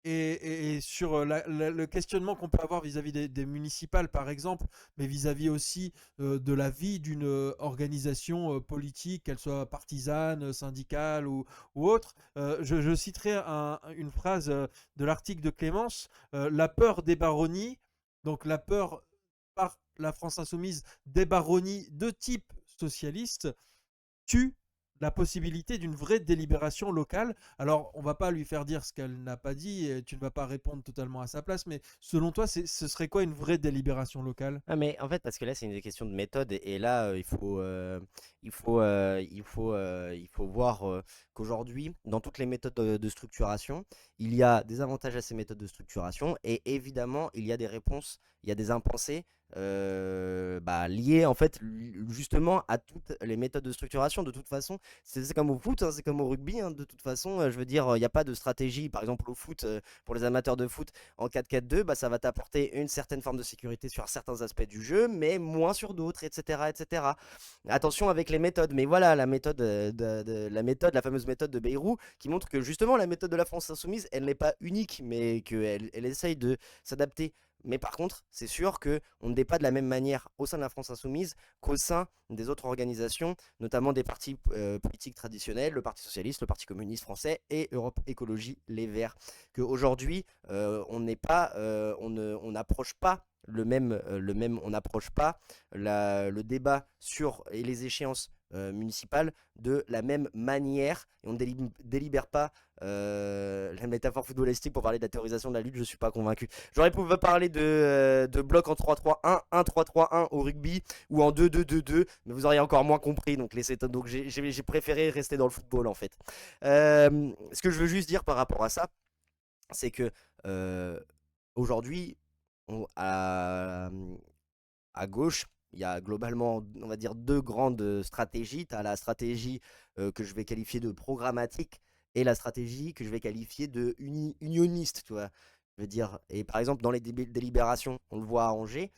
Et sur le questionnement qu'on peut avoir vis-à-vis des municipales, par exemple, mais vis-à-vis aussi de la vie d'une organisation politique, qu'elle soit partisane, syndicale ou autre, je citerai une phrase de l'article de Clémence, la peur des baronnies, donc la peur par la France insoumise des baronnies de type socialiste, tue la possibilité d'une vraie délibération locale. Alors, on va pas lui faire dire ce qu'elle n'a pas dit, et tu ne vas pas répondre totalement à sa place, mais selon toi, ce serait quoi une vraie délibération locale? Ah mais en fait, parce que là, c'est une question de méthode, et là, il faut voir qu'aujourd'hui, dans toutes les méthodes de structuration, il y a des avantages à ces méthodes de structuration, et évidemment, il y a des réponses, il y a des impensés liées en fait justement à toutes les méthodes de structuration. De toute façon, c'est comme au foot, c'est comme au rugby, de toute façon, je veux dire, il n'y a pas de stratégie. Par exemple, au foot, pour les amateurs de foot, en 4-4-2, ça va t'apporter une certaine forme de sécurité sur certains aspects du jeu, mais moins sur d'autres, etc. Attention avec les méthodes, mais voilà, la fameuse méthode de Bayrou, qui montre que justement la méthode de la France insoumise, elle n'est pas unique, mais qu'elle essaye de s'adapter. Mais par contre, c'est sûr qu'on ne n'est pas de la même manière au sein de la France insoumise qu'au sein des autres organisations, notamment des partis politiques traditionnels, le Parti socialiste, le Parti communiste français et Europe Écologie Les Verts. Qu'aujourd'hui, on n'approche pas le débat sur les échéances municipales de la même manière, et on ne délibère pas la métaphore footballistique pour parler de la théorisation de la lutte. Je suis pas convaincu. J'aurais pu parler de bloc en 3-3-1, 1-3-3-1 au rugby, ou en 2-2-2-2, mais vous auriez encore moins compris, donc j'ai préféré rester dans le football en fait. Ce que je veux juste dire par rapport à ça, c'est que aujourd'hui, à gauche, il y a globalement, on va dire, deux grandes stratégies. Tu as la stratégie que je vais qualifier de programmatique, et la stratégie que je vais qualifier de unioniste, tu vois. Je veux dire, et par exemple, dans les délibérations, on le voit à Angers,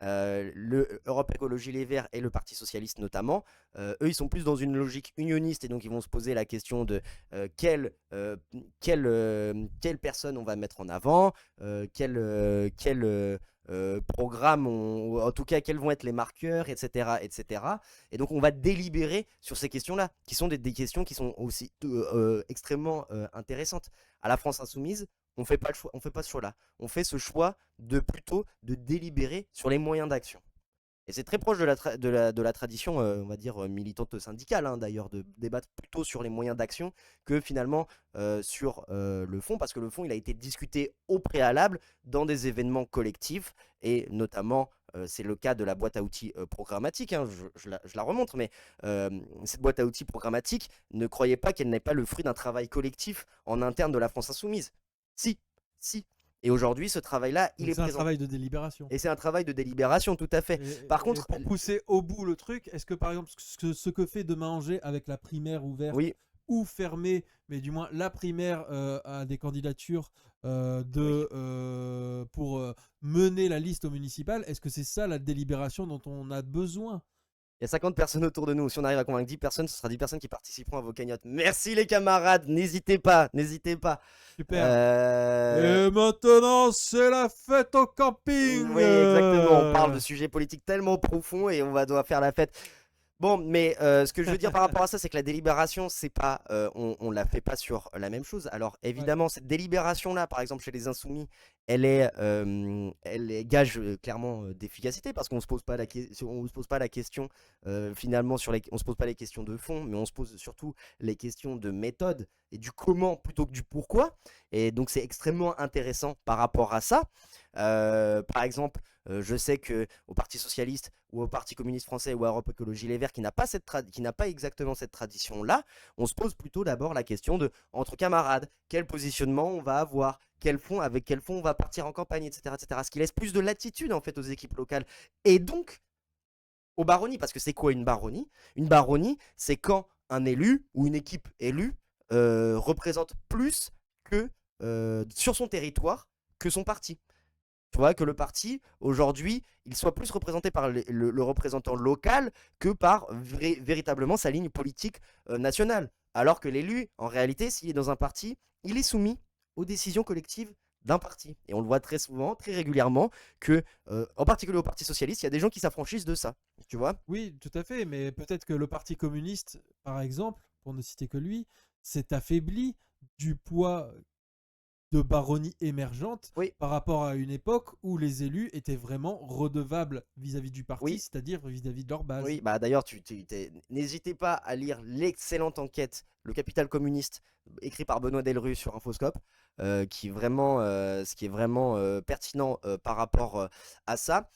le Europe Écologie Les Verts et le Parti Socialiste notamment, eux ils sont plus dans une logique unioniste, et donc ils vont se poser la question de quelle personne on va mettre en avant, quel programme, en tout cas quels vont être les marqueurs, etc. Et donc on va délibérer sur ces questions-là, qui sont des questions qui sont aussi extrêmement intéressantes. À la France insoumise, on fait pas ce choix-là. On fait ce choix plutôt de délibérer sur les moyens d'action. Et c'est très proche de la tradition, on va dire, militante syndicale, d'ailleurs, de débattre plutôt sur les moyens d'action que finalement sur le fond, parce que le fond, il a été discuté au préalable dans des événements collectifs, et notamment, c'est le cas de la boîte à outils programmatique, je la remontre, mais cette boîte à outils programmatique, ne croyez pas qu'elle n'est pas le fruit d'un travail collectif en interne de la France insoumise. Si. Et aujourd'hui, ce travail-là, il est présent. C'est un travail de délibération. Et c'est un travail de délibération, tout à fait. Par contre, pour pousser au bout le truc, est-ce que par exemple ce que fait Demain Angers avec la primaire ouverte ou fermer, mais du moins la primaire à des candidatures pour mener la liste au municipal. Est-ce que c'est ça la délibération dont on a besoin? Il y a 50 personnes autour de nous. Si on arrive à convaincre 10 personnes, ce sera 10 personnes qui participeront à vos cagnottes. Merci les camarades, n'hésitez pas, n'hésitez pas. Super. Et maintenant, c'est la fête au camping. Oui, exactement. On parle de sujets politiques tellement profonds et on va devoir faire la fête. Bon, mais ce que je veux dire par rapport à ça, c'est que la délibération, c'est pas, on la fait pas sur la même chose. Alors évidemment, cette délibération-là, par exemple chez les Insoumis, elle est gage clairement d'efficacité parce qu'on se pose pas la on se pose pas la question finalement on se pose pas les questions de fond, mais on se pose surtout les questions de méthode et du comment plutôt que du pourquoi. Et donc c'est extrêmement intéressant par rapport à ça. Par exemple, je sais que au Parti Socialiste ou au Parti Communiste Français ou à Europe Écologie Les Verts qui n'a pas exactement cette tradition-là, on se pose plutôt d'abord la question de, entre camarades, quel positionnement on va avoir, avec quel fond on va partir en campagne, etc., etc. Ce qui laisse plus de latitude en fait aux équipes locales et donc aux baronnies. Parce que c'est quoi une baronnie? Une baronnie, c'est quand un élu ou une équipe élue représente plus que sur son territoire que son parti. Tu vois, que le parti, aujourd'hui, il soit plus représenté par le représentant local que par véritablement sa ligne politique nationale. Alors que l'élu, en réalité, s'il est dans un parti, il est soumis aux décisions collectives d'un parti. Et on le voit très souvent, très régulièrement, que, en particulier au Parti Socialiste, il y a des gens qui s'affranchissent de ça. Tu vois? Oui, tout à fait, mais peut-être que le Parti communiste, par exemple, pour ne citer que lui, s'est affaibli du poids de baronnie émergente par rapport à une époque où les élus étaient vraiment redevables vis-à-vis du parti, c'est-à-dire vis-à-vis de leur base. Oui, bah d'ailleurs, n'hésitez pas à lire l'excellente enquête Le Capital communiste, écrit par Benoît Delru sur Infoscope, qui est vraiment, ce qui est vraiment pertinent par rapport à ça.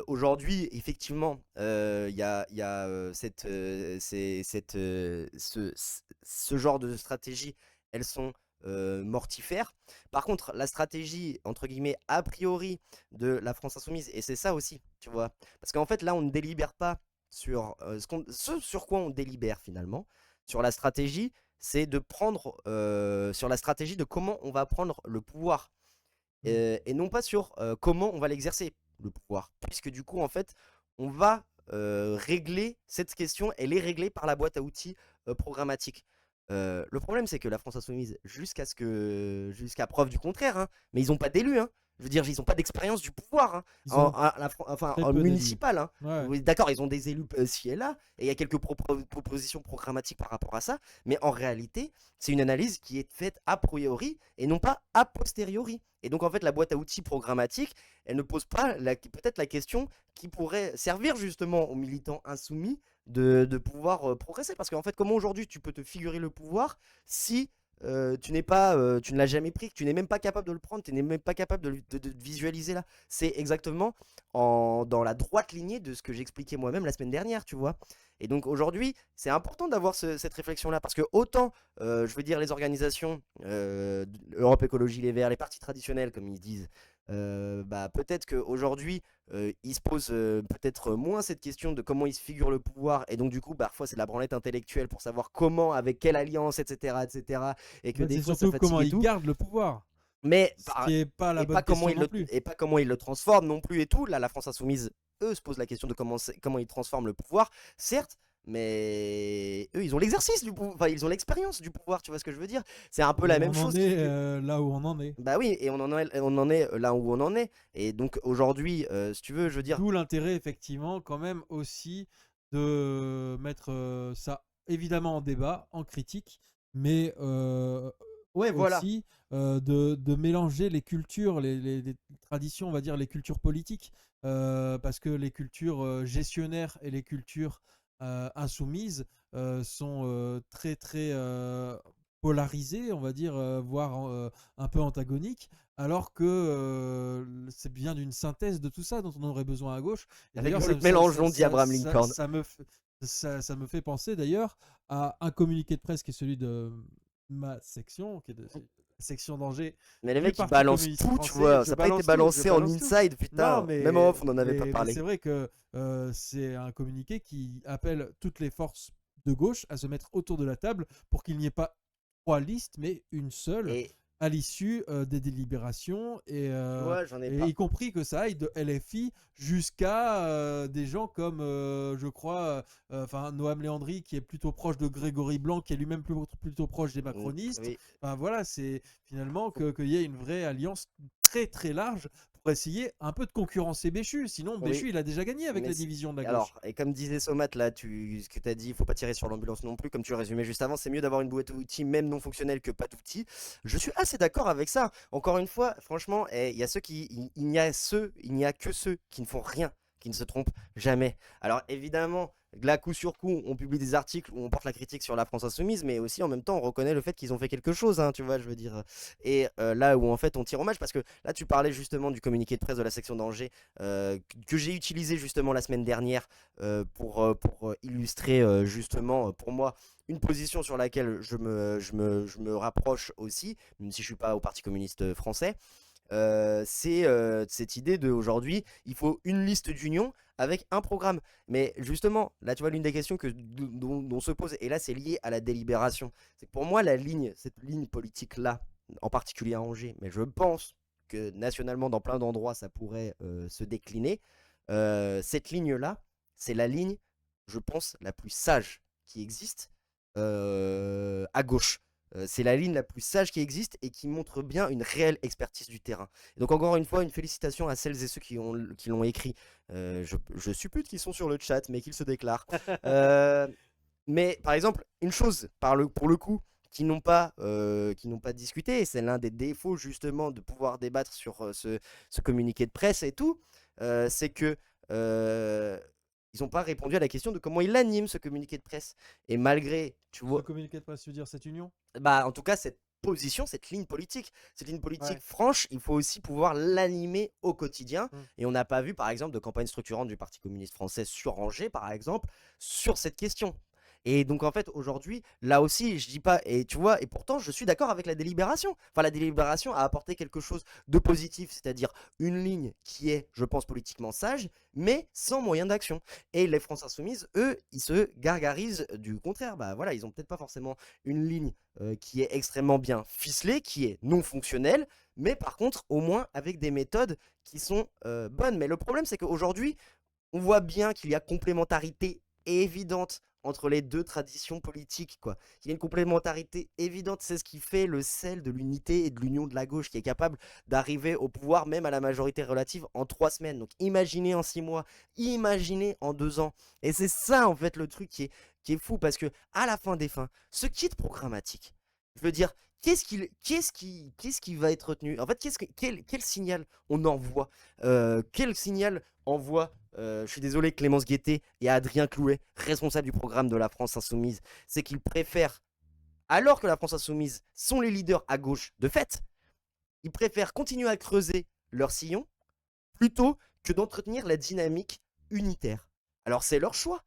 Aujourd'hui, effectivement, il y a ce genre de stratégie, elles sont mortifères. Par contre, la stratégie, entre guillemets, a priori de la France Insoumise, et c'est ça aussi, tu vois, parce qu'en fait, là, on ne délibère pas sur ce sur quoi on délibère finalement, sur la stratégie, c'est de prendre, sur la stratégie de comment on va prendre le pouvoir, et non pas sur comment on va l'exercer, le pouvoir, puisque du coup, en fait, on va régler cette question, elle est réglée par la boîte à outils programmatique. Le problème, c'est que la France Insoumise, jusqu'à preuve du contraire, hein, mais ils n'ont pas d'élus, hein. Je veux dire, ils n'ont pas d'expérience du pouvoir, hein, en municipal. Hein. Ouais. D'accord, ils ont des élus ci et là, et il y a quelques propositions programmatiques par rapport à ça, mais en réalité, c'est une analyse qui est faite a priori et non pas a posteriori. Et donc, en fait, la boîte à outils programmatique, elle ne pose pas peut-être la question qui pourrait servir justement aux militants insoumis de pouvoir progresser. Parce qu'en fait, comment aujourd'hui tu peux te figurer le pouvoir si tu ne l'as jamais pris, que tu n'es même pas capable de le prendre, tu n'es même pas capable de visualiser là. C'est exactement dans la droite lignée de ce que j'expliquais moi-même la semaine dernière, tu vois. Et donc aujourd'hui, c'est important d'avoir cette réflexion-là, parce que autant, je veux dire, les organisations, Europe Écologie Les Verts, les partis traditionnels, comme ils disent, peut-être qu'aujourd'hui, ils se posent peut-être moins cette question de comment ils se figurent le pouvoir, et donc du coup, parfois c'est de la branlette intellectuelle pour savoir comment, avec quelle alliance, etc. etc. et que des fois ça fatigue comment et ils tout. gardent le pouvoir. Mais ce qui est pas la bonne question non plus. Et pas comment ils le transforment non plus et tout. Là, la France Insoumise, eux, se posent la question de comment ils transforment le pouvoir, certes, mais eux, ils ont l'exercice du pouvoir, enfin, ils ont l'expérience du pouvoir, tu vois ce que je veux dire? C'est un peu la même chose. On en est là où on en est. Bah oui, et on en est là où on en est. Et donc aujourd'hui, si tu veux, je veux dire. D'où l'intérêt, effectivement, quand même aussi de mettre ça évidemment en débat, en critique, mais aussi de mélanger les cultures, les traditions, on va dire les cultures politiques, parce que les cultures gestionnaires et les cultures insoumises sont très très polarisées, on va dire, voire un peu antagoniques, alors que c'est bien d'une synthèse de tout ça dont on aurait besoin à gauche. Et avec le mélangeon dit Abraham Lincoln. Ça me fait penser d'ailleurs à un communiqué de presse qui est celui de ma section, qui est de section d'Angers. Mais les mecs ils balancent tout, tu vois, ça n'a pas été balancé en inside, putain. Non, même en off on en avait pas parlé. C'est vrai que c'est un communiqué qui appelle toutes les forces de gauche à se mettre autour de la table pour qu'il n'y ait pas 3 listes, mais une seule Et à l'issue des délibérations, tu vois, j'en ai et pas. y compris que ça aille de LFI jusqu'à des gens comme, je crois, Noam Léandri, qui est plutôt proche de Grégory Blanc, qui est lui-même plutôt proche des macronistes. Oui. Enfin voilà, c'est finalement qu'il y ait une vraie alliance très très large pour essayer un peu de concurrencer Béchu. Sinon, Oui. Béchu, il a déjà gagné avec Mais la division de la gauche. Alors, et comme disait Somat, là, ce que tu as dit, il faut pas tirer sur l'ambulance non plus, comme tu le résumais juste avant, c'est mieux d'avoir une boîte à outils, même non fonctionnelle, que pas d'outils. Je suis assez d'accord avec ça. Encore une fois, franchement, il y a il n'y a que ceux qui ne font rien, qui ne se trompent jamais. Alors, évidemment, là, coup sur coup, on publie des articles où on porte la critique sur la France Insoumise, mais aussi en même temps, on reconnaît le fait qu'ils ont fait quelque chose, hein, tu vois, je veux dire. Et là où en fait, on tire hommage, parce que là, tu parlais justement du communiqué de presse de la section d'Angers, que j'ai utilisé justement la semaine dernière pour illustrer justement, pour moi, une position sur laquelle je me rapproche aussi, même si je suis pas au Parti communiste français. C'est cette idée de aujourd'hui, il faut une liste d'union avec un programme. Mais justement, là, tu vois, l'une des questions dont se pose, et là, c'est lié à la délibération. C'est que pour moi, cette ligne politique-là, en particulier à Angers, mais je pense que nationalement, dans plein d'endroits, ça pourrait se décliner. Cette ligne-là, c'est la ligne, je pense, la plus sage qui existe à gauche. C'est la ligne la plus sage qui existe et qui montre bien une réelle expertise du terrain. Et donc encore une fois, une félicitation à celles et ceux qui l'ont écrit. Je suppute qu'ils sont sur le chat, mais qu'ils se déclarent. Mais par exemple, une chose, pour le coup, qui n'ont pas discuté, et c'est l'un des défauts justement de pouvoir débattre sur ce communiqué de presse et tout, c'est que ils n'ont pas répondu à la question de comment ils animent ce communiqué de presse. Et malgré, tu vois, Le communiqué de presse, tu veux dire cette union? bah, en tout cas, cette position, cette ligne politique franche, il faut aussi pouvoir l'animer au quotidien. Et on n'a pas vu, par exemple, de campagne structurante du Parti communiste français sur Angers, par exemple, sur cette question. Et donc, en fait, aujourd'hui, là aussi, je dis pas, et tu vois, et pourtant, je suis d'accord avec la délibération. Enfin, la délibération a apporté quelque chose de positif, c'est-à-dire une ligne qui est, je pense, politiquement sage, mais sans moyen d'action. Et les France Insoumises, eux, ils se gargarisent du contraire. Bah voilà, ils ont peut-être pas forcément une ligne qui est extrêmement bien ficelée, qui est non fonctionnelle, mais par contre, au moins avec des méthodes qui sont bonnes. Mais le problème, c'est qu'aujourd'hui, on voit bien qu'il y a complémentarité évidente entre les deux traditions politiques, quoi. Il y a une complémentarité évidente, c'est ce qui fait le sel de l'unité et de l'union de la gauche, qui est capable d'arriver au pouvoir, même à la majorité relative, en 3 semaines. Donc imaginez en 6 mois, imaginez en 2 ans. Et c'est ça, en fait, le truc qui est fou, parce que à la fin des fins, ce kit programmatique, je veux dire, qu'est-ce qui va être retenu? En fait, quel signal on envoie? Quel signal envoie, je suis désolé, Clémence Guettet et Adrien Clouet, responsable du programme de la France Insoumise? C'est qu'ils préfèrent, alors que la France Insoumise sont les leaders à gauche de fait, ils préfèrent continuer à creuser leur sillon plutôt que d'entretenir la dynamique unitaire. Alors c'est leur choix,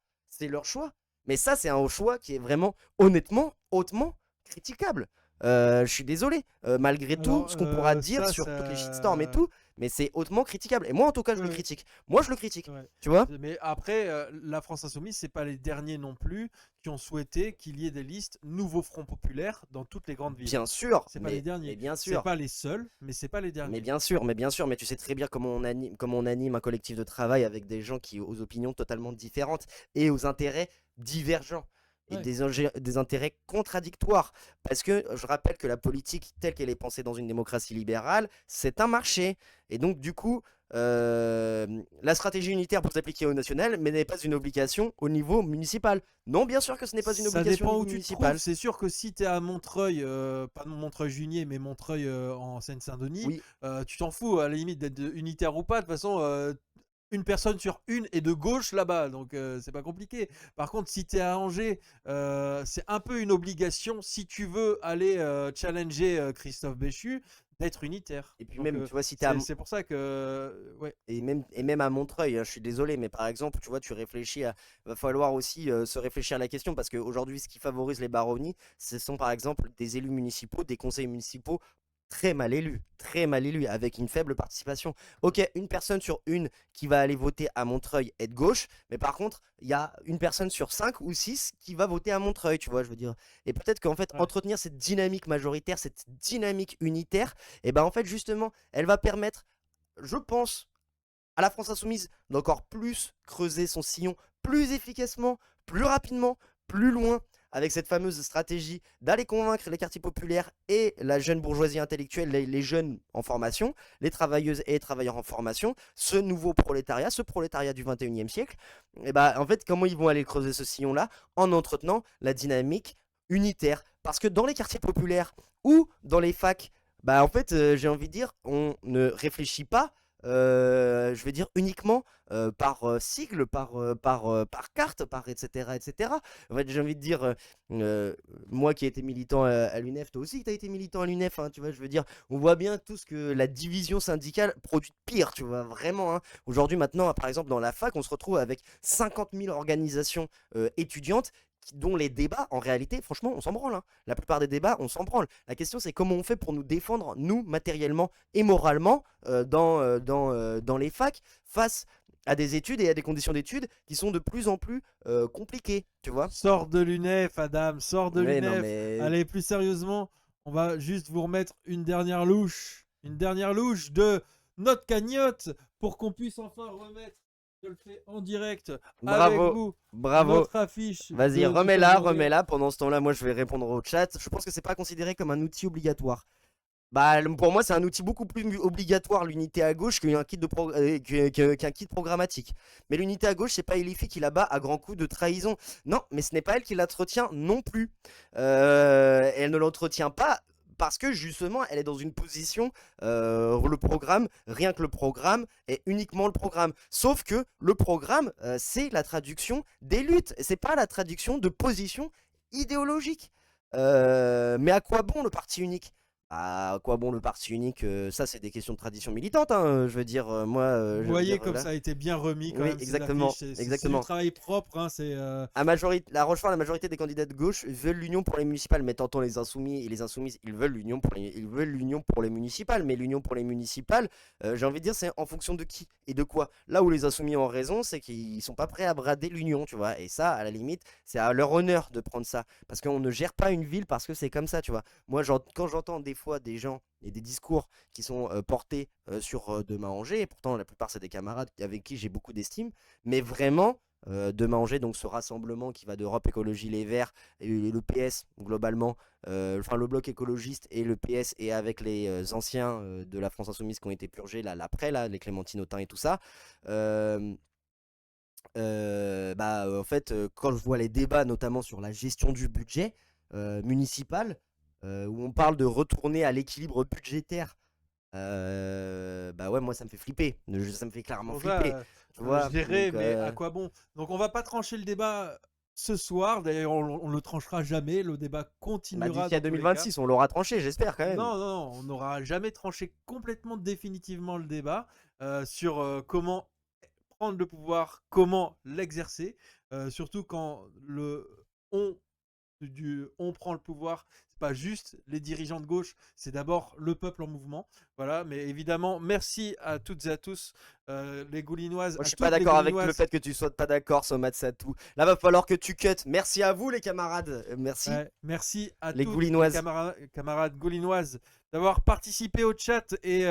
mais ça c'est un choix qui est vraiment, honnêtement, hautement critiquable. Je suis désolé, malgré tout Alors, ce qu'on pourra dire ça, sur toutes les shitstorms et tout, mais c'est hautement critiquable. Et moi, en tout cas, je le critique. Moi, je le critique. Ouais. Tu vois? Mais après, la France Insoumise, c'est pas les derniers non plus qui ont souhaité qu'il y ait des listes nouveaux fronts populaires dans toutes les grandes villes. Bien sûr, C'est pas les derniers. mais bien C'est sûr. pas les seuls, mais c'est pas les derniers. Mais bien sûr, mais tu sais très bien comment on anime un collectif de travail avec des gens qui aux opinions totalement différentes et aux intérêts divergents. Et Ouais. des intérêts contradictoires. Parce que je rappelle que la politique, telle qu'elle est pensée dans une démocratie libérale, c'est un marché. Et donc, du coup, la stratégie unitaire peut s'appliquer au national, mais n'est pas une obligation au niveau municipal. Non, bien sûr que ce n'est pas une Ça obligation dépend au où niveau tu te municipal. trouves. C'est sûr que si tu es à Montreuil, pas Montreuil-Junier, mais Montreuil en Seine-Saint-Denis, Oui, tu t'en fous à la limite d'être unitaire ou pas. De toute façon, une personne sur une est de gauche là-bas, donc c'est pas compliqué. Par contre, si tu es à Angers, c'est un peu une obligation, si tu veux aller challenger Christophe Béchu, d'être unitaire. et puis Donc, même, tu vois, si t'es à, c'est pour ça que... ouais. et même à Montreuil, hein, je suis désolé, mais par exemple, tu vois, tu réfléchis à. Va falloir aussi se réfléchir à la question, parce qu'aujourd'hui, ce qui favorise les baronnies, ce sont par exemple des élus municipaux, des conseils municipaux très mal élu, avec une faible participation. Ok, une personne sur une qui va aller voter à Montreuil est de gauche, mais par contre, il y a une personne sur 5 ou 6 qui va voter à Montreuil, tu vois, je veux dire. Et peut-être qu'en fait, entretenir cette dynamique majoritaire, cette dynamique unitaire, et ben en fait, justement, elle va permettre, je pense, à la France Insoumise d'encore plus creuser son sillon, plus efficacement, plus rapidement, plus loin, avec cette fameuse stratégie d'aller convaincre les quartiers populaires et la jeune bourgeoisie intellectuelle, les jeunes en formation, les travailleuses et les travailleurs en formation, ce nouveau prolétariat, ce prolétariat du 21e siècle. Et bah, en fait, comment ils vont aller creuser ce sillon-là? En entretenant la dynamique unitaire. Parce que dans les quartiers populaires ou dans les facs, bah, en fait, j'ai envie de dire, on ne réfléchit pas, je vais dire uniquement par sigle, par carte, par etc. etc. En fait, j'ai envie de dire, moi qui ai été militant à l'UNEF, toi aussi tu as été militant à l'UNEF, hein, tu vois, je veux dire, on voit bien tout ce que la division syndicale produit de pire, tu vois, vraiment. Hein. Aujourd'hui, maintenant, par exemple, dans la fac, on se retrouve avec 50 000 organisations étudiantes dont les débats, en réalité, franchement, on s'en branle. Hein. La plupart des débats, on s'en branle. La question, c'est comment on fait pour nous défendre, nous, matériellement et moralement, dans les facs, face à des études et à des conditions d'études qui sont de plus en plus compliquées, tu vois. Sors de l'UNEF, Adam, sors de Ouais, l'UNEF. non, mais... Allez, plus sérieusement, on va juste vous remettre une dernière louche de notre cagnotte pour qu'on puisse enfin remettre. Je le fais en direct avec vous. Bravo. Notre affiche. Vas-y, remets-la. Pendant ce temps-là, moi, je vais répondre au chat. Je pense que c'est pas considéré comme un outil obligatoire. Bah, pour moi, c'est un outil beaucoup plus obligatoire, l'unité à gauche, qu'un kit, qu'un kit programmatique. Mais l'unité à gauche, c'est pas Elifi qui la bat à grands coups de trahison. Non, mais ce n'est pas elle qui l'entretient non plus. Elle ne l'entretient pas parce que justement, elle est dans une position, le programme, rien que le programme, est uniquement le programme. Sauf que le programme, c'est la traduction des luttes. C'est pas la traduction de positions idéologiques. Mais à quoi bon le parti unique? À quoi bon le parti unique? Ça, c'est des questions de tradition militante. Hein, je veux dire, moi. Vous voyez comme là, ça a été bien remis. Quand oui, même, exactement. C'est du travail propre. Hein, la Rochefort, la majorité des candidats de gauche veulent l'union pour les municipales, mais t'entends les insoumis et les insoumises, ils veulent l'union pour les municipales. Mais l'union pour les municipales, j'ai envie de dire, c'est en fonction de qui et de quoi. Là où les insoumis ont raison, c'est qu'ils sont pas prêts à brader l'union, tu vois. Et ça, à la limite, c'est à leur honneur de prendre ça, parce qu'on ne gère pas une ville parce que c'est comme ça, tu vois. Moi, quand j'entends des fois des gens et des discours qui sont portés sur Demain Angers, et pourtant la plupart c'est des camarades avec qui j'ai beaucoup d'estime, mais vraiment Demain Angers, donc ce rassemblement qui va d'Europe Écologie Les Verts et le PS globalement, enfin le bloc écologiste et le PS, et avec les anciens de la France Insoumise qui ont été purgés l'après, les Clémentine Autain et tout ça, en fait, quand je vois les débats notamment sur la gestion du budget municipal, où on parle de retourner à l'équilibre budgétaire, bah ouais, moi ça me fait flipper, ça me fait clairement flipper. Tu vois, mais à quoi bon? Donc on va pas trancher le débat ce soir, d'ailleurs on le tranchera jamais, le débat continuera. D'ici à 2026, on l'aura tranché, j'espère quand même. Non, on n'aura jamais tranché complètement définitivement le débat sur comment prendre le pouvoir, comment l'exercer, surtout quand on prend le pouvoir, c'est pas juste les dirigeants de gauche, c'est d'abord le peuple en mouvement. Voilà, mais évidemment, merci à toutes et à tous, les Goulinoises. Moi, je suis pas d'accord avec le fait que tu sois pas d'accord, Somat Satou. Là, va falloir que tu cut. Merci à vous, les camarades. Merci. Merci à les toutes Goulinoises. Les camarades Goulinoises d'avoir participé au chat. Et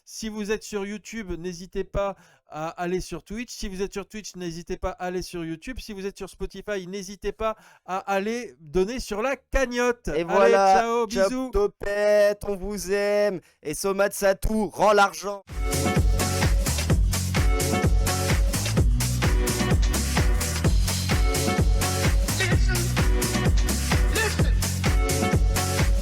si vous êtes sur YouTube, n'hésitez pas à aller sur Twitch. Si vous êtes sur Twitch, n'hésitez pas à aller sur YouTube. Si vous êtes sur Spotify, n'hésitez pas à aller donner sur la cagnotte. Et voilà, ciao, bisous. Topette, on vous aime. Et Somat Satou rend l'argent.